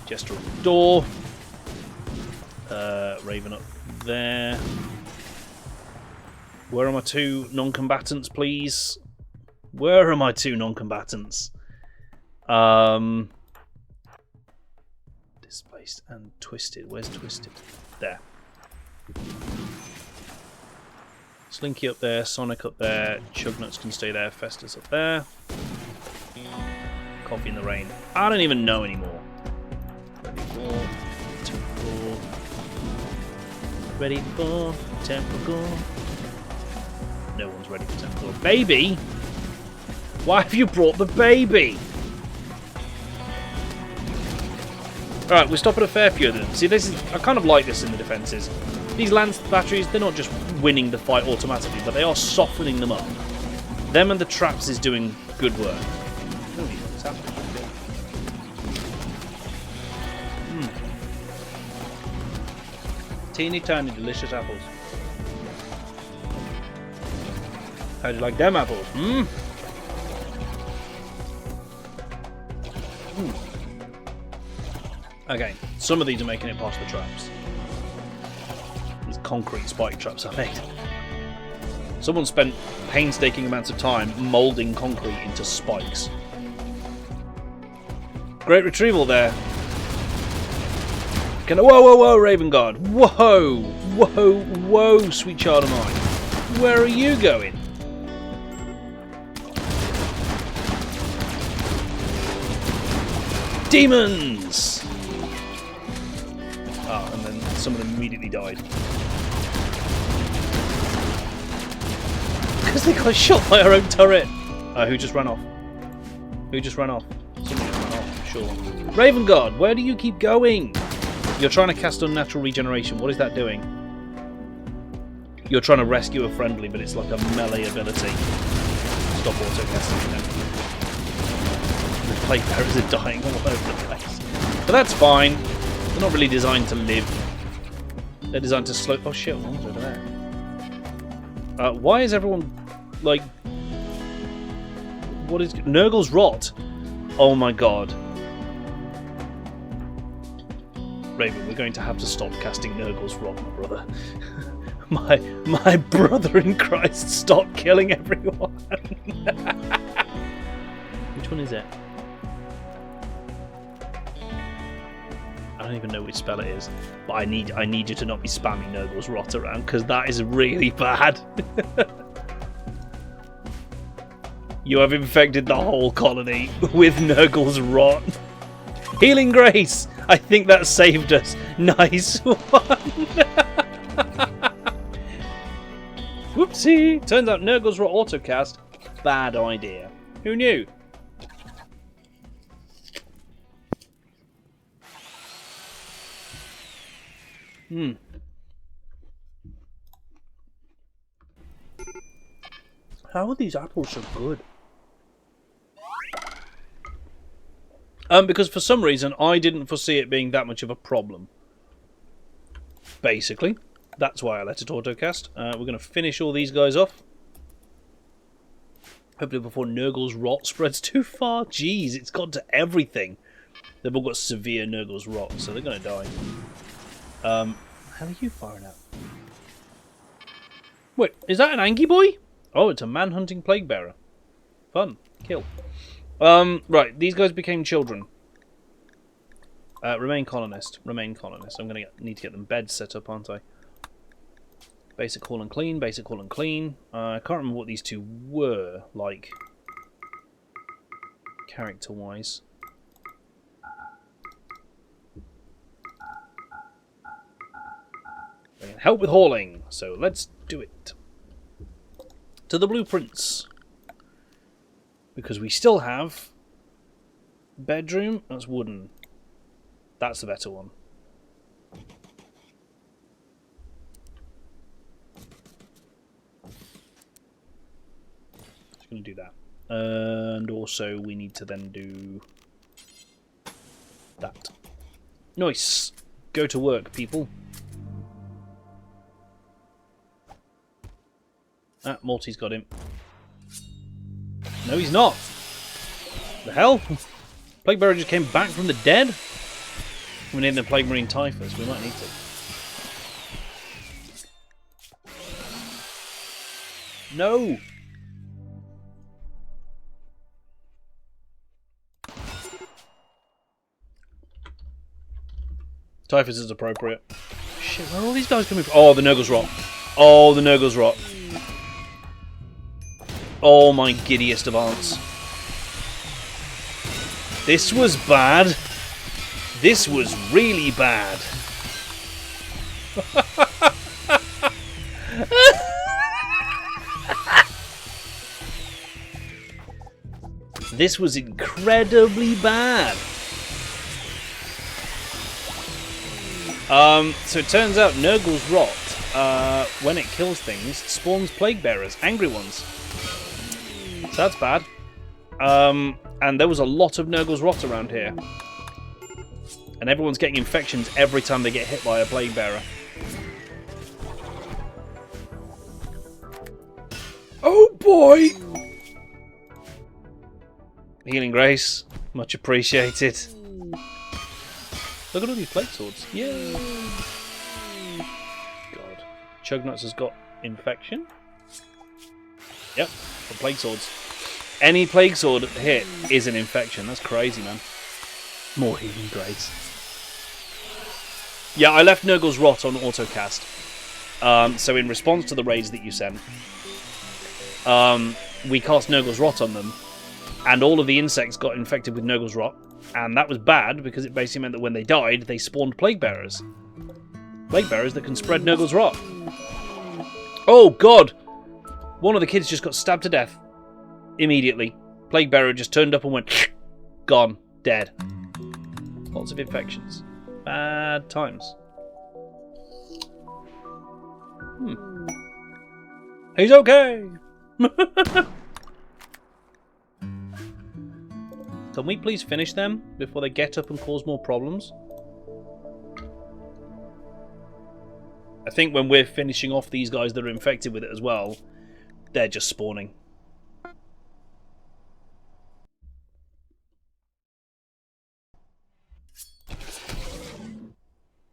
Jester on the door. Raven up there. Where are my 2 non-combatants, please? Where are my 2 non-combatants? Displaced and Twisted. Where's Twisted? There. Slinky up there, Sonic up there, Chugnuts can stay there, Festus up there. Coffee in the Rain. I don't even know anymore. Ready for Temple. No one's ready for Temple. Baby? Why have you brought the baby? Alright, we'll stop at a fair few of them. See, this is, I kind of like this in the defences. These Lance batteries, they're not just winning the fight automatically, but they are softening them up. Them and the traps is doing good work. Teeny tiny delicious apples. How do you like them apples? Okay, some of these are making it past the traps. These concrete spike traps I made. Someone spent painstaking amounts of time moulding concrete into spikes. Great retrieval there. Whoa, Raven Guard. Whoa, sweet child of mine. Where are you going? Demons! Oh, and then some of them immediately died. Because they got shot by our own turret. Who just ran off? Who just ran off? Somebody just ran off, sure. Raven Guard, where do you keep going? You're trying to cast unnatural regeneration. What is that doing? You're trying to rescue a friendly, but it's like a melee ability. Stop auto-casting them. The plague bearers are dying all over the place. But that's fine. They're not really designed to live. They're designed to slow... Oh shit, one's over there. Why is everyone, like... What is... Nurgle's Rot? Oh my god. Raven, we're going to have to stop casting Nurgle's Rot, my brother. my brother in Christ, stop killing everyone. Which one is it? I don't even know which spell it is, but I need you to not be spamming Nurgle's Rot around, because that is really bad. You have infected the whole colony with Nurgle's Rot. Healing Grace! I think that saved us. Nice one! Whoopsie! Turns out Nurgle's Rot autocast. Bad idea. Who knew? How are these apples so good? Because for some reason I didn't foresee it being that much of a problem. Basically. That's why I let it autocast. We're going to finish all these guys off. Hopefully before Nurgle's Rot spreads too far. Jeez, it's got to everything. They've all got severe Nurgle's Rot, so they're going to die. How are you firing at? Wait, is that an Angie boy? Oh, it's a man-hunting plague bearer. Fun. Kill. Right, these guys became children. Remain colonist. Remain colonist. I'm going to need to get them beds set up, aren't I? Basic, haul and clean. Basic, haul and clean. I can't remember what these two were, like, character-wise. They can help with hauling, so let's do it. To the blueprints. Because we still have bedroom. That's wooden. That's the better one. Just going to do that. And also we need to then do that. Nice. Go to work, people. Ah, Morty's got him. No, he's not. The hell? Plague Bearer just came back from the dead? We need the Plague Marine Typhus. We might need to. No! Typhus is appropriate. Shit, where are all these guys coming from? Oh, the Nurgle's Rot. Oh, the Nurgle's Rot. Oh, my giddiest of aunts. This was bad. This was really bad. This was incredibly bad. So it turns out Nurgle's Rot, when it kills things, spawns plague bearers, angry ones. So that's bad. And there was a lot of Nurgle's Rot around here. And everyone's getting infections every time they get hit by a plague bearer. Oh boy! Healing Grace, much appreciated. Look at all these plague swords. Yay! God. Chugnuts has got infection. Yep, the plague swords. Any plague sword hit is an infection. That's crazy, man. More Healing Grace. Yeah, I left Nurgle's Rot on autocast. So in response to the raids that you sent, we cast Nurgle's Rot on them, and all of the insects got infected with Nurgle's Rot, and that was bad because it basically meant that when they died, they spawned plague bearers. Plague bearers that can spread Nurgle's rot. Oh god! One of the kids just got stabbed to death. Immediately. Plague bearer just turned up and went gone. Dead. Lots of infections. Bad times. He's okay! Can we please finish them before they get up and cause more problems? I think when we're finishing off these guys that are infected with it as well, they're just spawning.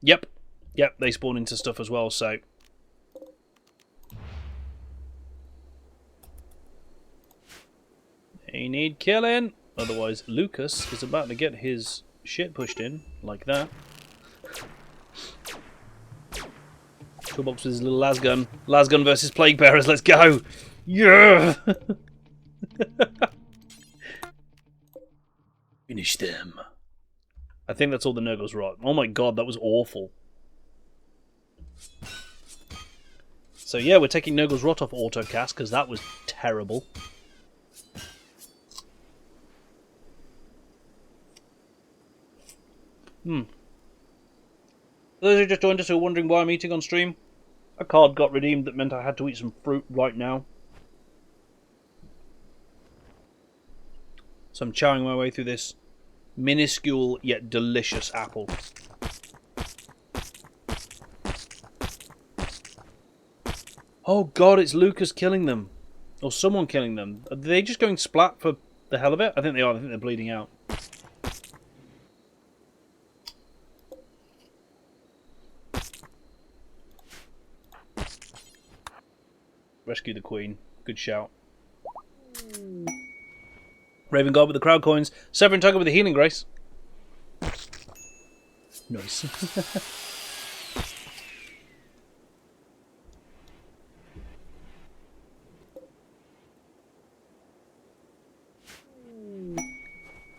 Yep. Yep, they spawn into stuff as well, so... They need killing! Otherwise, Lucas is about to get his shit pushed in, like that. Toolbox with his little lasgun. Lasgun versus plague bearers, let's go! Yeah! Finish them. I think that's all the Nurgle's rot. Oh my god, that was awful. So yeah, we're taking Nurgle's rot off autocast because that was terrible. Those who just joined us who are wondering why I'm eating on stream, a card got redeemed that meant I had to eat some fruit right now. So I'm chowing my way through this minuscule yet delicious apple. Oh god, it's Lucas killing them. Or someone killing them. Are they just going splat for the hell of it? I think they are. I think they're bleeding out. Rescue the Queen. Good shout. Raven God with the crowd coins. Severin Tugger with the healing grace. Nice.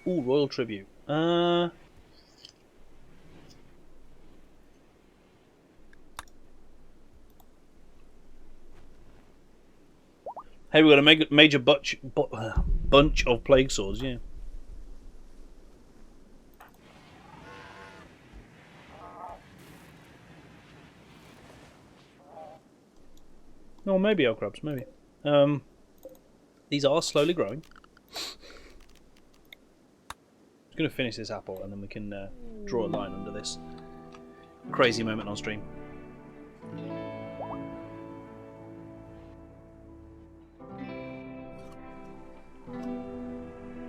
Ooh, Royal Tribute. Hey, we got a major bunch of plague swords, yeah. Oh, maybe elk crabs, maybe. These are slowly growing. I'm going to finish this apple and then we can draw a line under this crazy moment on stream.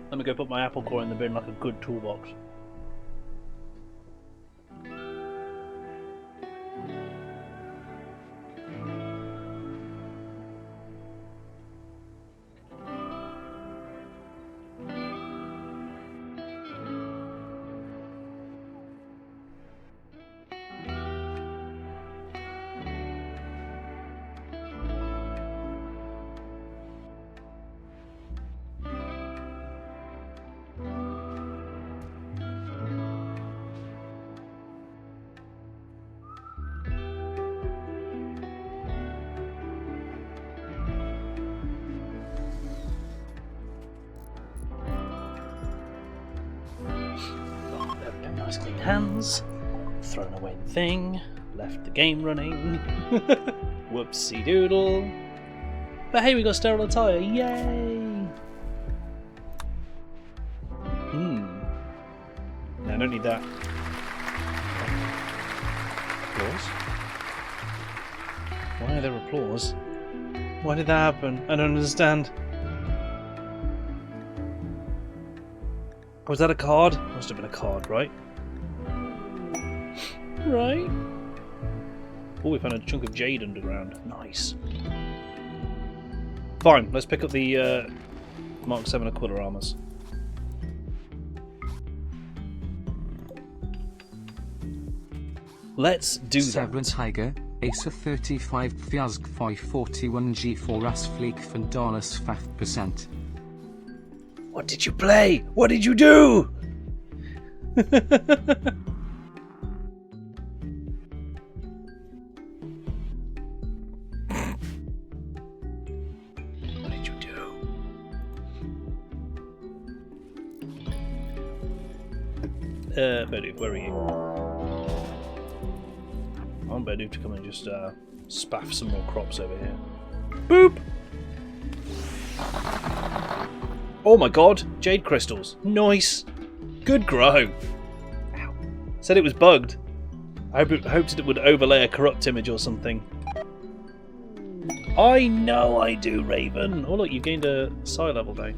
Let me go put my apple core in the bin like a good toolbox. Nice clean hands. Thrown away the thing. Left the game running. Whoopsie doodle. But hey, we got sterile attire. Yay! No, I don't need that. Applause? Why are there applause? Why did that happen? I don't understand. Was that a card? Must have been a card, right? Right. Oh, we found a chunk of jade underground. Nice. Fine, let's pick up the Mark 7 Aquila armors. Let's do that. Severin Tiger, Acer 35 Fiazg 541 G4 As Fleek Fandalis 5%. What did you play? What did you do? Bedu, where are you? I want Bedu to come and just spaff some more crops over here. Boop! Oh my god, jade crystals. Nice. Good grow. Ow. Said it was bugged. I hoped it would overlay a corrupt image or something. I know I do, Raven. Oh look, you gained a psi level down.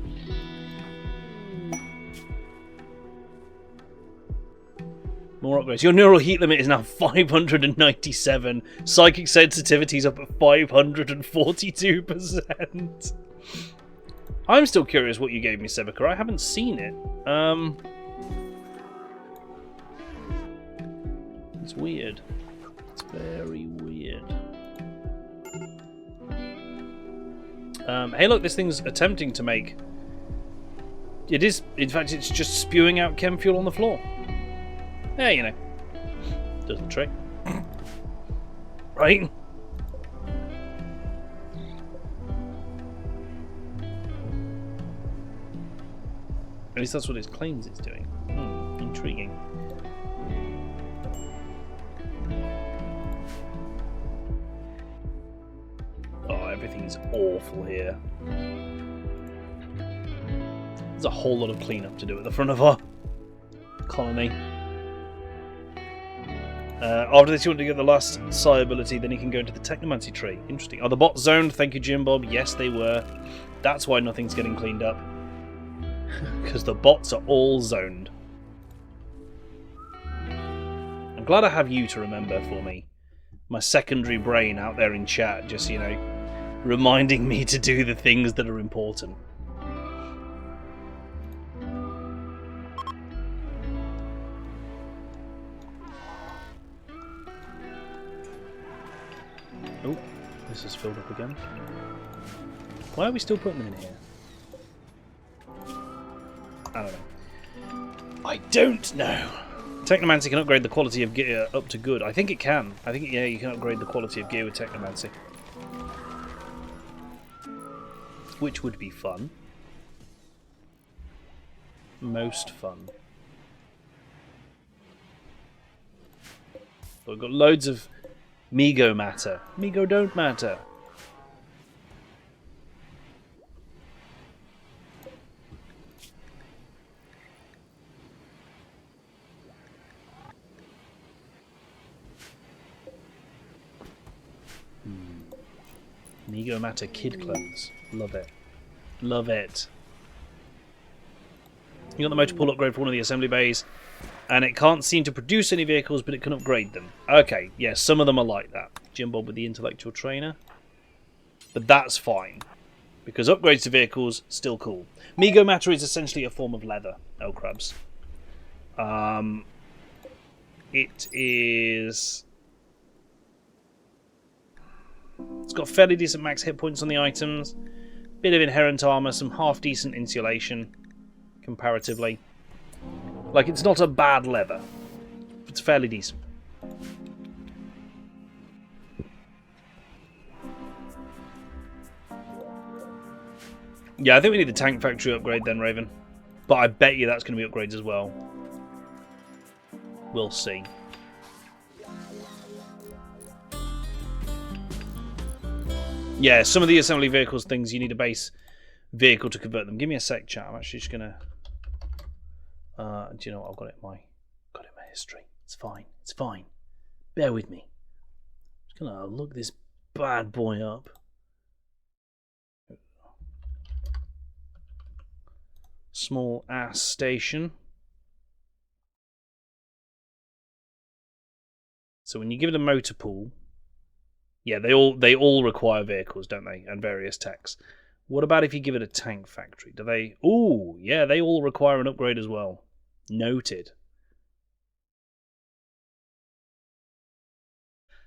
More upgrades. Your neural heat limit is now 597. Psychic sensitivity's up at 542%. I'm still curious what you gave me, Sebeca. I haven't seen it. It's weird. It's very weird. Hey, look, this thing's attempting to make... It is, in fact, it's just spewing out chem fuel on the floor. Yeah, you know. Does the trick. Right? At least that's what it claims it's doing. Intriguing. Oh, everything is awful here. There's a whole lot of cleanup to do at the front of our colony. After this, you want to get the last psi ability, then you can go into the Technomancy tree. Interesting. Are the bots zoned? Thank you, Jim Bob. Yes, they were. That's why nothing's getting cleaned up. Because the bots are all zoned. I'm glad I have you to remember for me. My secondary brain out there in chat, just, you know, reminding me to do the things that are important. Oh, this is filled up again. Why are we still putting them in here? I don't know. I don't know. Technomancy can upgrade the quality of gear up to good. I think it can. I think, yeah, you can upgrade the quality of gear with Technomancy. Which would be fun. Most fun. So we've got loads of Mego matter. Mego don't matter. Mego matter kid clones. Love it. Love it. You got the motor pool upgrade for one of the assembly bays, and it can't seem to produce any vehicles, but it can upgrade them. Okay, yes, yeah, some of them are like that. Jim Bob with the intellectual trainer. But that's fine, because upgrades to vehicles, still cool. Mego matter is essentially a form of leather, L-Crabs. It is... It's got fairly decent max hit points on the items, bit of inherent armor, some half-decent insulation, comparatively. Like, it's not a bad leather. It's fairly decent. Yeah, I think we need the tank factory upgrade then, Raven. But I bet you that's going to be upgrades as well. We'll see. Yeah, some of the assembly vehicles things, you need a base vehicle to convert them. Give me a sec, chat. I'm actually just going to... do you know what? I've got it in my history. It's fine. It's fine. Bear with me. I'm just going to look this bad boy up. Small ass station. So when you give it a motor pool, yeah, they all require vehicles, don't they? And various techs. What about if you give it a tank factory? Do they... Ooh, yeah, they all require an upgrade as well. Noted.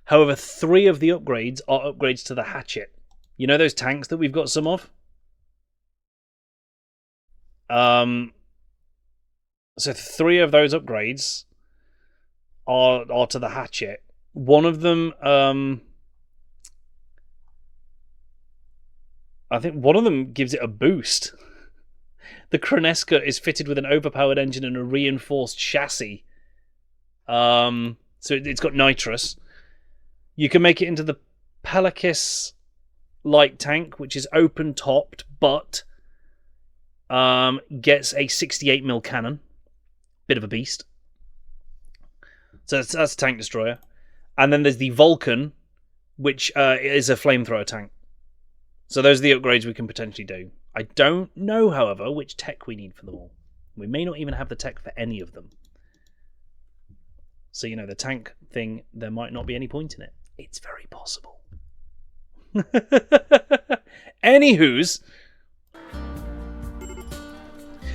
However, 3 of the upgrades are upgrades to the hatchet. You know those tanks that we've got some of? So 3 of those upgrades are to the hatchet. One of them, I think one of them gives it a boost. The Kroneska is fitted with an overpowered engine and a reinforced chassis. So it's got nitrous. You can make it into the Pelakis light tank, which is open-topped, but gets a 68mm cannon. Bit of a beast. So that's a tank destroyer. And then there's the Vulcan, which is a flamethrower tank. So those are the upgrades we can potentially do. I don't know, however, which tech we need for them all. We may not even have the tech for any of them. So, you know, the tank thing, there might not be any point in it. It's very possible. Anywho's,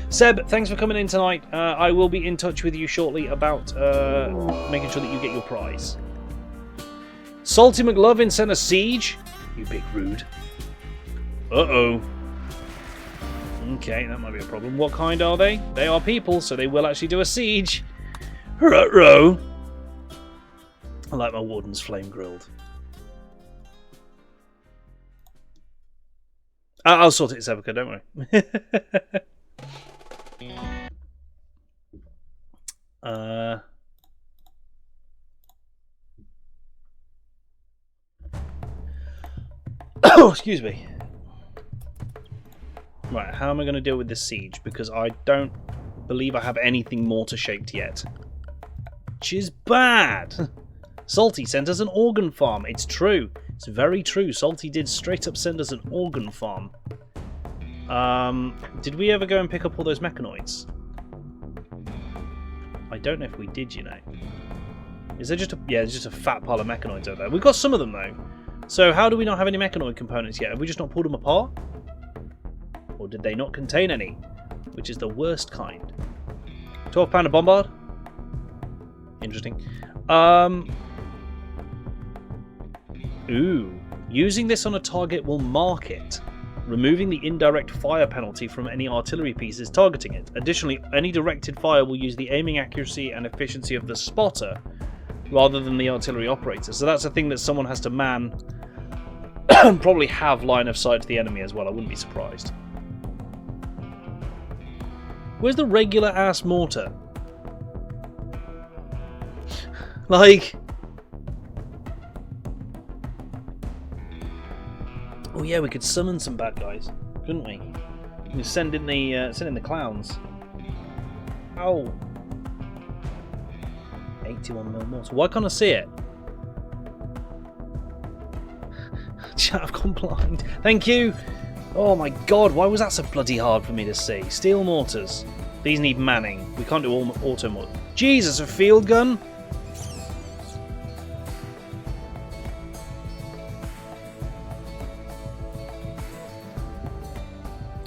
Seb, thanks for coming in tonight. I will be in touch with you shortly about making sure that you get your prize. Salty McLovin sent a siege. You big rude. Uh-oh. Okay, that might be a problem. What kind are they? They are people, so they will actually do a siege. Ruh-roh. I like my wardens flame grilled. I'll sort it, Sebeca, don't worry. Oh, excuse me. Right, how am I going to deal with this siege? Because I don't believe I have anything more to shaped yet. Which is bad. Salty sent us an organ farm. It's true. It's very true. Salty did straight up send us an organ farm. Did we ever go and pick up all those mechanoids? I don't know if we did, you know. Is there just a... Yeah, there's just a fat pile of mechanoids over there. We've got some of them, though. So how do we not have any mechanoid components yet? Have we just not pulled them apart? Or did they not contain any? Which is the worst kind. 12-pounder bombard? Interesting. Ooh. Using this on a target will mark it, removing the indirect fire penalty from any artillery pieces targeting it. Additionally, any directed fire will use the aiming accuracy and efficiency of the spotter rather than the artillery operator. So that's a thing that someone has to man and probably have line of sight to the enemy as well. I wouldn't be surprised. Where's the regular ass mortar? Like... Oh yeah, we could summon some bad guys, couldn't we? We could send in the clowns. Oh, 81mm mortar. Why can't I see it? Chat, I've gone blind. Thank you. Oh my god, why was that so bloody hard for me to see? Steel mortars. These need manning. We can't do auto mortar. Jesus, a field gun.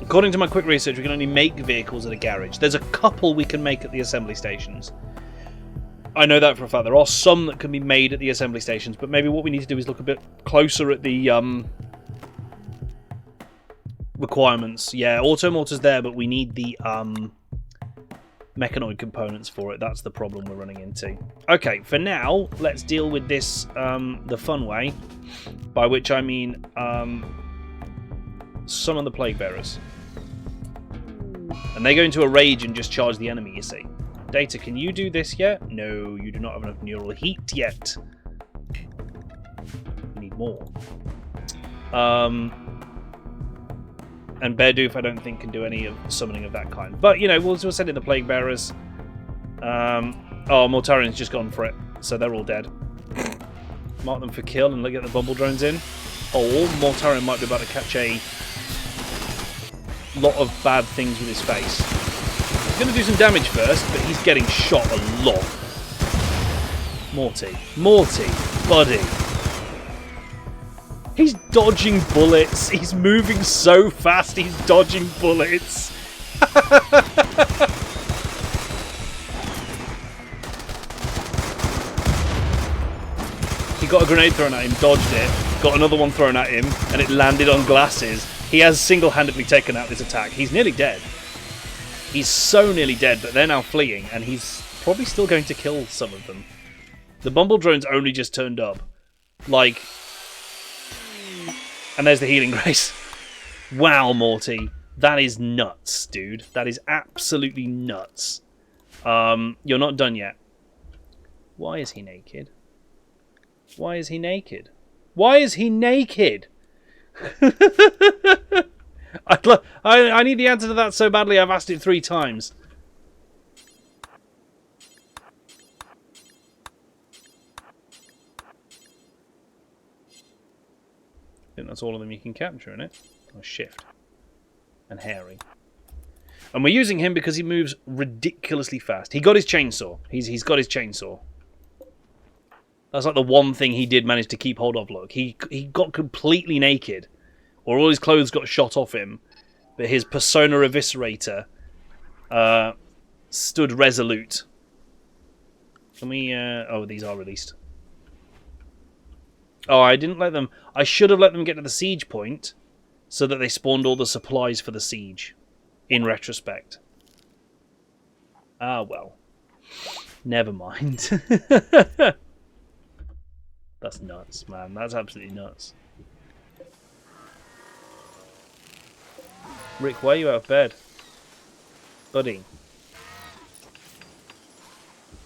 According to my quick research, we can only make vehicles at a garage. There's a couple we can make at the assembly stations. I know that for a fact. There are some that can be made at the assembly stations, but maybe what we need to do is look a bit closer at the requirements. Yeah, auto mortar's there, but we need the mechanoid components for it. That's the problem we're running into. Okay, for now, let's deal with this the fun way, by which I mean summon the plague bearers. And they go into a rage and just charge the enemy, you see. Data, can you do this yet? No, you do not have enough neural heat yet. We need more. And Beardoof, I don't think, can do any of summoning of that kind. But, you know, we'll send in the plague bearers. Oh, Mortarian's just gone for it. So they're all dead. Mark them for kill and get the bumble drones in. Oh, Mortarian might be about to catch a lot of bad things with his face. He's going to do some damage first, but he's getting shot a lot. Morty, buddy. He's dodging bullets. He's moving so fast, he's dodging bullets. He got a grenade thrown at him, dodged it, got another one thrown at him, and it landed on glasses. He has single-handedly taken out this attack. He's nearly dead. He's so nearly dead, but they're now fleeing, and he's probably still going to kill some of them. The Bumble drones only just turned up. Like... And there's the healing grace. Wow, Morty. That is nuts, dude. That is absolutely nuts. You're not done yet. Why is he naked? Why is he naked? Why is he naked? I need the answer to that so badly I've asked it 3 times. I think that's all of them you can capture in it. Oh, shift. And hairy. And we're using him because he moves ridiculously fast. He got his chainsaw. He's got his chainsaw. That's like the one thing he did manage to keep hold of, look. He got completely naked. Or all his clothes got shot off him. But his persona eviscerator stood resolute. Can we... oh, these are released. Oh, I didn't let them... I should have let them get to the siege point so that they spawned all the supplies for the siege. In retrospect. Ah, well. Never mind. That's nuts, man. That's absolutely nuts. Rick, why are you out of bed? Buddy.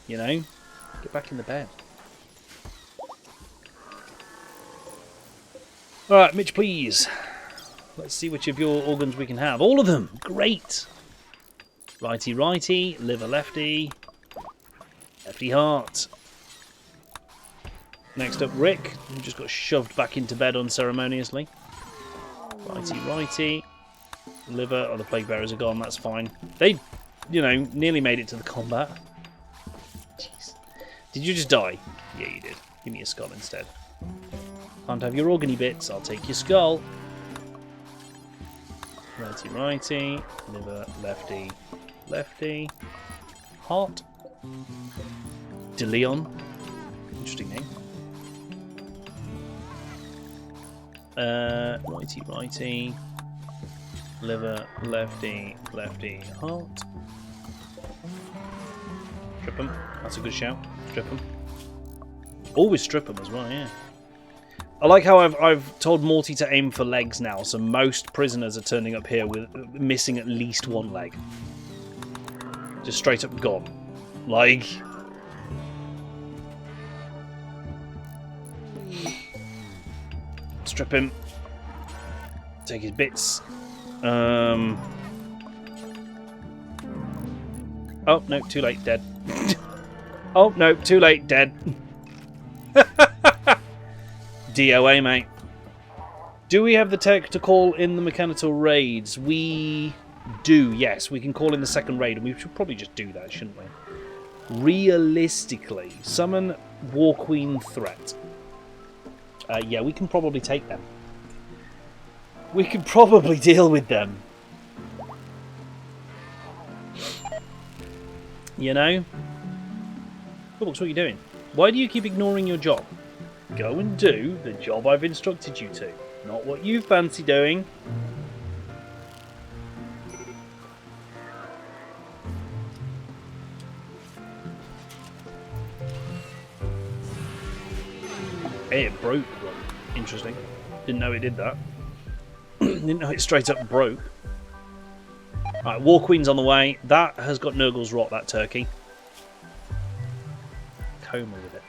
You know? Get back in the bed. Alright, Mitch, please. Let's see which of your organs we can have. All of them! Great! Righty, righty. Liver, lefty. Lefty heart. Next up, Rick, who just got shoved back into bed unceremoniously. Righty, righty. Liver, oh, the plague bearers are gone, that's fine. They, you know, nearly made it to the combat. Jeez. Did you just die? Yeah, you did. Give me a skull instead. Can't have your organy bits, I'll take your skull. Righty, righty. Liver, lefty, lefty. Heart. De Leon. Interesting name. Righty, righty. Liver, lefty, lefty, heart. Strip them. That's a good shout. Strip them. Always strip them as well, yeah. I like how I've told Morty to aim for legs now, so most prisoners are turning up here with missing at least one leg. Just straight up gone. Like... Strip him. Take his bits. Oh, no, too late, dead. Oh, no, too late, dead. DOA, mate. Do we have the tech to call in the mechanical raids? We do, yes. We can call in the second raid, and we should probably just do that, shouldn't we? Realistically, summon War Queen threat. Yeah, we can probably take them. We could probably deal with them. You know? Toolbox, what are you doing? Why do you keep ignoring your job? Go and do the job I've instructed you to. Not what you fancy doing. Hey, it broke. Interesting. Didn't know it did that. Didn't know it straight up broke. Right, War Queen's on the way. That has got Nurgle's Rot, that turkey. Coma with it.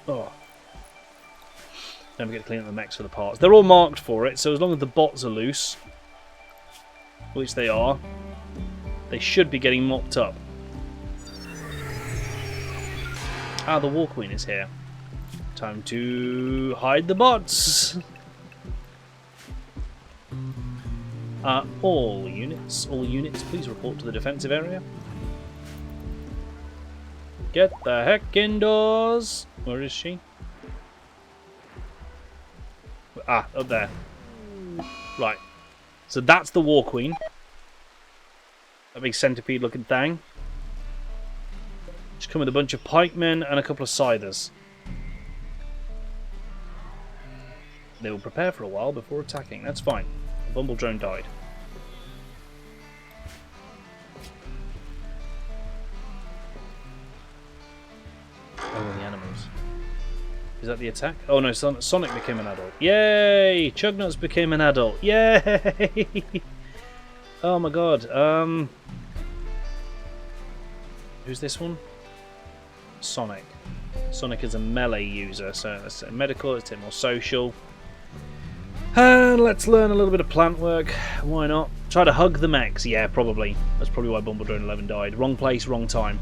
Oh. Don't forget to clean up the mechs for the parts. They're all marked for it, so as long as the bots are loose, which they are, they should be getting mopped up. Ah, the War Queen is here. Time to hide the bots. All units, please report to the defensive area. Get the heck indoors. Where is she? Ah, up there. Right. So that's the War Queen. That big centipede looking thing. She's come with a bunch of pikemen and a couple of scythers. They will prepare for a while before attacking. That's fine. The Bumble drone died. Oh, the animals. Is that the attack? Oh no, Sonic became an adult. Yay! Chugnuts became an adult. Yay! Oh my god. Who's this one? Sonic. Sonic is a melee user, so let's say medical, let's take more social. And let's learn a little bit of plant work. Why not? Try to hug the mechs. Yeah, probably. That's probably why Bumbledrone 11 died. Wrong place, wrong time.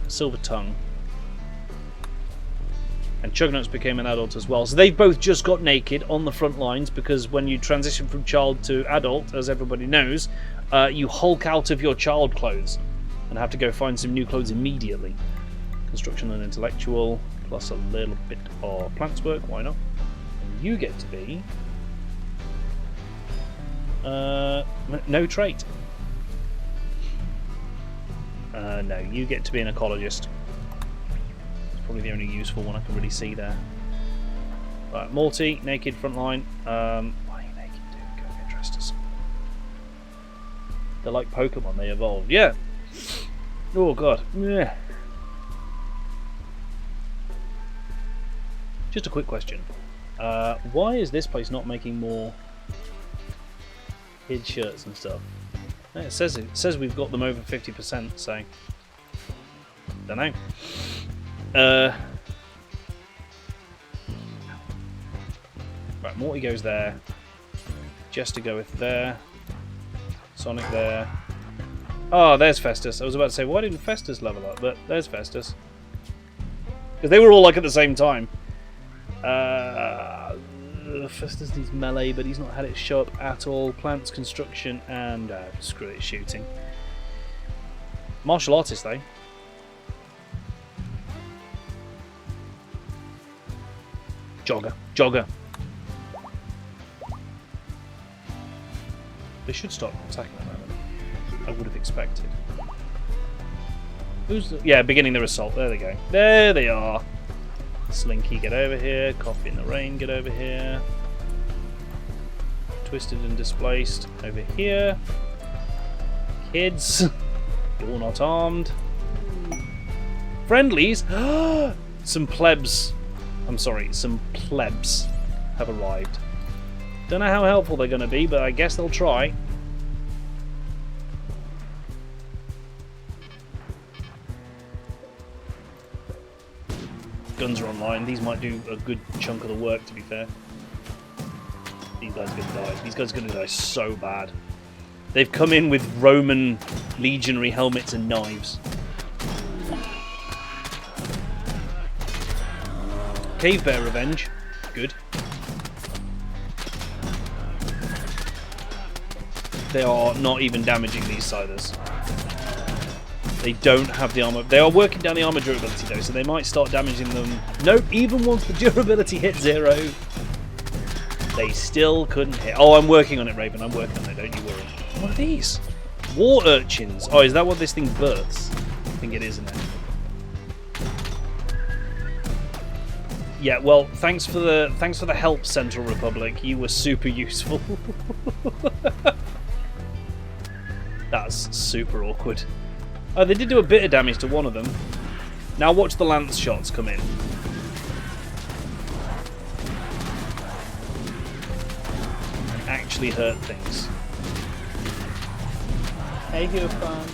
Silver Tongue. And Chugnuts became an adult as well. So they've both just got naked on the front lines, because when you transition from child to adult, as everybody knows, you hulk out of your child clothes and have to go find some new clothes immediately. Construction and intellectual, plus a little bit of plants work, why not? And you get to be... no trait. No, you get to be an ecologist. Probably the only useful one I can really see there. Right, Morty, naked frontline. Why are you naked, dude? Go get dressed as something. They're like Pokemon, they evolved. Yeah. Oh god. Yeah. Just a quick question. Why is this place not making more kid shirts and stuff? It says we've got them over 50%, so don't know. Right, Morty goes there. Jester goeth there. Sonic there. Oh, there's Festus. I was about to say, why didn't Festus level up? But there's Festus. Because they were all like at the same time. Festus needs melee, but he's not had it show up at all. Plants, construction, and screw it, shooting. Martial artist, though. Jogger. They should stop attacking at the moment. I would have expected. Yeah, beginning their assault. There they go. There they are. Slinky, get over here. Coffee in the Rain, get over here. Twisted and Displaced, over here. Kids, you're not armed. Friendlies, some plebs. I'm sorry, some plebs have arrived. Don't know how helpful they're going to be, but I guess they'll try. Guns are online. These might do a good chunk of the work, to be fair. These guys are going to die. These guys are going to die so bad. They've come in with Roman legionary helmets and knives. Cave Bear Revenge. Good. They are not even damaging these Scythers. They don't have the armor. They are working down the armor durability though, so they might start damaging them. Nope, even once the durability hit 0, they still couldn't hit. Oh, I'm working on it, Raven. I'm working on it, don't you worry. What are these? War urchins. Oh, is that what this thing births? I think it is, isn't it? Yeah, well, thanks for the help, Central Republic. You were super useful. That's super awkward. Oh, they did do a bit of damage to one of them. Now watch the lance shots come in. And actually hurt things. Hey, Hufan.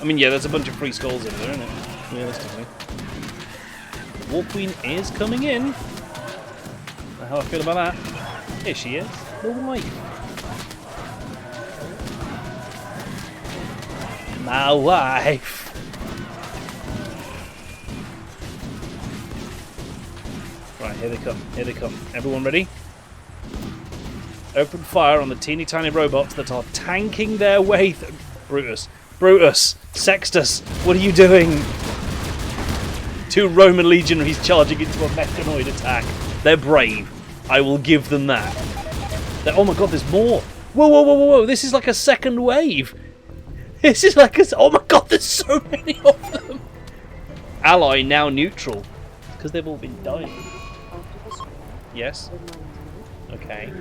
I mean, yeah, there's a bunch of free skulls over there, isn't it? Realistically. The War Queen is coming in. How I feel about that? Here she is. The wife. My wife. Right, here they come. Here they come. Everyone ready? Open fire on the teeny tiny robots that are tanking their way through. Brutus! Sextus! What are you doing? 2 Roman legionaries charging into a mechanoid attack. They're brave. I will give them that. Oh my god, there's more! Whoa, whoa, whoa, whoa, whoa! This is like a second wave! This is like a... Oh my god, there's so many of them! Ally now neutral. Because they've all been dying. Yes? Okay.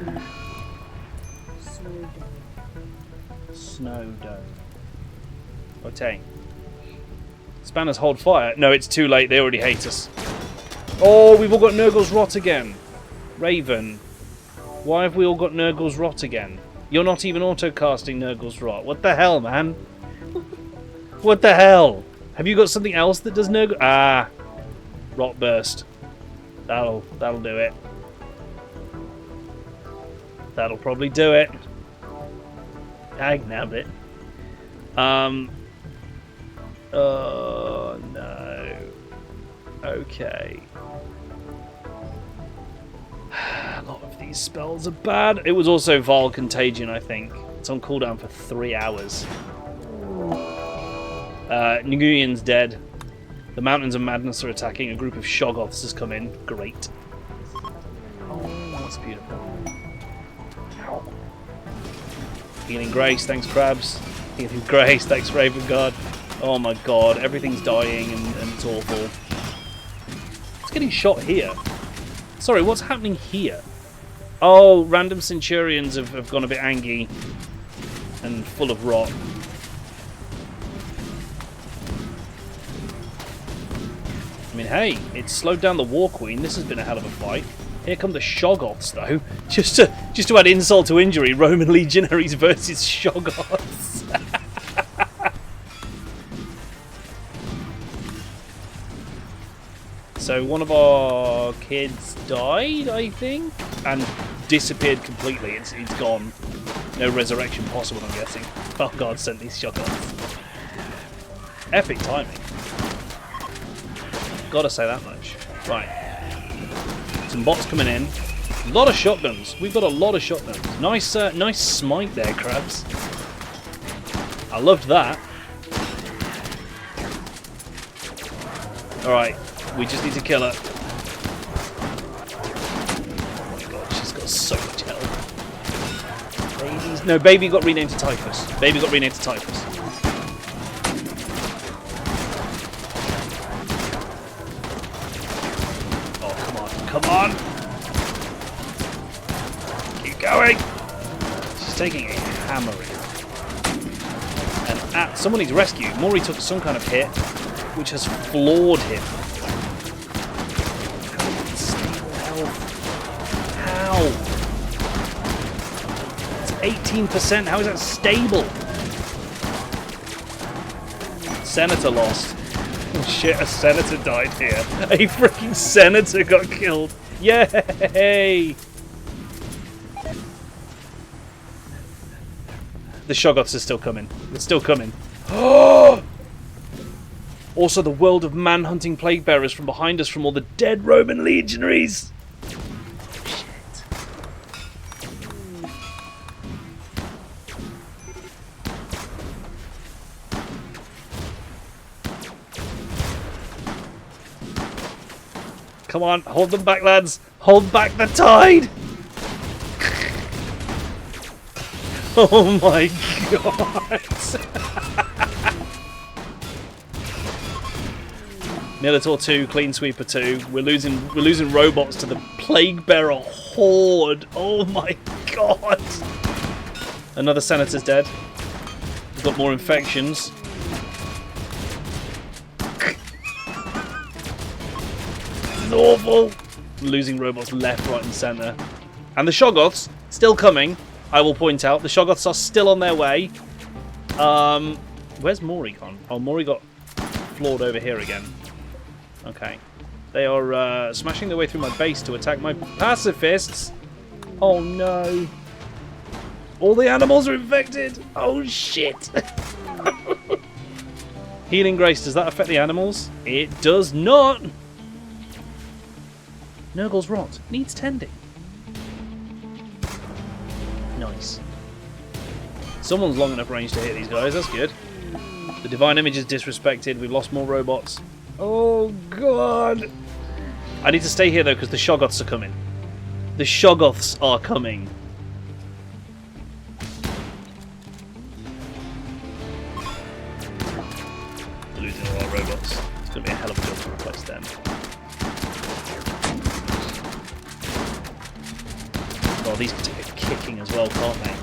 Snow dome. Okay. Spanners hold fire. No, it's too late. They already hate us. Oh, we've all got Nurgle's Rot again. Raven. Why have we all got Nurgle's Rot again? You're not even auto-casting Nurgle's Rot. What the hell, man? What the hell? Have you got something else that does Nurgle? Ah. Rot Burst. That'll do it. That'll probably do it. Dag nabbit. Oh no. Okay. A lot of these spells are bad. It was also Vile Contagion, I think. It's on cooldown for 3 hours. Nguyen's dead. The Mountains of Madness are attacking. A group of Shoggoths has come in. Great. Oh, that's beautiful. Healing Grace, thanks Crabs. Healing Grace, thanks Raven Guard. Oh my god, everything's dying and it's awful. It's getting shot here. Sorry, what's happening here? Oh, random Centurions have gone a bit angry and full of rot. I mean, hey, it's slowed down the War Queen. This has been a hell of a fight. Here come the Shoggoths, though. Just to add insult to injury, Roman legionaries versus Shoggoths. So one of our kids died, I think, and disappeared completely. It's gone. No resurrection possible, I'm guessing. Oh god, sent these Shoggoths. Epic timing. Gotta say that much. Right. Some bots coming in. A lot of shotguns. We've got a lot of shotguns. Nice, nice smite there, Crabs. I loved that. Alright, we just need to kill her. Oh my god, she's got so much health. Babies. No, Baby got renamed to Typhus. Baby got renamed to Typhus. Come on! Keep going! She's taking a hammering. And someone needs rescue. Maury took some kind of hit, which has floored him. Stable health. How? It's 18%. How is that stable? Senator lost. Oh shit, a senator died here. A freaking senator got killed. Yay! The Shoggoths are still coming. They're still coming. Also, the world of man-hunting plague bearers from behind us from all the dead Roman legionaries. Shit. Come on, hold them back, lads. Hold back the tide. Oh my god. Militor 2, Clean Sweeper 2. We're losing robots to the Plague Bearer horde. Oh my god. Another senator's dead. We've got more infections. This is awful. Losing robots left, right and centre. And the Shoggoths still coming. I will point out the Shoggoths are still on their way. Where's Maury gone? Oh, Maury got floored over here again. Okay. They are smashing their way through my base to attack my pacifists. Oh no. All the animals are infected. Oh shit. Healing Grace, does that affect the animals? It does not. Nurgle's Rot needs tending. Nice. Someone's long enough range to hit these guys, that's good. The Divine Image is disrespected, we've lost more robots. Oh god! I need to stay here though because the Shoggoths are coming. The Shoggoths are coming. We're losing all our robots. It's going to be a hell of a job to replace them. Oh, these can take a kicking as well, can't they?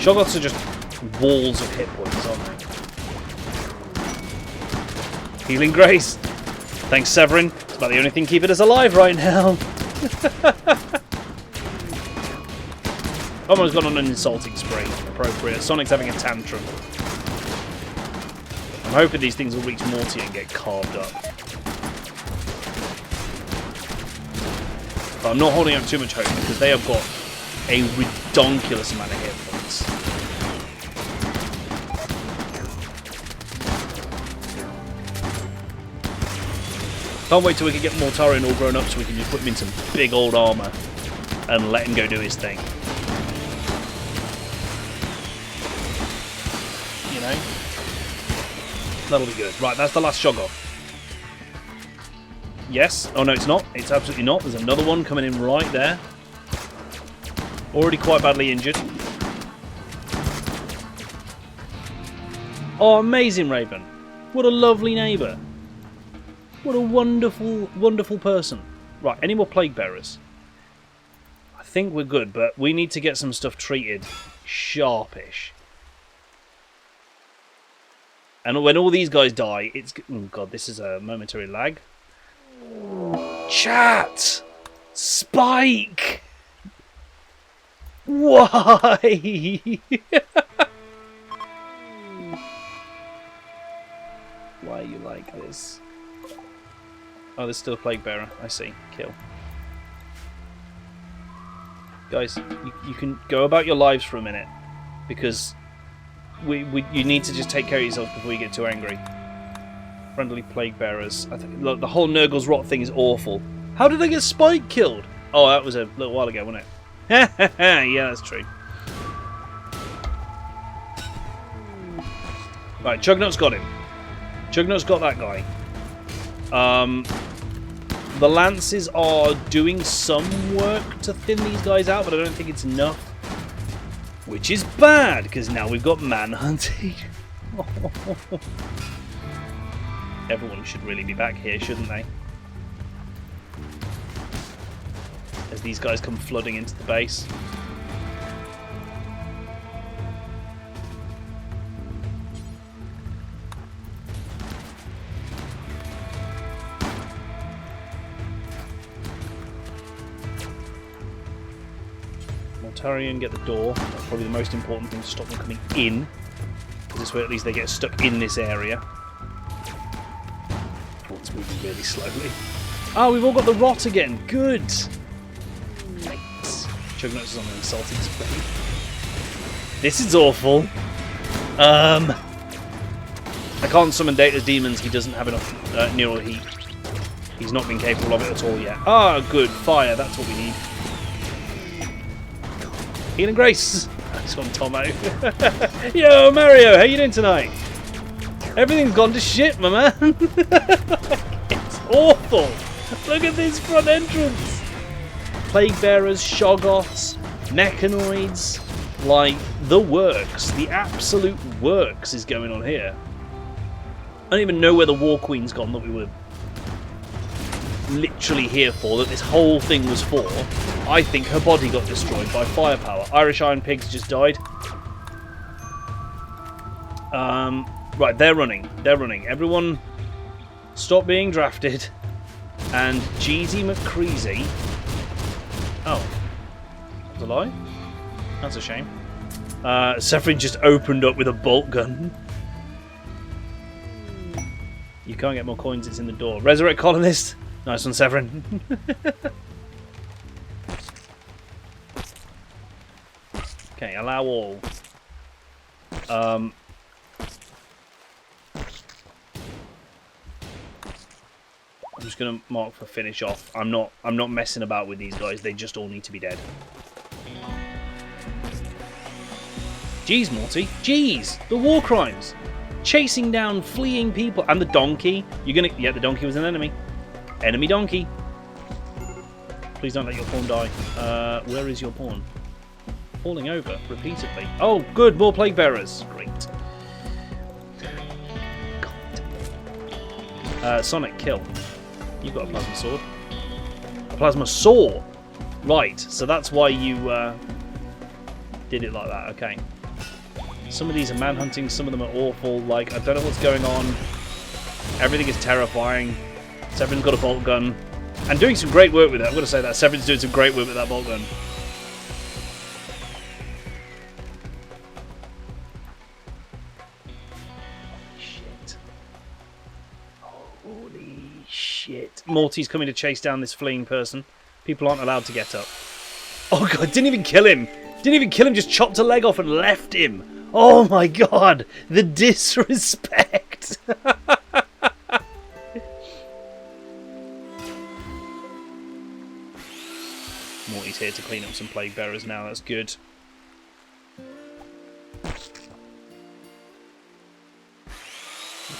Shoggoths are just walls of hit points, aren't they? Healing Grace. Thanks, Severin. It's about the only thing keeping us alive right now. Almost gone on an insulting spree. Appropriate. Sonic's having a tantrum. I'm hoping these things will reach Morty and get carved up. But I'm not holding out too much hope because they have got a redonkulous amount of hit points. Can't wait till we can get Mortarion all grown up so we can just put him in some big old armour and let him go do his thing. You know? That'll be good. Right, that's the last Shoggoth. Yes. Oh, no, it's not. It's absolutely not. There's another one coming in right there. Already quite badly injured. Oh, amazing, Raven. What a lovely neighbour. What a wonderful, wonderful person. Right, any more Plague Bearers? I think we're good, but we need to get some stuff treated sharpish. And when all these guys die, it's... Oh, God, this is a momentary lag. Chat! Spike! Why? Why are you like this? Oh, there's still a Plague Bearer. I see. Kill. Guys, you can go about your lives for a minute. Because you need to just take care of yourself before you get too angry. Friendly Plague Bearers. Look, the whole Nurgle's Rot thing is awful. How did I get Spike killed? Oh, that was a little while ago, wasn't it? Yeah, that's true. Right, Chugnut's got him. Chugnut's got that guy. The Lances are doing some work to thin these guys out, but I don't think it's enough. Which is bad, because now we've got Manhunting. Everyone should really be back here, shouldn't they? As these guys come flooding into the base. Mortarion, get the door. That's probably the most important thing to stop them coming in. Because this way at least they get stuck in this area. Oh, it's moving really slowly. Oh, we've all got the rot again. Good. Nice. Chugnut is on an insulting spree. This is awful. I can't summon Data's demons. He doesn't have enough neural heat. He's not been capable of it at all yet. Ah, good. Fire. That's what we need. Healing Grace. Nice one, Tomo. Yo, Mario. How you doing tonight? Everything's gone to shit, my man. It's awful. Look at this front entrance. Plague Bearers, Shoggoths, Mechanoids. Like, the works. The absolute works is going on here. I don't even know where the War Queen's gone that we were literally here for, that this whole thing was for. I think her body got destroyed by firepower. Irish Iron Pigs just died. Right, they're running. They're running. Everyone stop being drafted. And Jeezy McCreasy. Oh. That's a lie? That's a shame. Severin just opened up with a bolt gun. You can't get more coins, it's in the door. Resurrect Colonist. Nice one, Severin. Okay, allow all. I'm just gonna mark for finish off. I'm not messing about with these guys. They just all need to be dead. Jeez, Morty. Jeez, the war crimes. Chasing down fleeing people and the donkey. You're gonna yeah, the donkey was an enemy. Enemy donkey. Please don't let your pawn die. Where is your pawn? Falling over repeatedly. Oh, good, more Plague Bearers. Great. God. Sonic, kill. You've got a plasma sword. A plasma saw. Right, so that's why you did it like that. Okay. Some of these are manhunting, some of them are awful. Like, I don't know what's going on. Everything is terrifying. Severin's got a bolt gun. And doing some great work with it. I'm going to say that. Severin's doing some great work with that bolt gun. Shit. Holy shit. Morty's coming to chase down this fleeing person. People aren't allowed to get up. Oh god, didn't even kill him. Didn't even kill him, just chopped a leg off and left him. Oh my god, the disrespect. Morty's here to clean up some plague bearers now, that's good.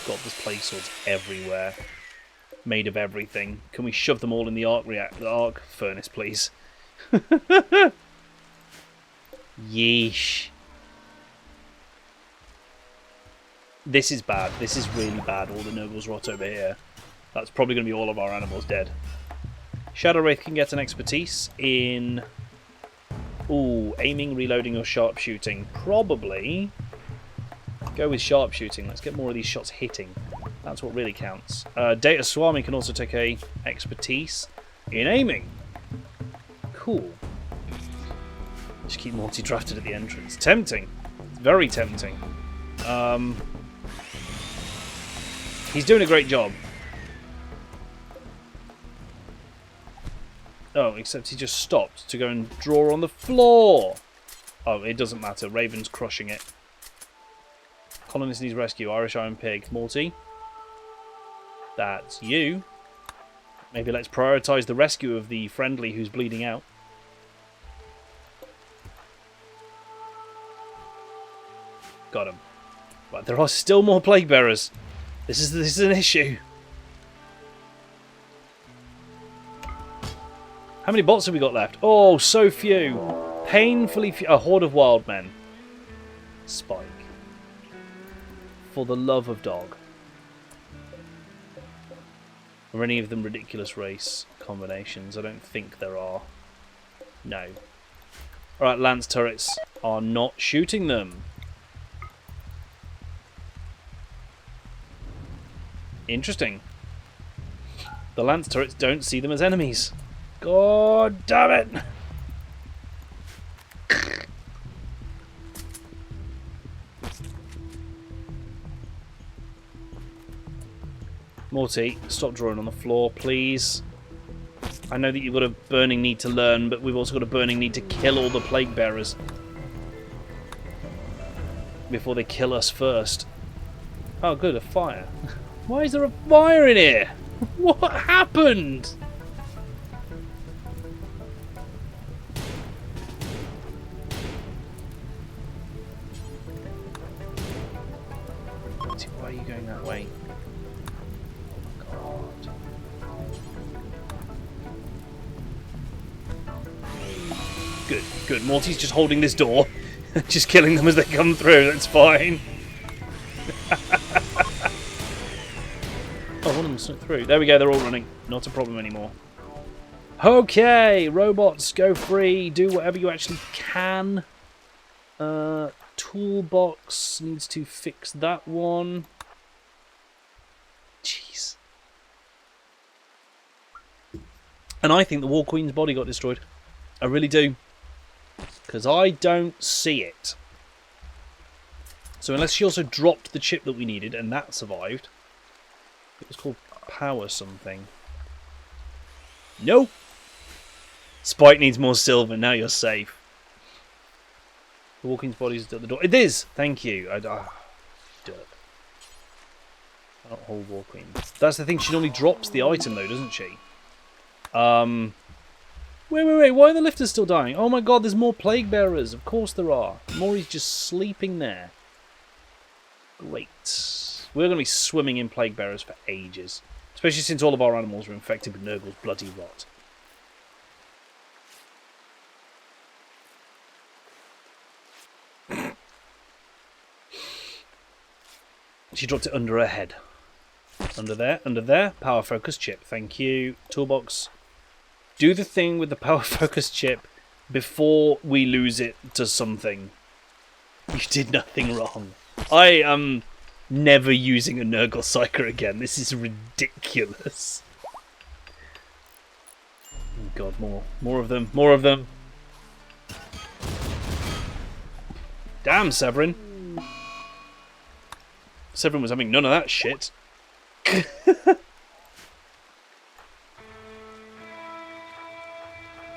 God, there's plague swords everywhere. Made of everything. Can we shove them all in the arc furnace, please? Yeesh. This is bad. This is really bad. All the nobles rot over here. That's probably going to be all of our animals dead. Shadow Wraith can get an expertise in... Ooh, aiming, reloading, or sharpshooting. Probably go with sharpshooting. Let's get more of these shots hitting. That's what really counts. Data Swarming can also take a expertise in aiming. Cool. Just keep Morty drafted at the entrance. Tempting. It's very tempting. He's doing a great job. Oh, except he just stopped to go and draw on the floor. Oh, it doesn't matter. Raven's crushing it. Colonist needs rescue. Irish Iron Pig. Morty. That's you. Maybe let's prioritise the rescue of the friendly who's bleeding out. Got him. But there are still more plague bearers. This is an issue. How many bots have we got left? Oh, so few. Painfully few. A horde of wild men. Spike. For the love of dog. Are any of them ridiculous race combinations? I don't think there are. No. Alright, lance turrets are not shooting them. Interesting. The lance turrets don't see them as enemies. God damn it! Morty, stop drawing on the floor, please. I know that you've got a burning need to learn, but we've also got a burning need to kill all the plague bearers before they kill us first. Oh, good, a fire. Why is there a fire in here? What happened? Why are you going that way? Oh, God. Good, good. Morty's just holding this door. Just killing them as they come through. That's fine. Oh, one of them snuck through. There we go, they're all running. Not a problem anymore. Okay, robots, go free. Do whatever you actually can. Toolbox needs to fix that one. Jeez. And I think the War Queen's body got destroyed. I really do. Because I don't see it. So unless she also dropped the chip that we needed, and that survived. It was called power something. Nope. Spike needs more silver. Now you're safe. The Walking's body's at the door. It is! Thank you. Dirt. Not whole War Queen. That's the thing. She normally drops the item though, doesn't she? Wait. Why are the lifters still dying? Oh my god, there's more plague bearers. Of course there are. Maury's just sleeping there. Great. We're going to be swimming in plague bearers for ages. Especially since all of our animals are infected with Nurgle's bloody rot. She dropped it under her head. Under there. Power focus chip. Thank you. Toolbox. Do the thing with the power focus chip before we lose it to something. You did nothing wrong. I am never using a Nurgle Psyker again. This is ridiculous. Oh god, more of them. More of them. Damn, Severin. Severin was having none of that shit.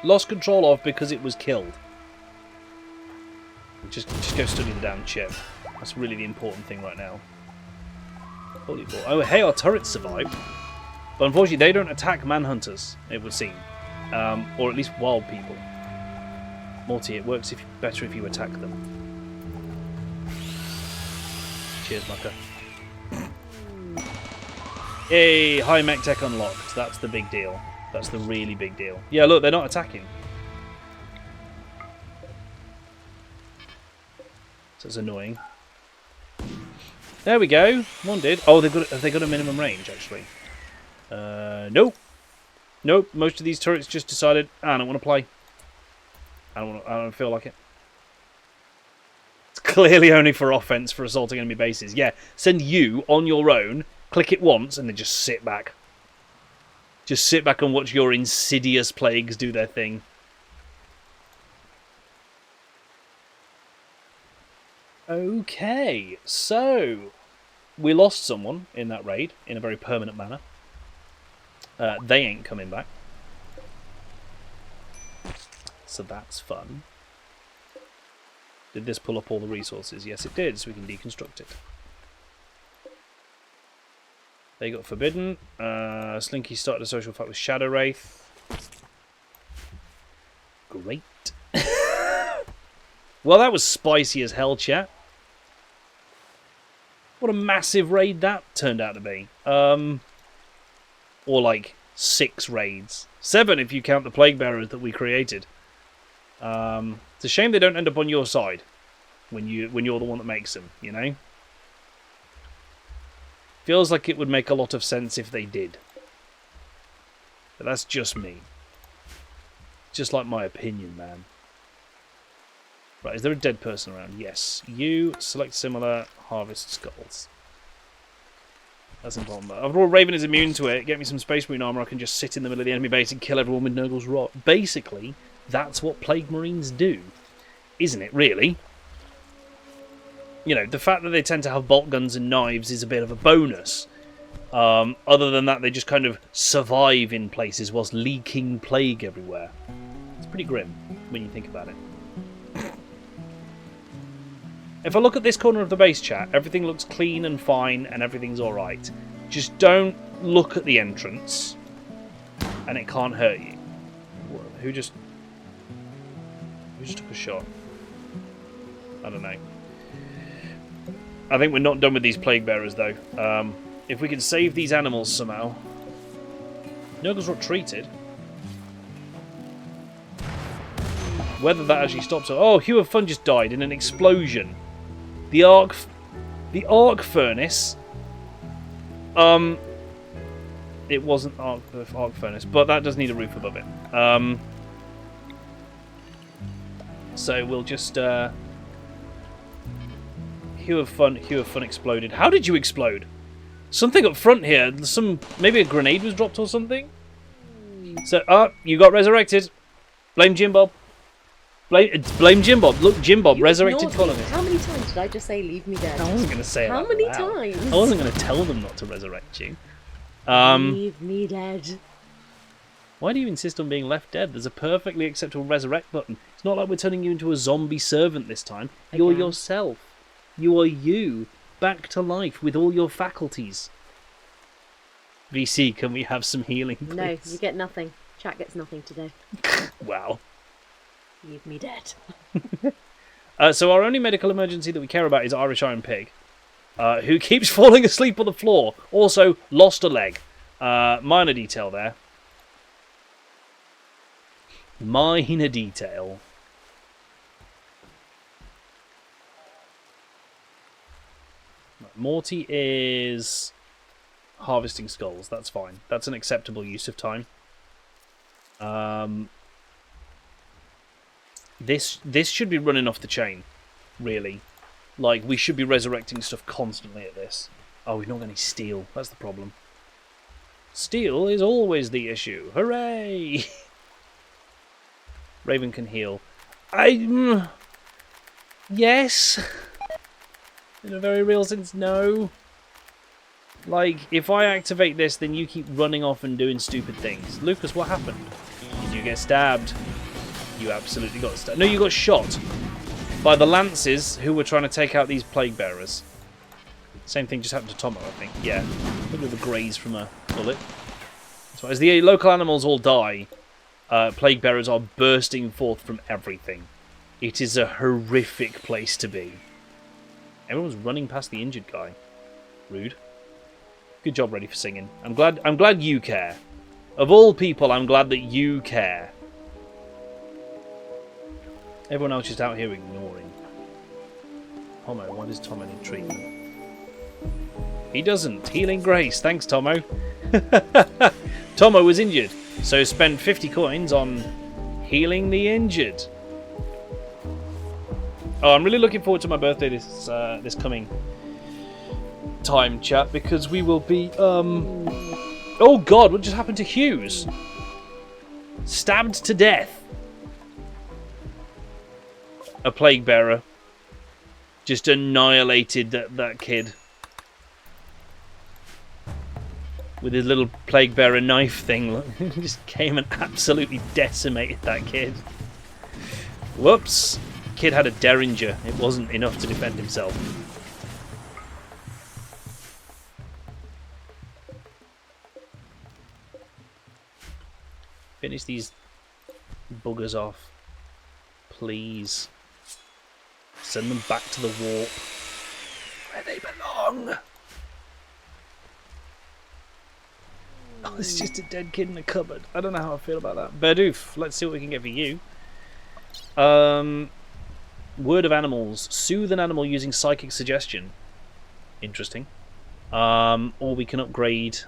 Lost control of because it was killed. Just go study the damn chip. That's really the important thing right now. Holy boy. Oh, hey, our turrets survived. But unfortunately, they don't attack manhunters, it would seem. Or at least wild people. Morty, it works better if you attack them. Cheers, Mucker. Yay, high mech tech unlocked. That's the big deal. That's the really big deal. Yeah, look, they're not attacking. So it's annoying. There we go. One did. Oh, have they got a minimum range, actually? Nope. Nope. Most of these turrets just decided, I don't want to play. I don't feel like it. It's clearly only for offense for assaulting enemy bases. Yeah, send you on your own, click it once, and then just sit back. Just sit back and watch your insidious plagues do their thing. Okay, so we lost someone in that raid in a very permanent manner. They ain't coming back. So that's fun. Did this pull up all the resources? Yes, it did, so we can deconstruct it. They got forbidden. Slinky started a social fight with Shadow Wraith. Great. Well, that was spicy as hell, chat. What a massive raid that turned out to be. Or like 6 raids. 7 if you count the Plague Bearers that we created. It's a shame they don't end up on your side when you're the one that makes them, you know? Feels like it would make a lot of sense if they did. But that's just me. Just like my opinion, man. Right, is there a dead person around? Yes. You, select similar, harvest skulls. That's important. After all, Raven is immune to it. Get me some Space Marine armor. I can just sit in the middle of the enemy base and kill everyone with Nurgle's Rot. Basically, that's what Plague Marines do. Isn't it, really? You know, the fact that they tend to have bolt guns and knives is a bit of a bonus. Other than that, they just kind of survive in places whilst leaking plague everywhere. It's pretty grim when you think about it. If I look at this corner of the base, chat, everything looks clean and fine and everything's alright. Just don't look at the entrance and it can't hurt you. Who just took a shot? I don't know. I think we're not done with these Plague Bearers, though. If we can save these animals somehow. Nurgle's Rot treated. Whether that actually stops her. Oh, Hue of Fun just died in an explosion. The arc furnace. It wasn't arc furnace, but that does need a roof above it. So we'll just Hue of Fun exploded. How did you explode? Something up front here. Maybe a grenade was dropped or something. So you got resurrected. Blame Jim Bob. Blame Jim Bob. Look, Jim Bob, resurrected colonist. How many times did I just say leave me dead? I wasn't going to say it. How many times? I wasn't going to tell them not to resurrect you. Leave me dead. Why do you insist on being left dead? There's a perfectly acceptable resurrect button. It's not like we're turning you into a zombie servant this time. You're yourself. You are you, back to life with all your faculties. VC, can we have some healing, please? No, you get nothing. Chat gets nothing today. Wow. Leave me dead. So our only medical emergency that we care about is Irish Iron Pig, who keeps falling asleep on the floor. Also, lost a leg. Minor detail there. Minor detail. Morty is harvesting skulls. That's fine. That's an acceptable use of time. This should be running off the chain, really. Like, we should be resurrecting stuff constantly at this. Oh, we've not got any steel. That's the problem. Steel is always the issue. Hooray! Raven can heal. Yes. In a very real sense, no. Like, if I activate this, then you keep running off and doing stupid things. Lucas, what happened? Did you get stabbed? You absolutely got stabbed. No, you got shot by the lances who were trying to take out these plague bearers. Same thing just happened to Tomo, I think. Yeah. Look at the graze from a bullet. So as the local animals all die, plague bearers are bursting forth from everything. It is a horrific place to be. Everyone's running past the injured guy. Rude. Good job, Ready for Singing. I'm glad you care. Of all people, I'm glad that you care. Everyone else just out here ignoring. Tomo, why does Tomo need treatment? He doesn't. Healing Grace. Thanks, Tomo. Tomo was injured, so spend 50 coins on healing the injured. Oh, I'm really looking forward to my birthday this coming time, chat, because we will be oh god, what just happened to Hughes? Stabbed to death. A plague bearer just annihilated that kid with his little plague bearer knife thing. Look, he just came and absolutely decimated that kid. Whoops. Kid had a derringer. It wasn't enough to defend himself. Finish these buggers off. Please. Send them back to the warp where they belong. Oh, it's just a dead kid in a cupboard. I don't know how I feel about that. Berdoof, let's see what we can get for you. Word of Animals. Soothe an animal using psychic suggestion. Interesting. Or we can upgrade.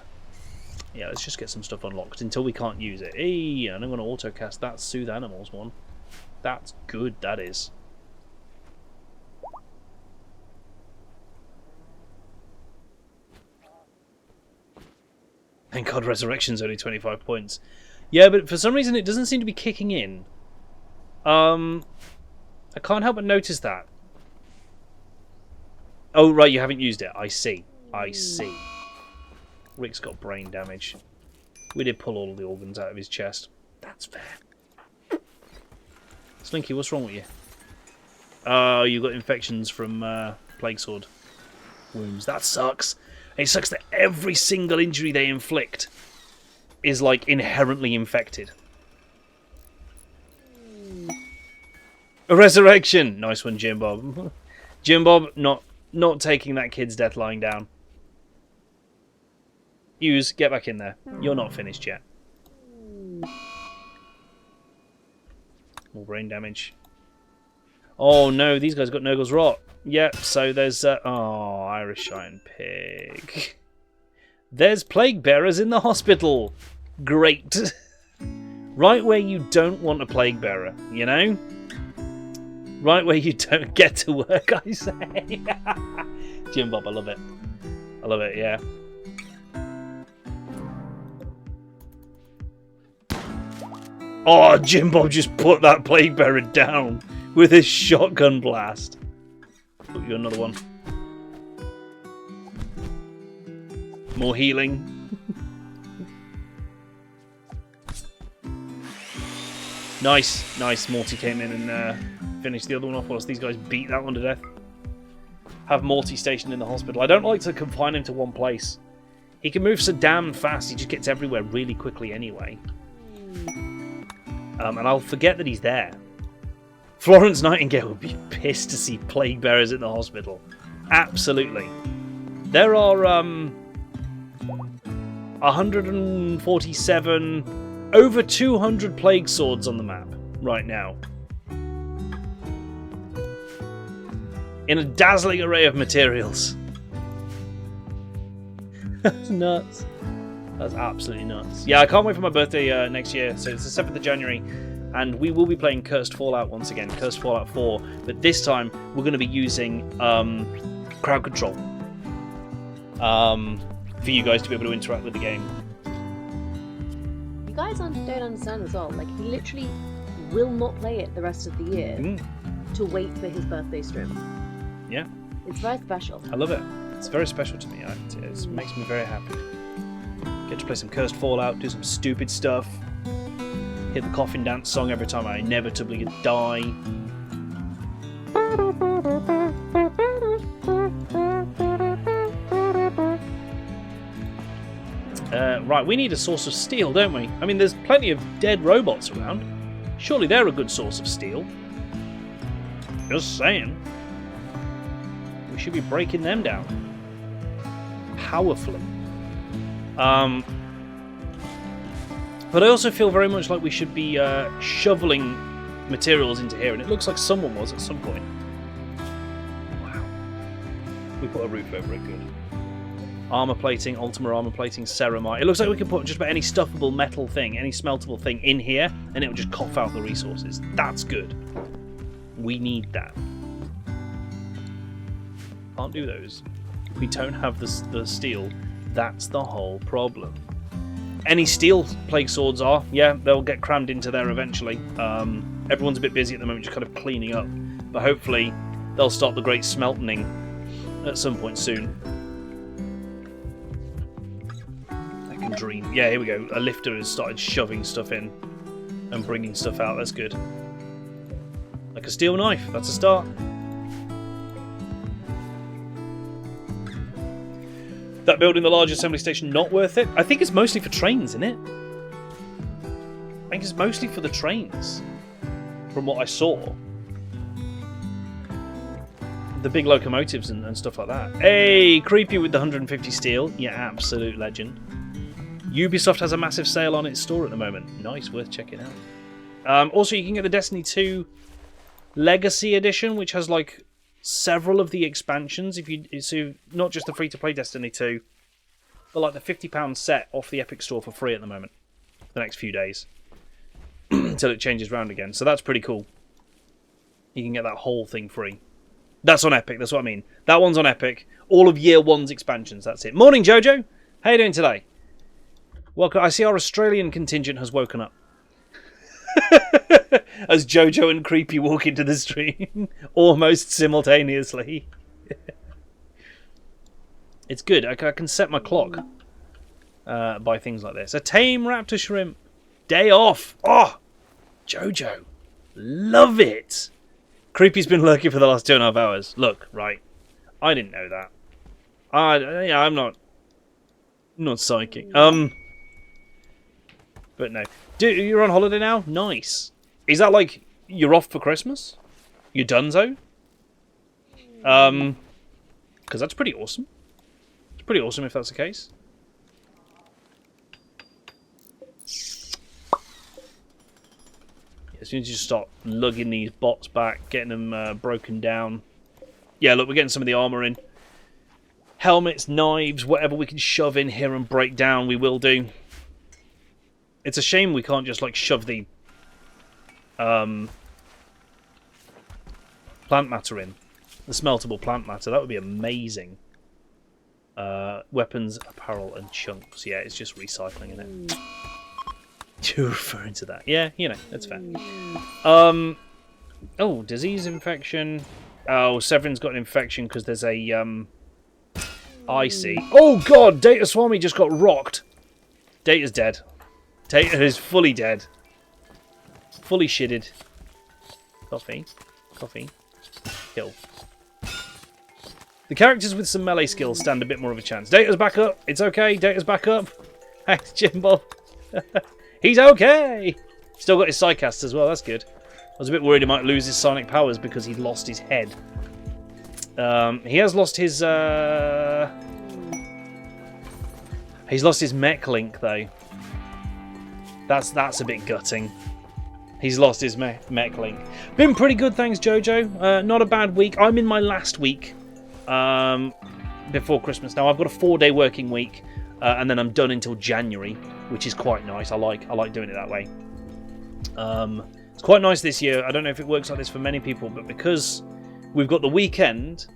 Yeah, let's just get some stuff unlocked until we can't use it. Hey, and I'm going to autocast that Soothe Animals one. That's good, that is. Thank God Resurrection's only 25 points. Yeah, but for some reason it doesn't seem to be kicking in. I can't help but notice that. Oh, right, you haven't used it. I see. I see. Rick's got brain damage. We did pull all the organs out of his chest. That's fair. Slinky, what's wrong with you? Oh, you got infections from Plague Sword wounds. That sucks. It sucks that every single injury they inflict is, like, inherently infected. A resurrection! Nice one, Jim Bob. Jim Bob not taking that kid's death lying down. Hughes, get back in there. You're not finished yet. More brain damage. Oh no, these guys got Nurgle's Rot. Yep, so there's... oh, Irish Iron Pig. There's plague bearers in the hospital. Great. Right where you don't want a plague bearer, you know? Right where you don't get to work, I say. Jim Bob, I love it. I love it, yeah. Oh, Jim Bob just put that plague bearer down with his shotgun blast. Put you another one. More healing. Nice, nice. Morty came in and finished the other one off whilst these guys beat that one to death. Have Morty stationed in the hospital. I don't like to confine him to one place. He can move so damn fast, he just gets everywhere really quickly anyway. And I'll forget that he's there. Florence Nightingale would be pissed to see plague bearers in the hospital. Absolutely. There are 147, over 200 plague swords on the map right now. In a dazzling array of materials. That's nuts. That's absolutely nuts. Yeah, I can't wait for my birthday next year. So it's the 7th of January. and we will be playing Cursed Fallout once again, Cursed Fallout 4, but this time we're going to be using crowd control for you guys to be able to interact with the game. You guys don't understand as well. Like, he literally will not play it the rest of the year to wait for his birthday stream. Yeah. It's very special. I love it. It's very special to me. It makes me very happy. Get to play some Cursed Fallout, do some stupid stuff, hit the coffin dance song every time I inevitably die. Right, we need a source of steel, don't we? I mean, there's plenty of dead robots around. Surely they're a good source of steel. Just saying. We should be breaking them down. Powerfully. But I also feel very much like we should be shoveling materials into here, and it looks like someone was at some point. Wow. We put a roof over it, good. Armour plating, Ultima armour plating, ceramite. It looks like we can put just about any stuffable metal thing, any smeltable thing in here, and it will just cough out the resources. That's good. We need that. Can't do those. We don't have the steel. That's the whole problem. Any steel plague swords are, yeah, they'll get crammed into there eventually. Everyone's a bit busy at the moment, just kind of cleaning up. But hopefully they'll start the great smelting at some point soon. I can dream. Yeah, here we go. A lifter has started shoving stuff in and bringing stuff out. That's good. Like a steel knife. That's a start. That building the large assembly station not worth it? I think it's mostly for trains, isn't it? I think it's mostly for the trains, from what I saw. The big locomotives and stuff like that. Hey, Creepy with the 150 steel. Yeah, absolute legend. Ubisoft has a massive sale on its store at the moment. Nice, worth checking out. Also, you can get the Destiny 2 Legacy Edition, which has like several of the expansions. So not just the free-to-play Destiny 2, but like the £50 set off the Epic Store for free at the moment. The next few days. Until it changes round again. So that's pretty cool. You can get that whole thing free. That's on Epic, that's what I mean. That one's on Epic. All of Year 1's expansions, that's it. Morning, Jojo! How you doing today? Welcome. I see our Australian contingent has woken up. As Jojo and Creepy walk into the stream. Almost simultaneously. It's good. I can set my clock by things like this. A tame raptor shrimp. Day off. Oh! Jojo. Love it. Creepy's been lurking for the last 2.5 hours. Look, right. I didn't know that. Yeah, I'm not psychic. But no. Dude, you're on holiday now? Nice. Is that like you're off for Christmas? You're donezo? Because that's pretty awesome. It's pretty awesome if that's the case. As soon as you start lugging these bots back, getting them broken down. Yeah, look, we're getting some of the armour in. Helmets, knives, whatever we can shove in here and break down, we will do. It's a shame we can't just like shove the plant matter in. The smeltable plant matter. That would be amazing. Weapons, apparel, and chunks. Yeah, it's just recycling, isn't it? You're referring to that. Yeah, you know, that's fair. Oh, disease infection. Oh, Severin's got an infection because there's a icy. Oh god, Data Swami just got rocked. Data's dead. Data is fully dead. Fully shitted. Coffee. Coffee. Kill. The characters with some melee skills stand a bit more of a chance. Data's back up. It's okay. Data's back up. Thanks, Jimbo. He's okay. Still got his psycast as well. That's good. I was a bit worried he might lose his sonic powers because he'd lost his head. He has lost his... He's lost his mech link, though. That's a bit gutting. He's lost his mech link. Been pretty good, thanks, Jojo. Not a bad week. I'm in my last week before Christmas now. I've got a 4-day working week, and then I'm done until January, which is quite nice. I like doing it that way. It's quite nice this year. I don't know if it works like this for many people, but because we've got the weekend,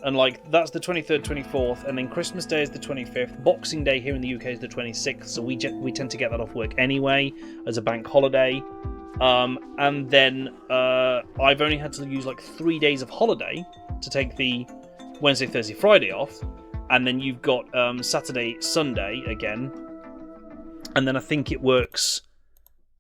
and like that's the 23rd, 24th, and then Christmas Day is the 25th. Boxing Day here in the UK is the 26th, so we tend to get that off work anyway as a bank holiday. And then I've only had to use like 3 days of holiday to take the Wednesday, Thursday, Friday off, and then you've got Saturday, Sunday again, and then I think it works.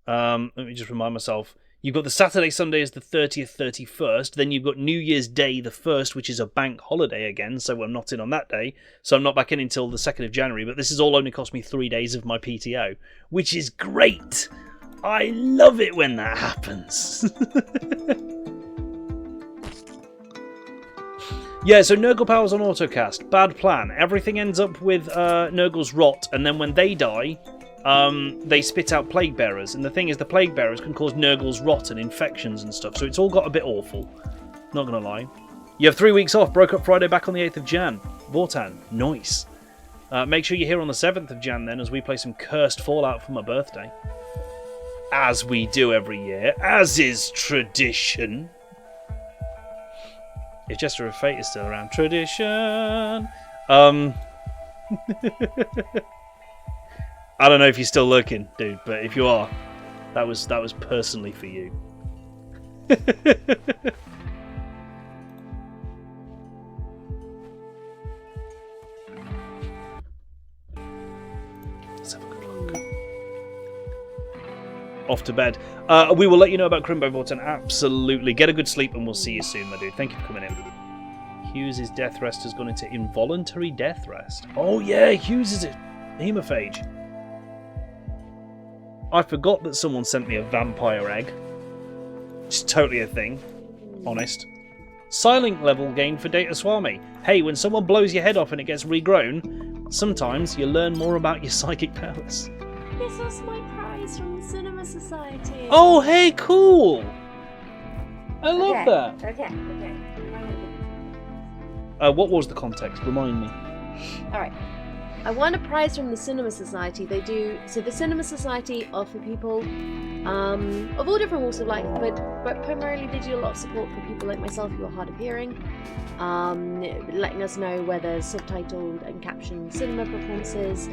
Let me just remind myself. You've got the Saturday, Sunday is the 30th, 31st. Then you've got New Year's Day, the 1st, which is a bank holiday again. So I'm not in on that day. So I'm not back in until the 2nd of January. But this has all only cost me 3 days of my PTO, which is great. I love it when that happens. Yeah, so Nurgle powers on autocast. Bad plan. Everything ends up with Nurgle's rot. And then when they die... they spit out plague bearers, and the thing is, the plague bearers can cause Nurgle's rot and infections and stuff, so it's all got a bit awful. Not gonna lie. You have 3 weeks off. Broke up Friday, back on the 8th of Jan. Vortan, nice. Make sure you're here on the 7th of Jan then, as we play some cursed Fallout for my birthday. As we do every year, as is tradition. If Jester of Fate is still around, tradition. I don't know if you're still looking, dude, but if you are, that was personally for you. Let's have a good look. Off to bed. We will let you know about Crimbo Vorten. Absolutely. Get a good sleep and we'll see you soon, my dude. Thank you for coming in. Hughes' death rest has gone into involuntary death rest. Oh yeah, Hughes is a hemophage. I forgot that someone sent me a vampire egg. It's totally a thing. Honest. Silent level gain for Data Swami. Hey, when someone blows your head off and it gets regrown, sometimes you learn more about your psychic powers. This was my prize from the Cinema Society. Oh, hey, cool! I love that. Okay. What was the context? Remind me. Alright. I won a prize from the Cinema Society. The Cinema Society are for people of all different walks of life, but primarily they do a lot of support for people like myself who are hard of hearing, letting us know where there's subtitled and captioned cinema performances,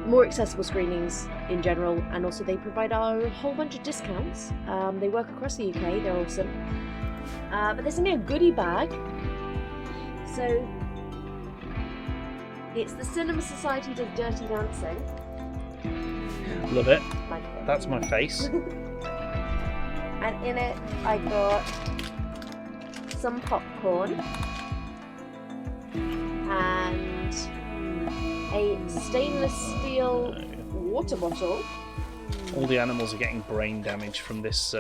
more accessible screenings in general, and also they provide a whole bunch of discounts. They work across the UK, they're awesome. But there's me a goodie bag. So it's the Cinema Society does Dirty Dancing. Love it. That's my face. And in it I got some popcorn and a stainless steel water bottle. All the animals are getting brain damage from this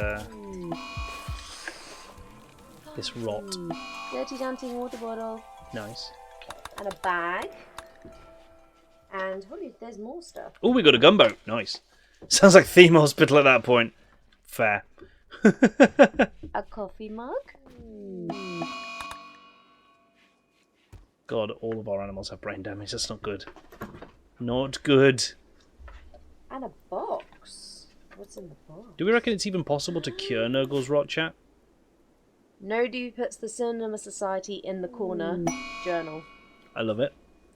this rot. Dirty Dancing water bottle. Nice. And a bag. And holy, there's more stuff. Oh, we got a gunboat. Nice. Sounds like Theme Hospital at that point. Fair. A coffee mug. God, all of our animals have brain damage. That's not good. Not good. And a box. What's in the box? Do we reckon it's even possible to cure Nurgle's rot, chat? Nodoo puts the Cinema Society in the corner journal. I love it.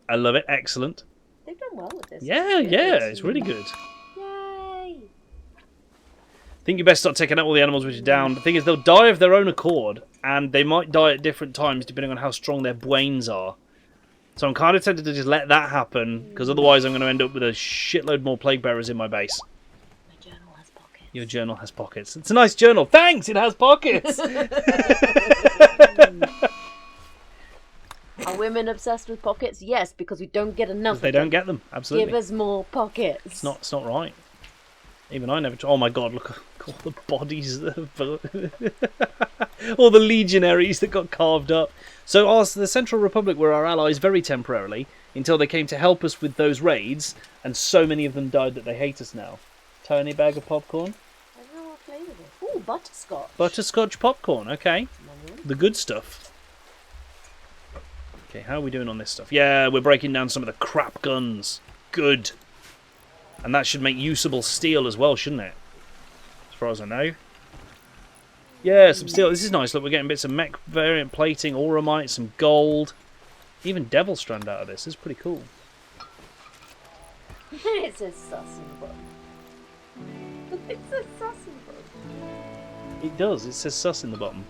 I love it. Excellent. They've done well with this. Yeah, it's really good. Yay! I think you best start taking out all the animals which are down. The thing is, they'll die of their own accord, and they might die at different times depending on how strong their brains are. So I'm kind of tempted to just let that happen, because otherwise I'm going to end up with a shitload more plague bearers in my base. My journal has pockets. Your journal has pockets. It's a nice journal. Thanks, it has pockets! Are women obsessed with pockets? Yes, because we don't get enough. They don't get them, absolutely. Give us more pockets. It's not right. Even I never... Oh my god, look at all the bodies. All the legionaries that got carved up. So the Central Republic were our allies very temporarily, until they came to help us with those raids, and so many of them died that they hate us now. Tiny bag of popcorn. I don't know what flavour it is. Ooh, butterscotch. Butterscotch popcorn, okay. The good stuff. Okay, how are we doing on this stuff? Yeah, we're breaking down some of the crap guns. Good. And that should make usable steel as well, shouldn't it? As far as I know. Yeah, some steel. This is nice. Look, we're getting bits of mech variant plating, auramite, some gold. Even devil strand out of this. This is pretty cool. It says sus in the bottom. It says sus in the bottom. It does. It says sus in the bottom.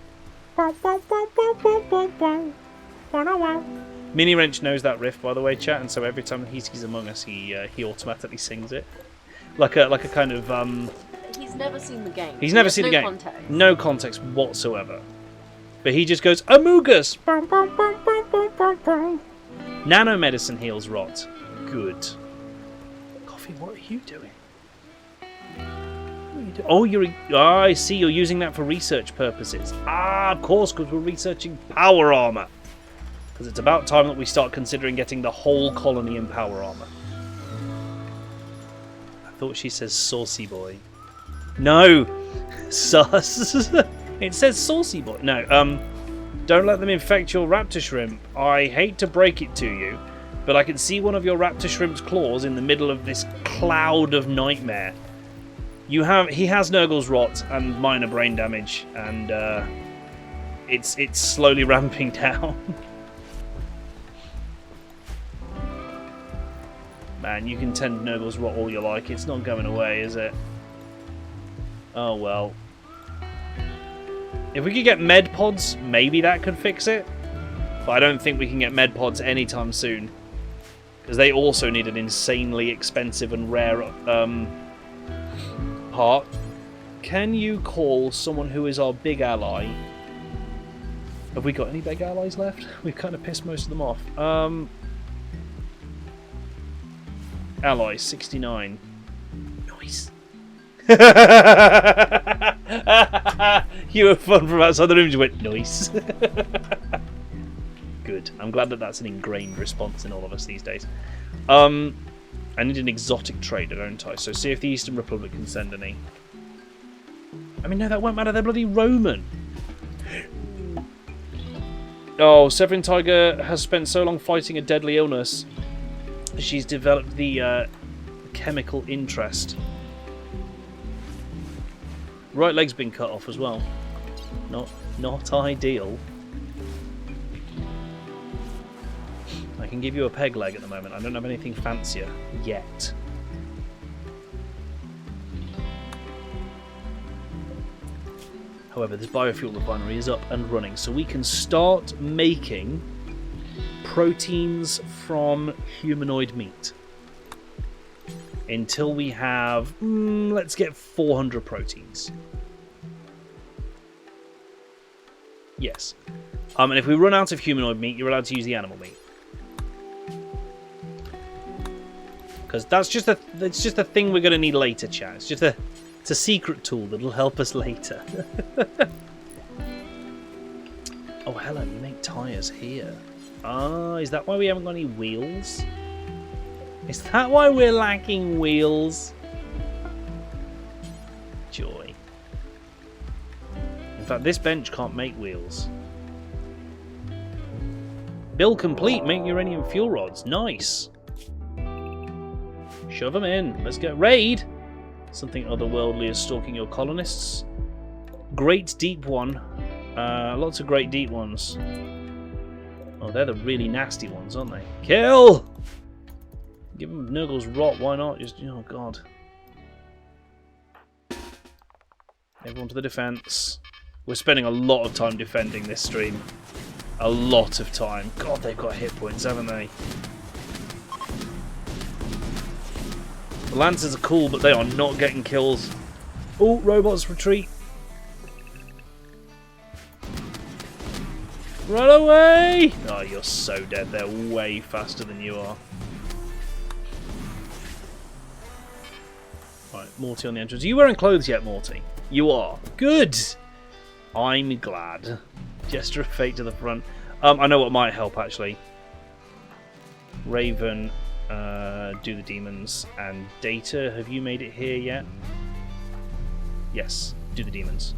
Mini Wrench knows that riff, by the way, chat, and so every time he's Among Us, he automatically sings it, like a kind of. He's never seen the game. He's never seen the game. Context. No context whatsoever. But he just goes Amogus. Nanomedicine heals rot. Good. Coffee, what are you doing? Oh, I see. You're using that for research purposes. Ah, of course, because we're researching power armor. Because it's about time that we start considering getting the whole colony in power armor. I thought she says saucy boy. No, sus. It says saucy boy. No, don't let them infect your raptor shrimp. I hate to break it to you, but I can see one of your raptor shrimp's claws in the middle of this cloud of nightmare. He has Nurgle's rot and minor brain damage, and it's slowly ramping down. Man, you can tend Nurgle's rot all you like. It's not going away, is it? Oh well. If we could get med pods, maybe that could fix it. But I don't think we can get med pods anytime soon, because they also need an insanely expensive and rare part. Can you call someone who is our big ally? Have we got any big allies left? We've kind of pissed most of them off. Ally 69. Nice. You were fun from outside the room. You went nice. Good. I'm glad that that's an ingrained response in all of us these days. I need an exotic trader, don't I? So see if the Eastern Republic can send any. I mean, no, that won't matter. They're bloody Roman. Oh, Severin Tiger has spent so long fighting a deadly illness. She's developed the chemical interest. Right leg's been cut off as well. Not ideal. I can give you a peg leg at the moment. I don't have anything fancier yet. However, this biofuel refinery is up and running, so we can start making proteins from humanoid meat. Until we have, let's get 400 proteins. Yes. And if we run out of humanoid meat, you're allowed to use the animal meat. Because that's just a thing we're going to need later, chat. It's a secret tool that'll help us later. Oh, hello, you make tyres here. Ah, is that why we haven't got any wheels? Is that why we're lacking wheels? Joy. In fact, this bench can't make wheels. Build complete, make uranium fuel rods. Nice. Shove them in. Let's get raid. Something otherworldly is stalking your colonists. Great deep one. Lots of great deep ones. Oh, they're the really nasty ones, aren't they? Kill! Give them Nurgle's rot, why not? Just, oh god. Everyone to the defense. We're spending a lot of time defending this stream. A lot of time. God, they've got hit points, haven't they? The Lancers are cool, but they are not getting kills. Oh, robots retreat. Run away! Oh, you're so dead. They're way faster than you are. Right, Morty on the entrance. Are you wearing clothes yet, Morty? You are. Good! I'm glad. Gesture of fate to the front. I know what might help, actually. Raven, do the demons. And Data, have you made it here yet? Yes, do the demons.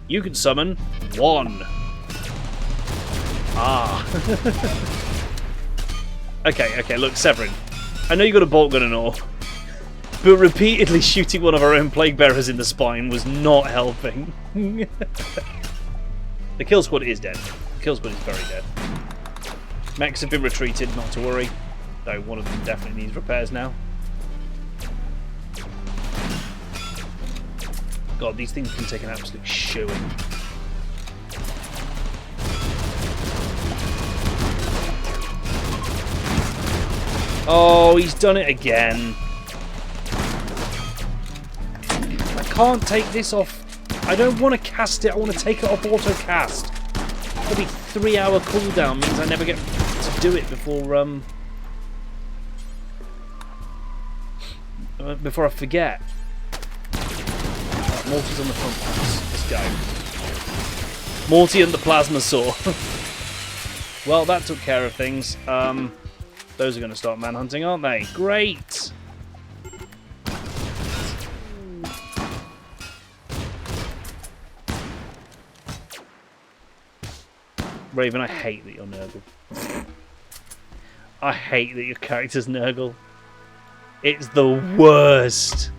You can summon one. Ah. Okay, look, Severin. I know you got a bolt gun and all, but repeatedly shooting one of our own plague bearers in the spine was not helping. The kill squad is dead. The kill squad is very dead. Mechs have been retreated, not to worry. Though one of them definitely needs repairs now. God, these things can take an absolute shoeing. Oh, he's done it again. I can't take this off. I don't want to cast it. I want to take it off auto cast. It'll be 3-hour cooldown means I never get to do it before I forget. Right, Morty's on the front lines. Let's go. Morty and the plasma saw. Well, that took care of things. Those are going to start manhunting, aren't they? Great! Raven, I hate that you're Nurgle. I hate that your character's Nurgle. It's the worst!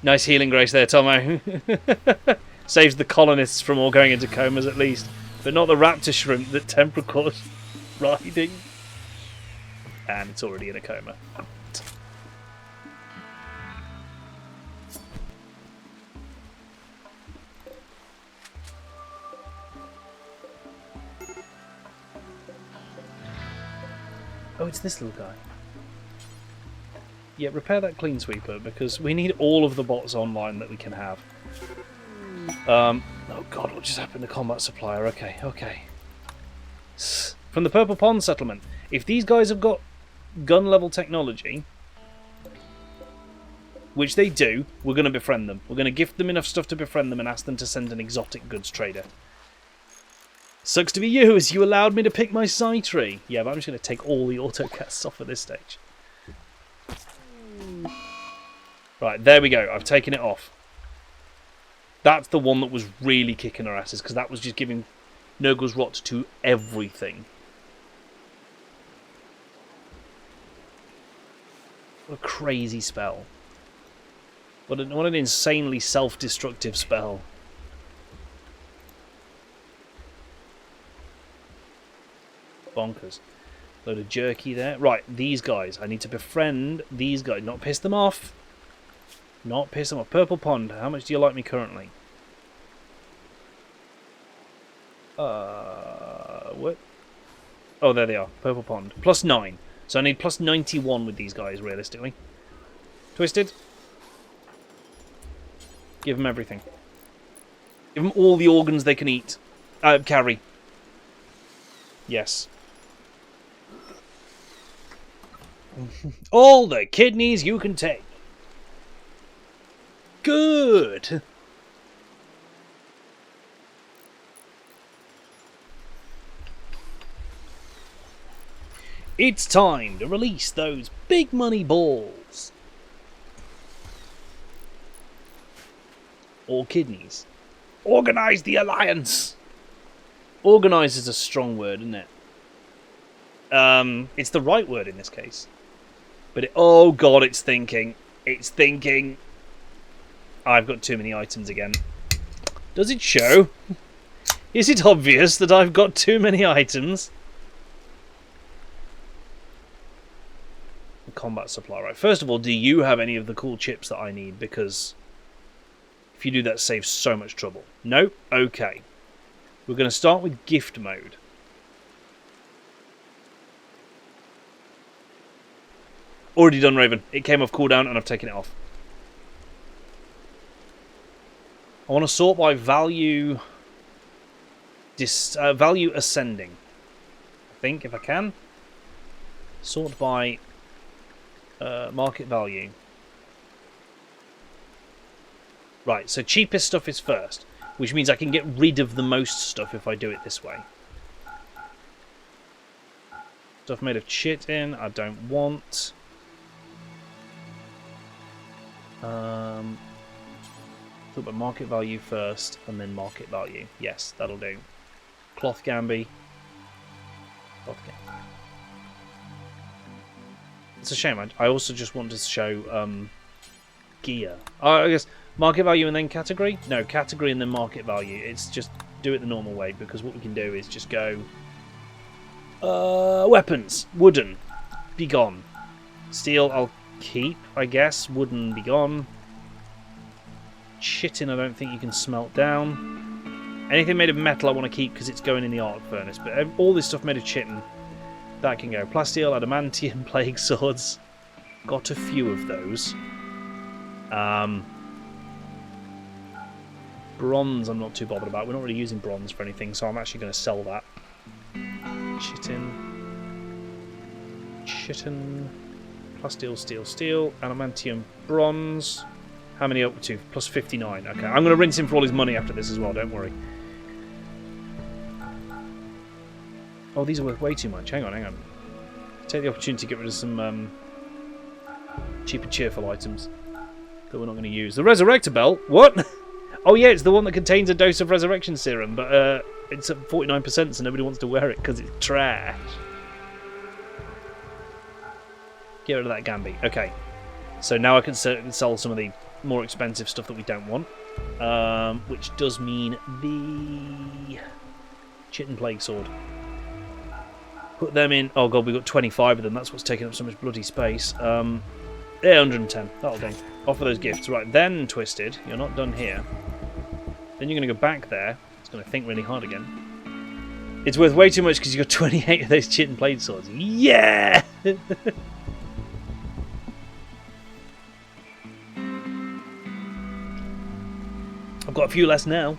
Nice healing grace there, Tomo. Saves the colonists from all going into comas at least. But not the raptor shrimp that Tempracor's riding. And it's already in a coma. Oh, it's this little guy. Yeah, repair that clean sweeper because we need all of the bots online that we can have. Oh god, what just happened to combat supplier? Okay. From the Purple Pond settlement. If these guys have got gun level technology, which they do, we're going to befriend them. We're going to gift them enough stuff to befriend them and ask them to send an exotic goods trader. Sucks to be you, as you allowed me to pick my side tree. Yeah, but I'm just going to take all the autocasts off at this stage. Right, there we go. I've taken it off. That's the one that was really kicking our asses, because that was just giving Nurgle's Rot to everything. What a crazy spell. What an insanely self-destructive spell. Bonkers. Load of jerky there. Right, these guys. I need to befriend these guys. Not piss them off. Not piss them off. Purple Pond, how much do you like me currently? What? Oh, there they are. Purple Pond. +9. So I need +91 with these guys, realistically. Twisted. Give them everything. Give them all the organs they can eat. Carry. Yes. All the kidneys you can take. Good. It's time to release those big money balls. Or kidneys. Organize the alliance. Organize is a strong word, isn't it? It's the right word in this case. But oh god, it's thinking. It's thinking. I've got too many items again. Does it show? Is it obvious that I've got too many items? The combat supply, right. First of all, do you have any of the cool chips that I need? Because if you do, that saves so much trouble. No? Okay. We're going to start with gift mode. Already done, Raven. It came off cooldown and I've taken it off. I want to sort by value... value ascending. I think, if I can. Sort by market value. Right, so cheapest stuff is first. Which means I can get rid of the most stuff if I do it this way. Stuff made of chitin, I don't want. Thought about market value first, and then market value. Yes, that'll do. Cloth Gamby. Cloth Gamby. It's a shame. I also just wanted to show gear. Oh, I guess market value and then category? No, category and then market value. It's just do it the normal way, because what we can do is just go weapons, wooden, be gone. Steel I'll keep, I guess. Wooden, be gone. Chitin I don't think you can smelt down. Anything made of metal I want to keep because it's going in the arc furnace, but all this stuff made of chitin, that can go. Plasteel, adamantium, plague swords. Got a few of those. Bronze I'm not too bothered about. We're not really using bronze for anything, so I'm actually going to sell that. Chitin. Plasteel, steel. Adamantium, bronze. How many up to? Plus 59. Okay, I'm going to rinse him for all his money after this as well, don't worry. Oh, these are worth way too much. Hang on. Take the opportunity to get rid of some cheap and cheerful items that we're not going to use. The Resurrector Belt? What? Oh yeah, it's the one that contains a dose of Resurrection Serum, but it's at 49%, so nobody wants to wear it because it's trash. Get rid of that Gamby. Okay. So now I can sell some of the more expensive stuff that we don't want. Which does mean the Chitin Plague Sword. Put them in. Oh god, we've got 25 of them. That's what's taking up so much bloody space. Yeah, 110. That'll do. Offer those gifts. Right, then, Twisted. You're not done here. Then you're going to go back there. It's going to think really hard again. It's worth way too much because you've got 28 of those Chitin Plague Swords. Yeah! I've got a few less now.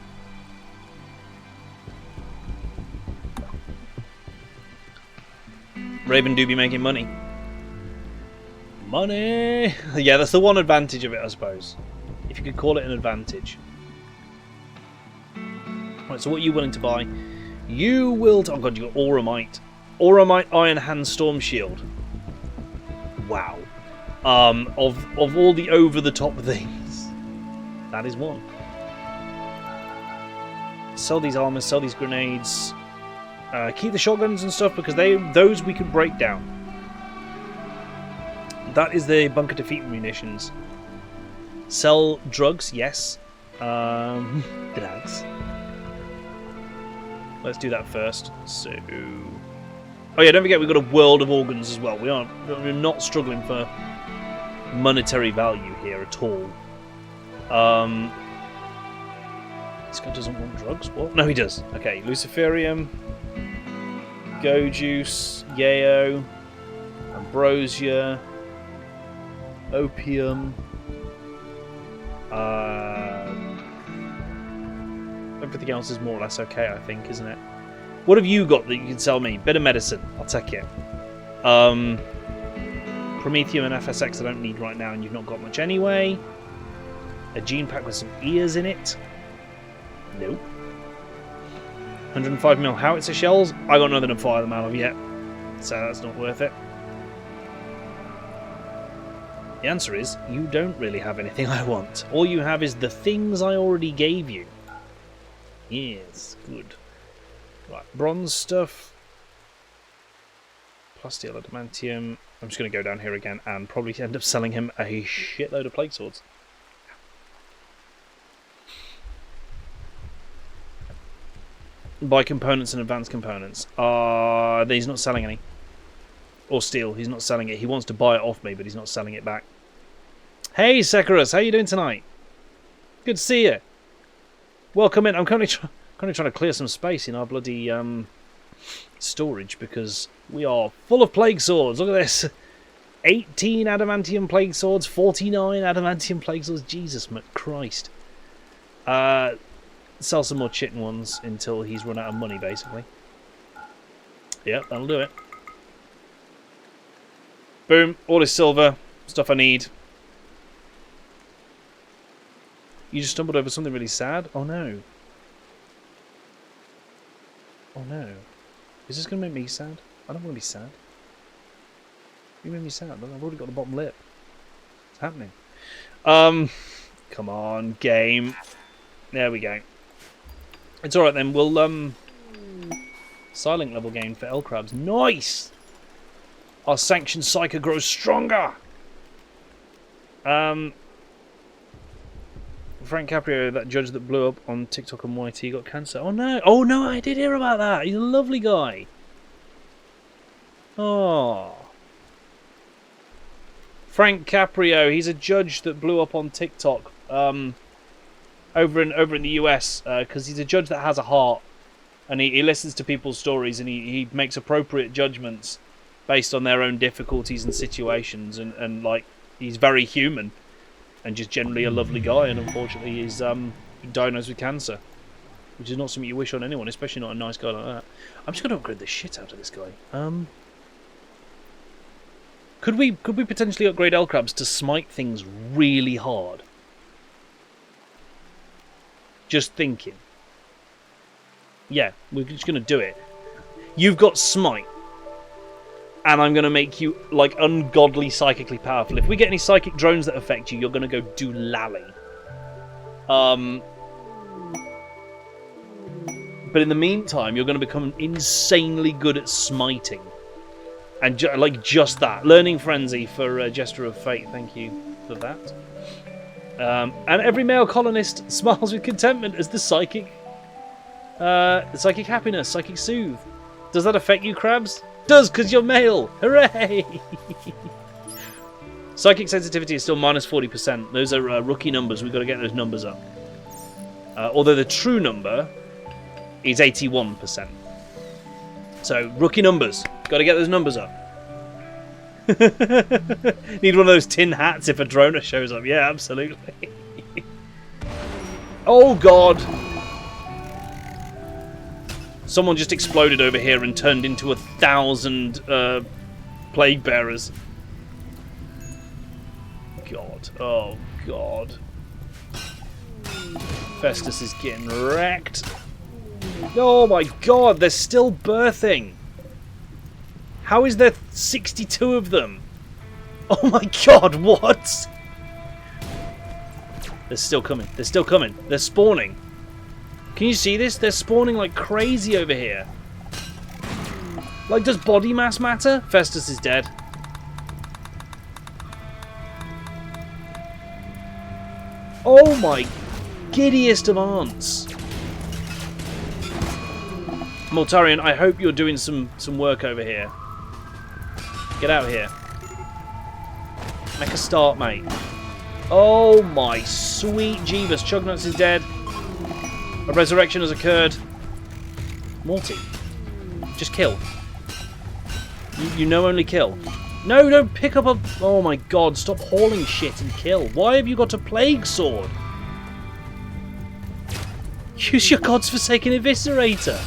Raven do be making money. Money! Yeah, that's the one advantage of it, I suppose. If you could call it an advantage. Right, so what are you willing to buy? You will... Oh god, you got Auramite. Auramite Iron Hand Storm Shield. Wow. Of all the over-the-top things, that is one. Sell these armors, sell these grenades. Keep the shotguns and stuff because those we can break down. That is the bunker defeat munitions. Sell drugs, yes. Drugs. Let's do that first. So, oh yeah, don't forget we've got a world of organs as well. We're not struggling for monetary value here at all. This guy doesn't want drugs. What? No, he does. Okay, Luciferium, Go Juice, Yayo, Ambrosia, Opium. Everything else is more or less okay, I think, isn't it? What have you got that you can sell me? Bit of medicine. I'll take it. Promethium and FSX I don't need right now, and you've not got much anyway. A gene pack with some ears in it. Nope. 105mm howitzer shells. I got nothing to fire them out of yet, so that's not worth it. The answer is, you don't really have anything I want. All you have is the things I already gave you. Yes, good. Right, bronze stuff. Plasteel, adamantium. I'm just going to go down here again and probably end up selling him a shitload of plague swords. Buy components and advanced components. He's not selling any. Or steel, he's not selling it. He wants to buy it off me, but he's not selling it back. Hey, Sekarus, how you doing tonight? Good to see you. Welcome in. I'm currently trying to clear some space in our bloody storage because we are full of plague swords. Look at this. 18 adamantium plague swords, 49 adamantium plague swords. Jesus Christ. Sell some more chitin ones until he's run out of money, basically. Yep, that'll do it. Boom, all is silver. Stuff I need. You just stumbled over something really sad? Oh no. Oh no. Is this going to make me sad? I don't want to be sad. You made me sad. I've already got the bottom lip. What's happening? Come on, game. There we go. It's alright then, we'll Silent level gain for L crabs. Nice! Our sanctioned psyker grows stronger! Frank Caprio, that judge that blew up on TikTok and YT, got cancer. Oh no! Oh no, I did hear about that! He's a lovely guy. Oh. Frank Caprio, he's a judge that blew up on TikTok over in the US because he's a judge that has a heart, and he listens to people's stories, and he makes appropriate judgments based on their own difficulties and situations, and like, he's very human and just generally a lovely guy, and unfortunately he's diagnosed with cancer, which is not something you wish on anyone, especially not a nice guy like that. I'm just going to upgrade the shit out of this guy. Could we potentially upgrade L crabs to smite things really hard? Just thinking. Yeah, we're just going to do it. You've got smite, and I'm going to make you like ungodly psychically powerful. If we get any psychic drones that affect you, you're going to go do lally. But in the meantime, you're going to become insanely good at smiting. And like just that. Learning Frenzy for Gesture of Fate. Thank you for that. And every male colonist smiles with contentment as the psychic happiness, psychic soothe. Does that affect you, crabs? Does, because you're male. Hooray! Psychic sensitivity is still minus 40%. Those are rookie numbers. We've got to get those numbers up. Although the true number is 81%. So, rookie numbers. Got to get those numbers up. Need one of those tin hats if a droner shows up. Yeah, absolutely. Oh, God. Someone just exploded over here and turned into 1,000 plague bearers. God. Oh, God. Festus is getting wrecked. Oh, my God. They're still birthing. How is there 62 of them? Oh, my God. What? They're still coming. They're still coming. They're spawning. Can you see this? They're spawning like crazy over here. Like, does body mass matter? Festus is dead. Oh my giddiest of aunts. Mortarian, I hope you're doing some work over here. Get out here. Make a start, mate. Oh my sweet Jeebus. Chugnuts is dead. A resurrection has occurred. Morty, just kill. You know only kill. No, don't pick up a... Oh my God, stop hauling shit and kill. Why have you got a plague sword? Use your God's Forsaken Eviscerator.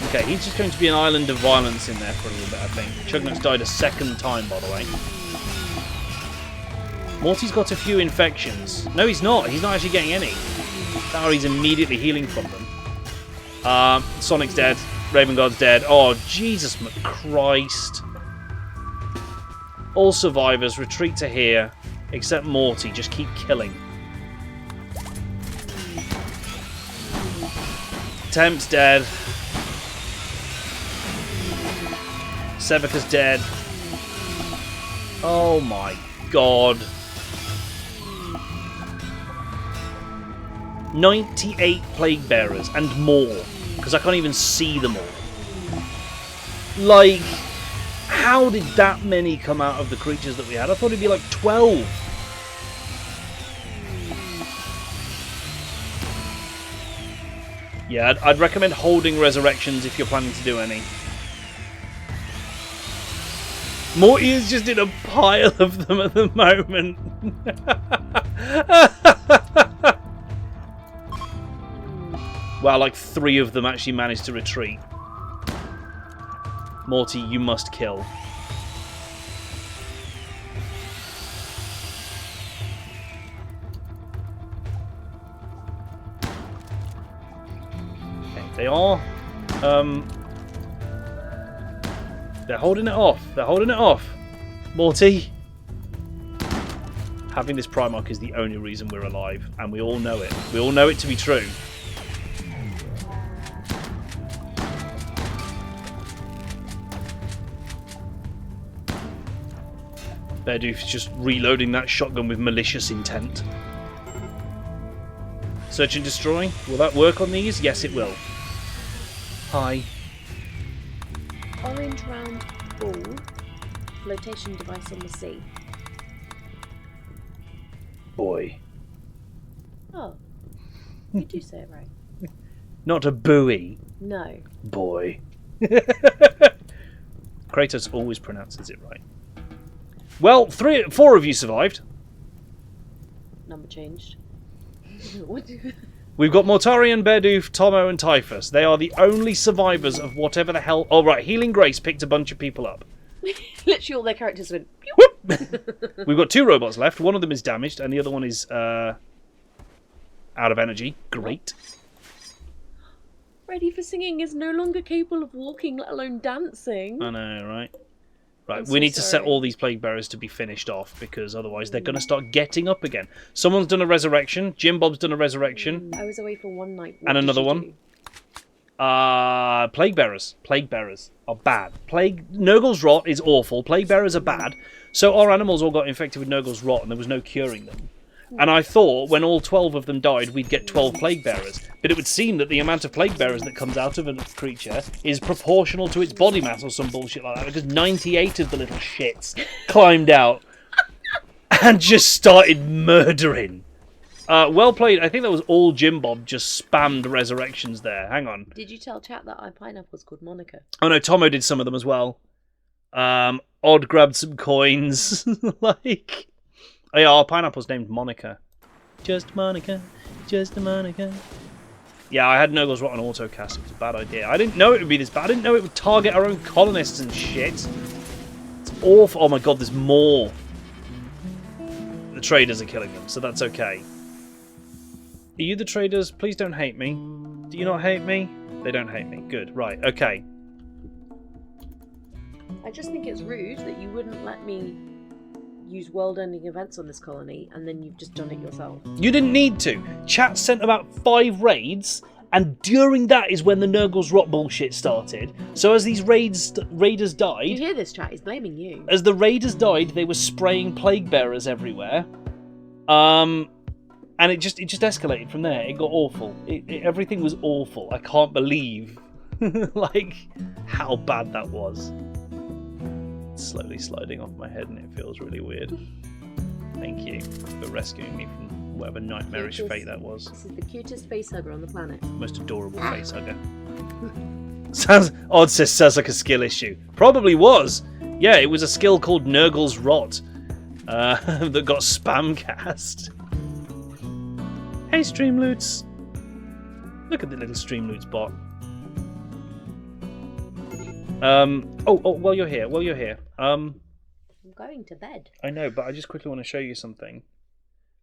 Okay, he's just going to be an island of violence in there for a little bit, I think. Chugnuts died a second time, by the way. Morty's got a few infections. No, he's not. He's not actually getting any. Now he's immediately healing from them. Sonic's dead. Raven God's dead. Oh, Jesus Christ. All survivors retreat to here, except Morty. Just keep killing. Temp's dead. Sevica's dead. Oh my God. 98 plague bearers and more, because I can't even see them all. Like, how did that many come out of the creatures that we had? I thought it'd be like 12. Yeah, I'd recommend holding resurrections if you're planning to do any. Morty is just in a pile of them at the moment. Wow, like 3 of them actually managed to retreat. Morty, you must kill. Okay, they are. They're holding it off. They're holding it off. Morty. Having this Primarch is the only reason we're alive, and we all know it. We all know it to be true. Beardoof's just reloading that shotgun with malicious intent. Search and destroy. Will that work on these? Yes, it will. Hi. Orange round ball. Flotation device on the sea. Boy. Oh. You do say it right. Not a buoy. No. Boy. Kratos always pronounces it right. Well, 4 of you survived. Number changed. What do... We've got Mortarion, Beardoof, Tomo, and Typhus. They are the only survivors of whatever the hell... Oh, right. Healing Grace picked a bunch of people up. Literally all their characters went... Whoop! We've got 2 robots left. One of them is damaged, and the other one is out of energy. Great. Ready for Singing is no longer capable of walking, let alone dancing. I know, right? Right, I'm we so need to set sorry. all these Plague Bearers to be finished off, because otherwise they're going to start getting up again. Someone's done a resurrection. Jim Bob's done a resurrection. I was away for one night. What And did another you one. do? Plague Bearers. Plague Bearers are bad. Nurgle's Rot is awful. Plague Bearers are bad. So our animals all got infected with Nurgle's Rot, and there was no curing them. And I thought when all 12 of them died, we'd get 12 Plague Bearers. But it would seem that the amount of Plague Bearers that comes out of a creature is proportional to its body mass or some bullshit like that. Because 98 of the little shits climbed out and just started murdering. Well played. I think that was all Jim Bob just spammed resurrections there. Hang on. Did you tell chat that our pineapple's called Monica? Oh no, Tomo did some of them as well. Odd grabbed some coins. Like... Oh yeah, our pineapple's named Monica. Just Monica, just a Monica. Yeah, I had Nurgle's Rot on autocast. It was a bad idea. I didn't know it would be this bad. I didn't know it would target our own colonists and shit. It's awful. Oh my god, there's more. The traders are killing them, so that's okay. Are you the traders? Please don't hate me. Do you not hate me? They don't hate me. Good. Right, okay. I just think it's rude that you wouldn't let me use world-ending events on this colony, and then you've just done it yourself. You didn't need to. Chat sent about 5 raids, and during that is when the Nurgle's Rot bullshit started. So as these raiders You died, hear this chat? He's blaming you. as the raiders died, they were spraying Plague Bearers everywhere. And it just escalated from there. It got awful. Everything was awful. I can't believe like how bad that was. It's slowly sliding off my head and it feels really weird. Thank you for rescuing me from whatever nightmarish fate that was. This is the cutest facehugger on the planet. Most adorable facehugger. Odd sounds like a skill issue. Probably was. Yeah, it was a skill called Nurgle's Rot that got spam cast. Hey Streamloots! Look at the little Streamloots bot. While you're here. I'm going to bed. I know, but I just quickly want to show you something.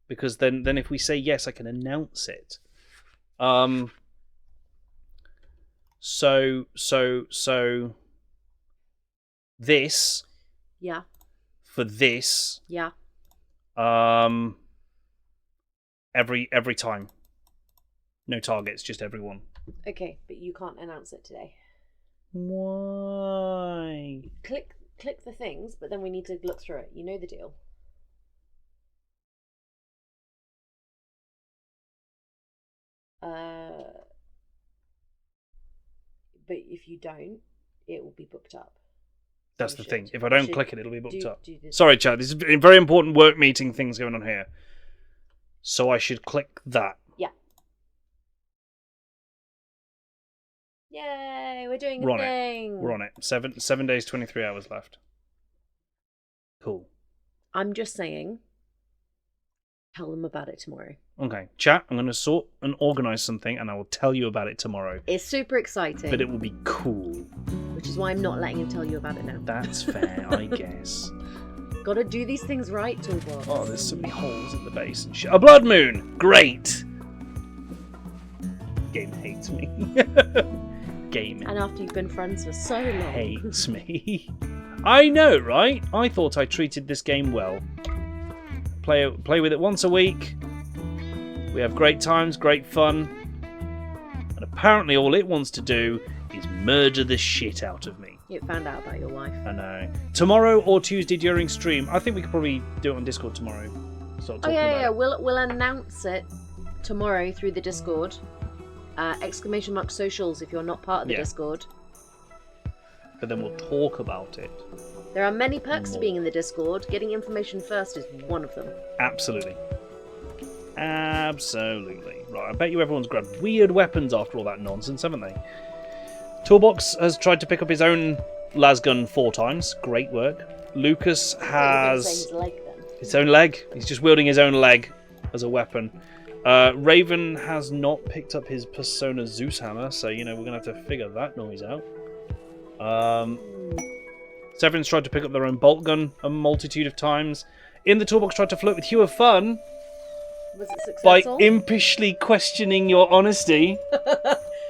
Because then if we say yes, I can announce it. So this Yeah. for this Yeah. every time. No targets, just everyone. Okay, but you can't announce it today. Why? Click the things, but then we need to look through it. You know the deal. But if you don't, it will be booked up. That's You the thing. should- If I don't should click it, it'll be booked up. do this. Sorry, Chad. This is a very important work meeting things going on here. So I should click that. Yeah. Yay, we're doing We're a on it. thing. We're on it. 7 days, 23 hours left. Cool. I'm just saying, tell them about it tomorrow. Okay. Chat, I'm going to sort and organise something and I will tell you about it tomorrow. It's super exciting. But it will be cool. Which is why I'm not letting him tell you about it now. That's fair, I guess. Gotta do these things right, Toolbox. Oh, there's so many holes at the base and shit. A blood moon! Great! Game hates me. Game And after you've been friends for so long. hates me. I know, right? I thought I treated this game well. Play with it once a week. We have great times, great fun. And apparently all it wants to do is murder the shit out of me. You found out about your wife. I know. Tomorrow or Tuesday during stream. I think we could probably do it on Discord tomorrow. Start talking about it. We'll announce it tomorrow through the Discord. !socials if you're not part of the Discord. But then we'll talk about it. There are many perks to being in the Discord. Getting information first is one of them. Absolutely. Absolutely. Right, I bet you everyone's grabbed weird weapons after all that nonsense, haven't they? Toolbox has tried to pick up his own lasgun 4 times. Great work. Lucas has his leg, then. His own leg. He's just wielding his own leg as a weapon. Raven has not picked up his Persona Zeus hammer, so, we're going to have to figure that noise out. Severin's tried to pick up their own bolt gun a multitude of times. In the Toolbox tried to flirt with Hugh of Fun. Was it By successful? impishly questioning your honesty.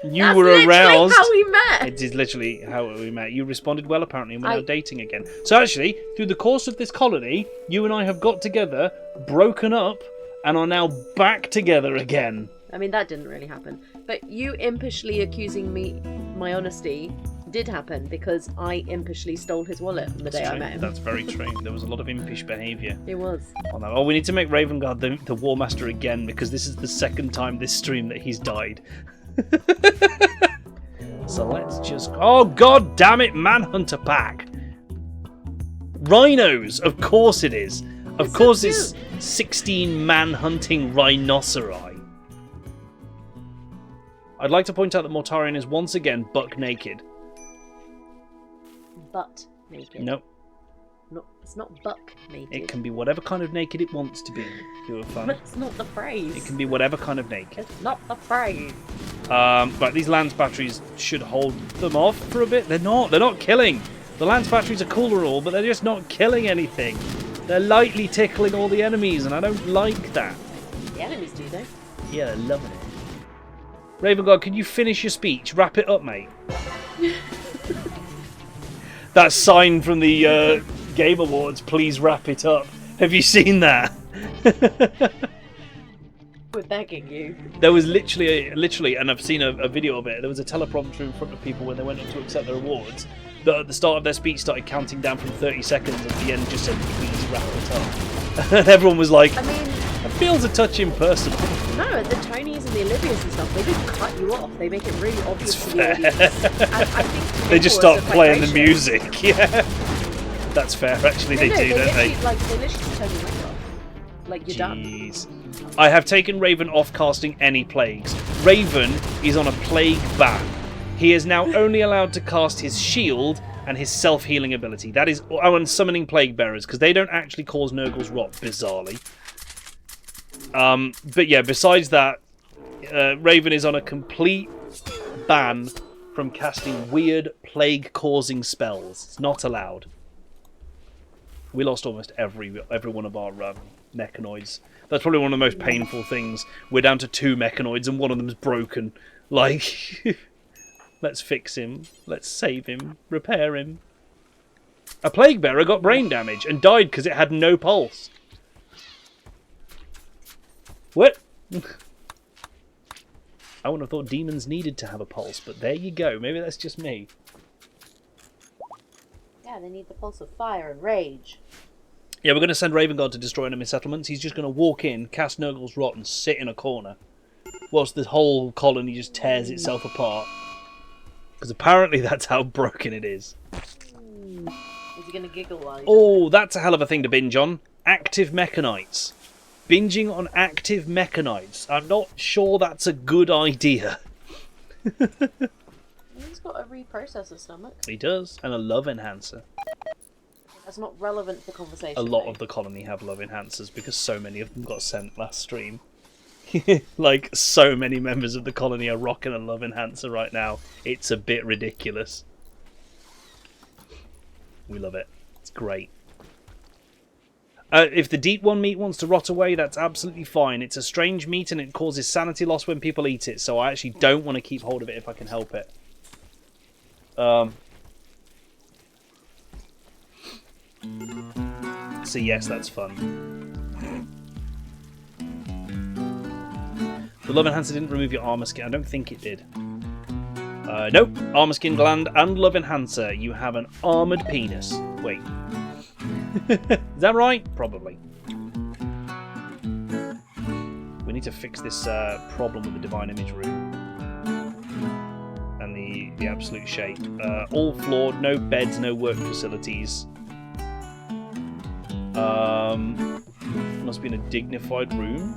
You That's were aroused. how we met. It is literally how we met. You responded well, apparently, and we're now dating again. So actually, through the course of this colony, you and I have got together, broken up, and are now back together again. I mean, that didn't really happen. But you impishly accusing me, my honesty, did happen because I impishly stole his wallet on the day I met him. That's very true. There was a lot of impish behaviour. It was. On that. Oh, we need to make Ravengard the War Master again because this is the second time this stream that he's died. So let's just... Oh, god damn it, Manhunter Pack! Rhinos! Of course it is. Of course it's 16 man-hunting rhinoceri. I'd like to point out that Mortarion is once again buck naked. Butt naked. Nope. No, it's not buck naked. It can be whatever kind of naked it wants to be. You have fun. That's not the phrase. It can be whatever kind of naked. It's not the phrase. Right, these Lance batteries should hold them off for a bit. They're not. They're not killing. The Lance batteries are cool and all, but they're just not killing anything. They're lightly tickling all the enemies, and I don't like that. The enemies do, though. Yeah, they're loving it. Ravengard, can you finish your speech? Wrap it up, mate. That sign from the Game Awards, please wrap it up. Have you seen that? We're begging you. There was literally, and I've seen a video of it, there was a teleprompter in front of people when they went in to accept their awards that at the start of their speech started counting down from 30 seconds and at the end just said, please wrap it up. And everyone was like, I mean... it feels a touch impersonal. No, the Tonys and the Olivias and stuff, they don't cut you off. They make it really obvious to the audience. I think They just start playing the music, yeah. That's fair, actually, they do, don't they? They literally turn your mic off. Like, you're Jeez. I have taken Raven off casting any plagues. Raven is on a plague ban. He is now only allowed to cast his shield and his self-healing ability. That is, and summoning plague bearers, because they don't actually cause Nurgle's rot, bizarrely. But yeah, besides that, Raven is on a complete ban from casting weird plague-causing spells. It's not allowed. We lost almost every one of our mechanoids. That's probably one of the most painful things. We're down to 2 mechanoids and one of them's broken. Like, let's fix him. Let's save him. Repair him. A plague bearer got brain damage and died because it had no pulse. What? I wouldn't have thought demons needed to have a pulse, but there you go. Maybe that's just me. Yeah, they need the pulse of fire and rage. Yeah, we're going to send Ravengard to destroy enemy settlements. He's just going to walk in, cast Nurgle's Rot, and sit in a corner. Whilst the whole colony just tears itself apart. Because apparently that's how broken it is. Is he going to giggle while Oh, that's a hell of a thing to binge on. Active Mechanites. Binging on active Mechanites. I'm not sure that's a good idea. He's got a reprocessor stomach. He does, and a love enhancer. That's not relevant for conversation. A lot of the colony have love enhancers because so many of them got sent last stream. Like, so many members of the colony are rocking a love enhancer right now. It's a bit ridiculous. We love it. It's great. If the deep one meat wants to rot away, that's absolutely fine. It's a strange meat and it causes sanity loss when people eat it, so I actually don't want to keep hold of it if I can help it. So yes, that's fun. The love enhancer didn't remove your armor skin. I don't think it did. Nope. Armor skin gland and love enhancer. You have an armored penis. Wait. Is that right? Probably. We need to fix this problem with the divine image room and the absolute shape. All flawed. No beds. No work facilities. Must be in a dignified room.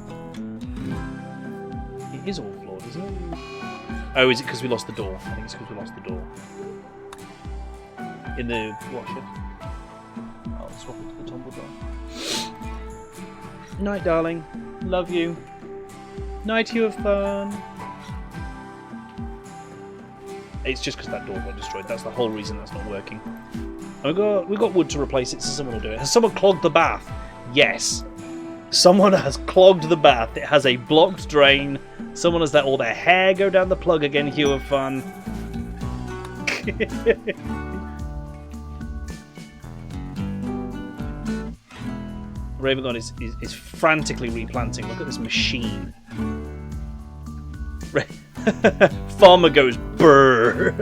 It is all flawed, isn't it? Oh, is it because we lost the door? I think it's because we lost the door. In the washer. I'll swap it to the tumble dryer. Night, darling. Love you. Night, you have fun. It's just because that door got destroyed. That's the whole reason that's not working. We've got wood to replace it, so someone will do it. Has someone clogged the bath? Yes. Someone has clogged the bath. It has a blocked drain. Someone has let all their hair go down the plug again. Hue of fun. Ravengon is frantically replanting. Look at this machine. Farmer goes brrr.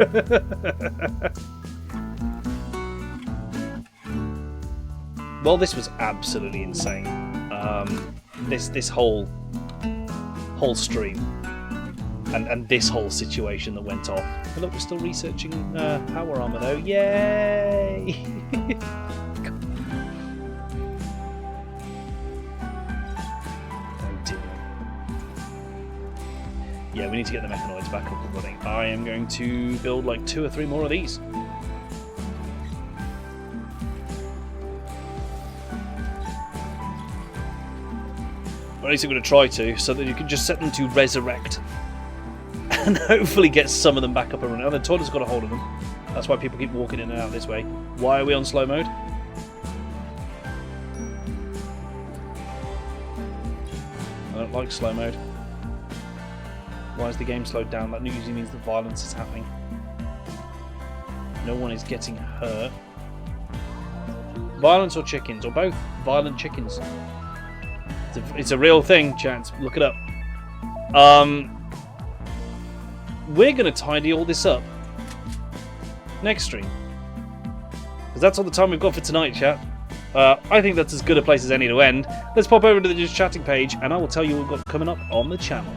Well, this was absolutely insane. This whole stream and this whole situation that went off. Oh, look, we're still researching power armor though. Yay! Oh dear. Yeah, we need to get the mechanoids back up and running. I am going to build like 2 or 3 more of these. Or at least I'm going to try to, so that you can just set them to resurrect. And hopefully get some of them back up and running. Oh, the toilet's got a hold of them. That's why people keep walking in and out this way. Why are we on slow mode? I don't like slow mode. Why is the game slowed down? That usually means the violence is happening. No one is getting hurt. Violence or chickens? Or both? Violent chickens. It's a real thing, chance. Look it up. We're going to tidy all this up next stream. Because that's all the time we've got for tonight, chat. I think that's as good a place as any to end. Let's pop over to the Just Chatting page, and I will tell you what we've got coming up on the channel.